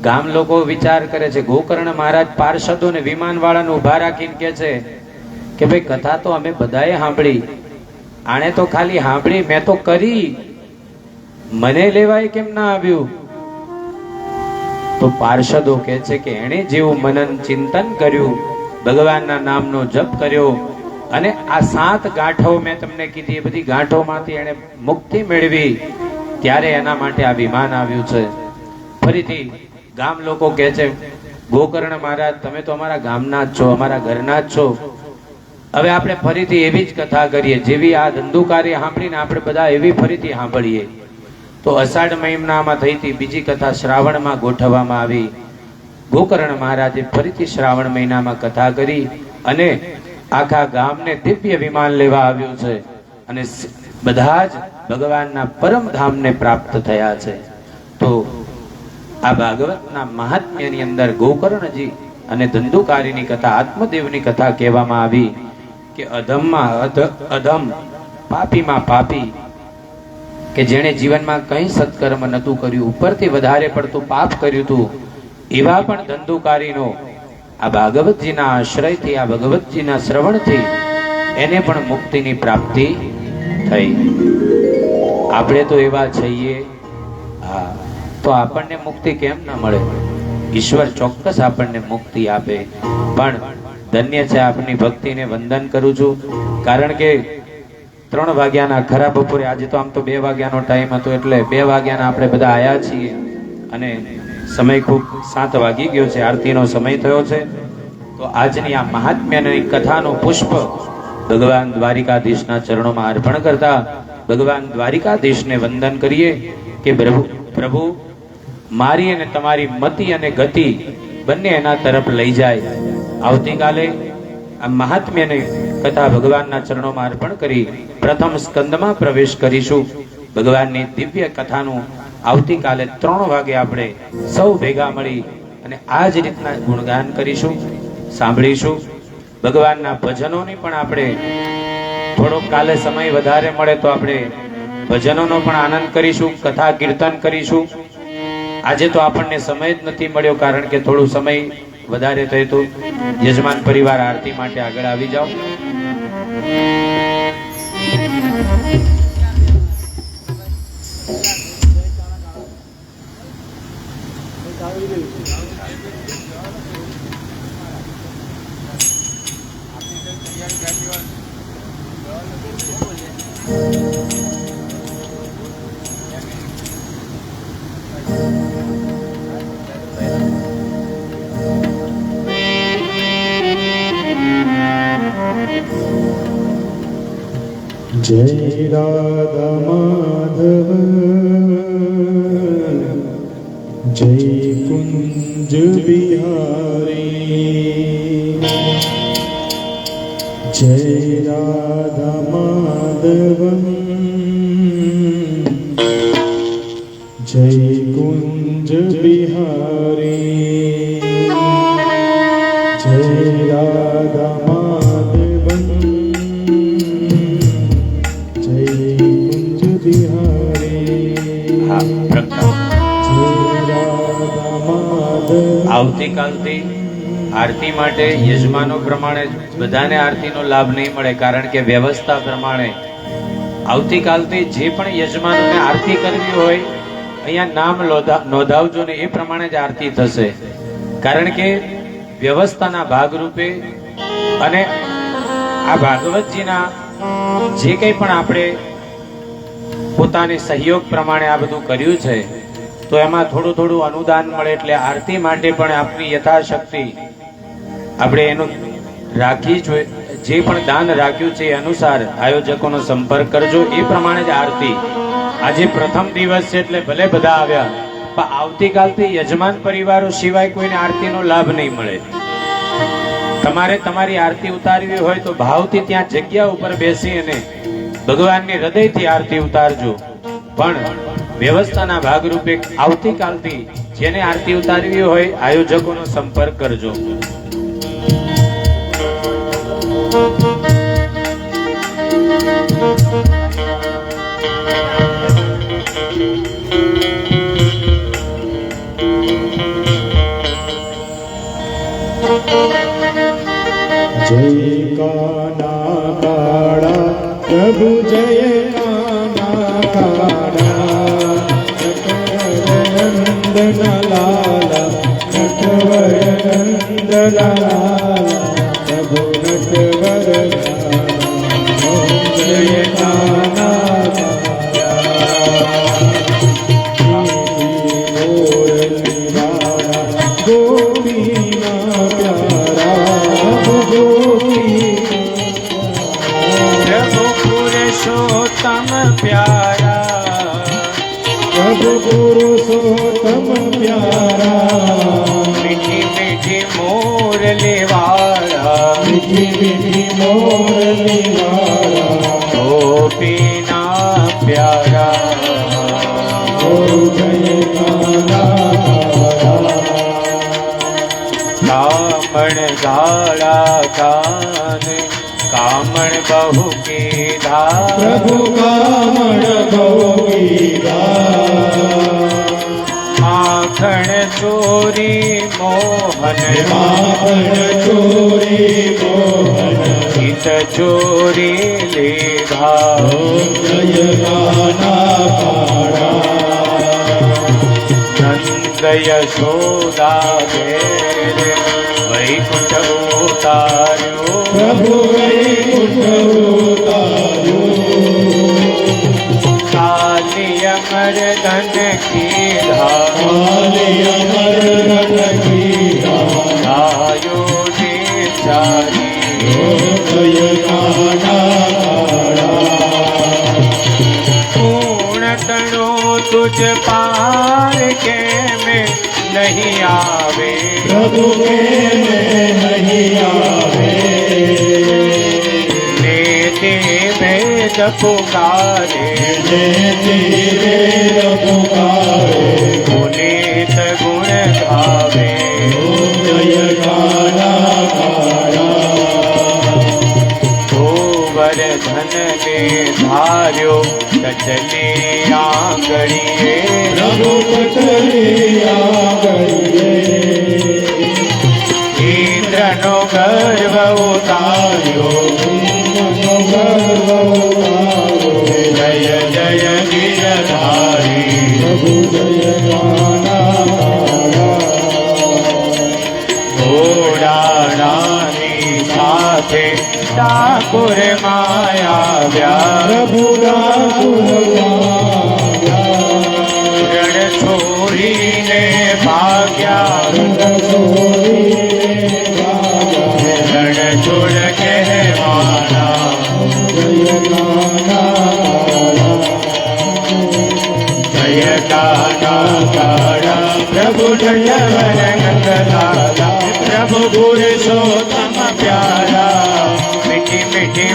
ગામ લોકો વિચાર કરે છે, ગોકર્ણ મહારાજ પાર્ષદોને વિમાન વાળાને ઉભા રાખીને કહે છે કે ભાઈ કથા તો અમે બધાએ સાંભળી, આણે તો ખાલી સાંભળી, મેં તો કરી, મને લેવાય કેમ ના આવ્યું? તો પાર્ષદો કહે છે કે એણે જેવું મનન ચિંતન કર્યું, ભગવાનના નામનો જપ કર્યો, અને આ 7 ગાંઠો મેં તમને કીધી, એ બધી ગાંઠોમાંથી એણે મુક્તિ મેળવી, ત્યારે એના માટે આ વિમાન આવ્યું છે. ફરીથી ગામ લોકો કહે છે ગોકર્ણ મહારાજ તમે તો અમારા ગામના જ છો, અમારા ઘરના જ છો, હવે આપણે ફરીથી એવી જ કથા કરીએ, જેવી આ ધંધુકારી સાંભળીને આપણે બધા એવી ફરીથી સાંભળીએ. તો અષાઢ મહિનામાં થઈ હતી બીજી કથા શ્રાવણમાં ગોઠવવામાં આવી. ગોકર્ણ મહારાજે ફરીથી શ્રાવણ મહિનામાં કથા કરી અને આખા ગામને દિવ્ય વિમાન લેવા આવ્યું છે, અને બધા જ ભગવાનના પરમ ધામને પ્રાપ્ત થયા છે. તો આ ભાગવતના મહાત્મ્યની અંદર ગોકર્ણજી અને ધંધુકારીની કથા, આત્મદેવની કથા કહેવામાં આવી કે અધમમાં અધમ, પાપીમાં પાપી, કે જેણે જીવનમાં કંઈ સત્કર્મ નતું કર્યું, ઉપરથી વધારે પડતું પાપ કર્યું હતું, એવા પણ ધંધુકારીનો આ ભાગવતજીના આશ્રયથી, આ ભગવતજીના શ્રવણથી એને પણ મુક્તિની પ્રાપ્તિ થઈ. આપણે તો એવા છીએ, હા, તો આપણને મુક્તિ કેમ ન મળે? ઈશ્વર ચોક્કસ આપણને મુક્તિ આપે. પણ ધન્ય છે આપની ભક્તિને વંદન કરું છું, કારણ કે 3 વાગ્યાના ખરા બપોરે, આજે તો આમ તો 2 વાગ્યાનો ટાઈમ હતો, એટલે 2 વાગ્યાના આપણે બધા આયા છીએ, અને સમય ખૂબ 7 વાગી ગયો છે, આરતીનો સમય થયો છે. તો આજની આ મહાત્મ્યની કથાનું પુષ્પ ભગવાન દ્વારિકાધીશના ચરણોમાં અર્પણ કરતા ભગવાન દ્વારિકાધીશને વંદન કરીએ કે પ્રભુ મારી અને તમારી મતિ અને ગતિ બંને એના તરફ લઈ જાય. આવતીકાલે આ મહાત્મ્યની કથા ભગવાનના ચરણોમાં અર્પણ કરી પ્રથમ સ્કંદમાં પ્રવેશ કરીશું. ભગવાનની દિવ્ય કથાનું આવતીકાલે 3 વાગે આપણે સૌ ભેગા મળી અને આ જ રીતના ગુણગાન કરીશું, સાંભળીશું. ભગવાનના ભજનોની પણ આપણે થોડોક કાલે સમય વધારે મળે તો આપણે ભજનોનો પણ આનંદ કરીશું, કથા કીર્તન કરીશું. આજે તો આપણને સમય જ નથી મળ્યો, કારણ કે થોડું સમય વધારે થયું હતું. યજમાન પરિવાર આરતી માટે આગળ આવી જાઓ. જય રાધા માધવ જય કુંજ બિહારી જય રાધા માધવ જય કુંજ બિહારી જય રાધા માધવ જય કુંજ બિહારી હા, પ્રગટા. જય રાધા માધવ. આવતીકાલથી આરતી માટે યજમાનો પ્રમાણે બધાને આરતીનો લાભ નહીં મળે, કારણ કે વ્યવસ્થા પ્રમાણે આવતીકાલથી જે પણ યજમાનોને આરતી કરવી હોય અહીંયા નામ નોંધાવજો ને એ પ્રમાણે જ આરતી થશે. કારણ કે વ્યવસ્થાના ભાગરૂપે અને આ ભાગવતજીના જે કંઈ પણ આપણે પોતાની સહયોગ પ્રમાણે આ બધું કર્યું છે, તો એમાં થોડું થોડું અનુદાન મળે, એટલે આરતી માટે પણ આપની યથાશક્તિ આપણે એનું રાખી જોઈએ. જે પણ દાન રાખ્યું છે એ અનુસાર આયોજકોનો સંપર્ક કરજો. એ પ્રમાણે જ આરતી. આજે પ્રથમ દિવસ છે એટલે ભલે બધા આવ્યા, પણ આવતીકાલથી યજમાન પરિવારો સિવાય કોઈને આરતીનો લાભ નહીં મળે. તમારે તમારી આરતી ઉતારવી હોય તો ભાવથી ત્યાં જગ્યા ઉપર બેસી અને ભગવાનની હૃદયથી આરતી ઉતારજો. પણ વ્યવસ્થાના ભાગરૂપે આવતીકાલથી જેને આરતી ઉતારવી હોય આયોજકોનો સંપર્ક કરજો. જય કાના કાળા પ્રભુ જય કાના કાળા નટવર લાલા નટવર લાલા પ્રભુ નટવર જય કાના ગોપીના પ્યારા પ્રભુ પુરુષોત્તમ પ્યારા પ્રભુ પુરુષોત્તમ પ્યારા મીઠી મીઠી મોરલી વાળા મીઠી મીઠી મોરલી વાળા ગોપીના પ્યારા જય કાના કામણ ગાળા કાન કામણ બહુ કીધા પ્રભુ કામણ બહુ કીધા માખણ ચોરી મોહન માખણ ચોરી મોહન ગીત ચોરી લીધા જય કાના કાળા નંદ યશોદા ઘેર વૈકુંઠ ઉતાર્યો પ્રભુ વૈકુંઠ ઉતાર્યો કાલિય મર્દન કીધા કાલિય મર્દન કીધા ગાયો ને ચારી જય કાના કાળા પૂર્ણતણો તુજ પાર કે મેં નહીં આવે પ્રભુ કે નહીં આવે તે ભેદ પુકારે વેદ પુકારે પુનિત ગુણ ગાવે જય કાના કાળા ગોવર્ધન ને ધાર્યો કચલી આંગળીએ પ્રભુ કચલી આંગળીએ ઇન્દ્રનો ગર્વ ઉતાર્યો જય જય ગિરધારી પ્રભુ જય કાના ઘોડાની સાથે ઠાકુર માયા પ્રભુ રણ છોડીને ભાગ્યા રણ છોડ કહેવાના જય કાના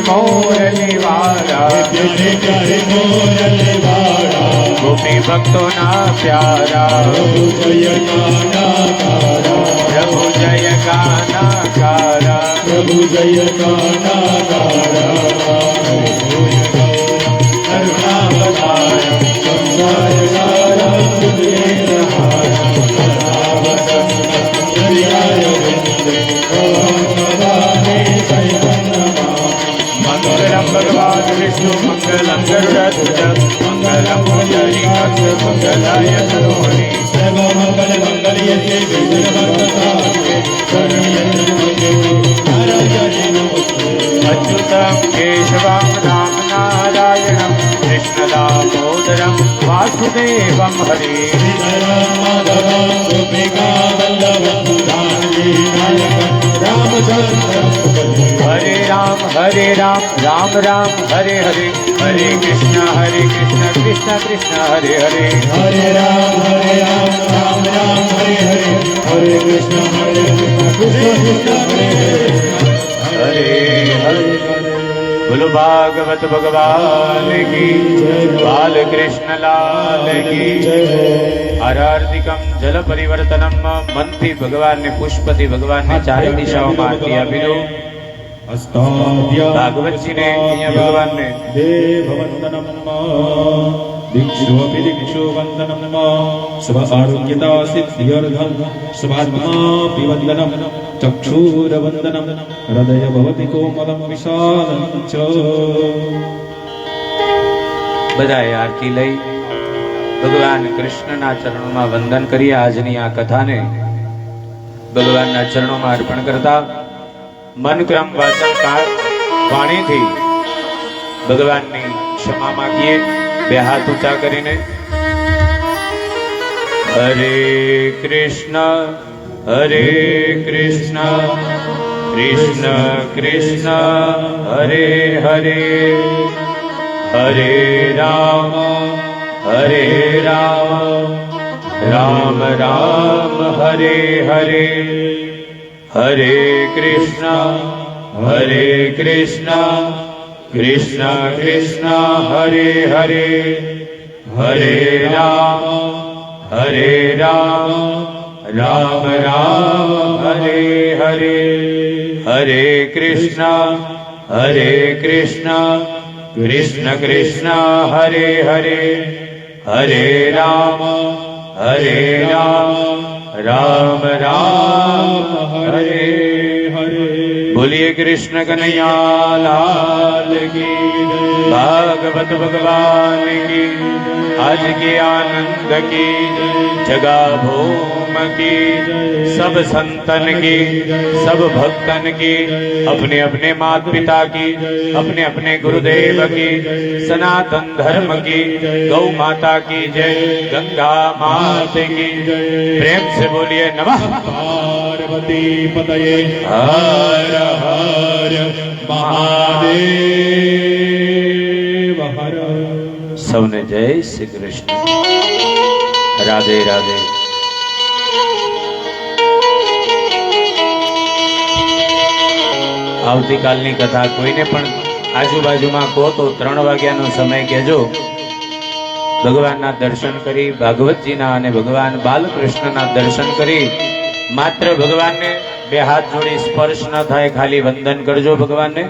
મોરલી વાળા પ્યારે પ્યારે મોરલી વાળા ગોપી ભક્તોના પ્યારા પ્રભુ જય ગાનાકારા પ્રભુ જય ગાનાકારા પ્રભુ જય ગાનાકારા કરુણાવતાર સંસાર સારા સુરેન્દ્રહારા કરુણાવતાર મંગલમ ભગવાન વિષ્ણુ મંગલમ ગરુડધ્વજ મંગલમ પુંડરીકાક્ષ મંગલાય તનોહરી સર્વમંગલ મંગલ્ય શિવે અચ્યુતમ કેશવમ રામ નારાયણમ કૃષ્ણ દામોદરમ વાસુદેવમ હરે હરે રામ રામ રામ હરે હરે હરે કૃષ્ણ કૃષ્ણ કૃષ્ણ હરે હરે હરે રામ રામ રામ હરે હરે હરે કૃષ્ણ કૃષ્ણ કૃષ્ણ હરે હરે હરે બોલો ભાગવત ભગવાન કી બાલ કૃષ્ણ લાલ કી આરાર્તિકમ જલ પરિવર્તનમ મનથી ભગવાનને પુષ્પથી ભગવાનને ચારે દિશાઓમાં આરતી આપી દો. ભાગવતજીને અહીંયા ભગવાનને દેવવંદનમ દીક્ષોપી દીક્ષો વંદનમ શુભ આરોગ્યતા સિદ્ધિર્ધમ શુભાત્માપી વંદનમ ચક્ષુરવંદનમ હૃદય ભવતિ કોમલમ વિશાલમ ચ બધાએ આરતી લઈ ભગવાન કૃષ્ણના ચરણોમાં વંદન કરી આજની આ કથાને ભગવાનના ચરણોમાં અર્પણ કરતા મન ક્રમ વાચન કાળ વાણીથી ભગવાનની ક્ષમા માંગીએ. બે હાથ ઊંચા કરીને હરે કૃષ્ણ કૃષ્ણ કૃષ્ણ હરે હરે હરે રામ રામ રામ હરે હરે હરે કૃષ્ણ કૃષ્ણ કૃષ્ણ હરે હરે હરે રામ રામ રામ હરે હરે હરે કૃષ્ણ કૃષ્ણ કૃષ્ણ હરે હરે હરે રામ રામ રામ હરે હરે. બોલીએ કૃષ્ણ કનૈયા લાલ કી ભાગવત ભગવાન કી आज के आनंद की जगा भूम की सब संतन की सब भक्तन की अपने अपने माता पिता की अपने अपने गुरुदेव की सनातन धर्म की गौ माता की जय गंगा माता की प्रेम से बोलिए नमः पार्वती पतये हर हर महादेव हर. સૌને જય શ્રી કૃષ્ણ. રાધે રાધે. આવતીકાલની કથા કોઈને પણ આજુબાજુમાં કહો તો 3 વાગ્યાનો સમય કહેજો. ભગવાનના દર્શન કરી ભાગવતજીના અને ભગવાન બાલકૃષ્ણના દર્શન કરી માત્ર ભગવાનને બે હાથ જોડી સ્પર્શ ન થાય ખાલી વંદન કરજો ભગવાનને.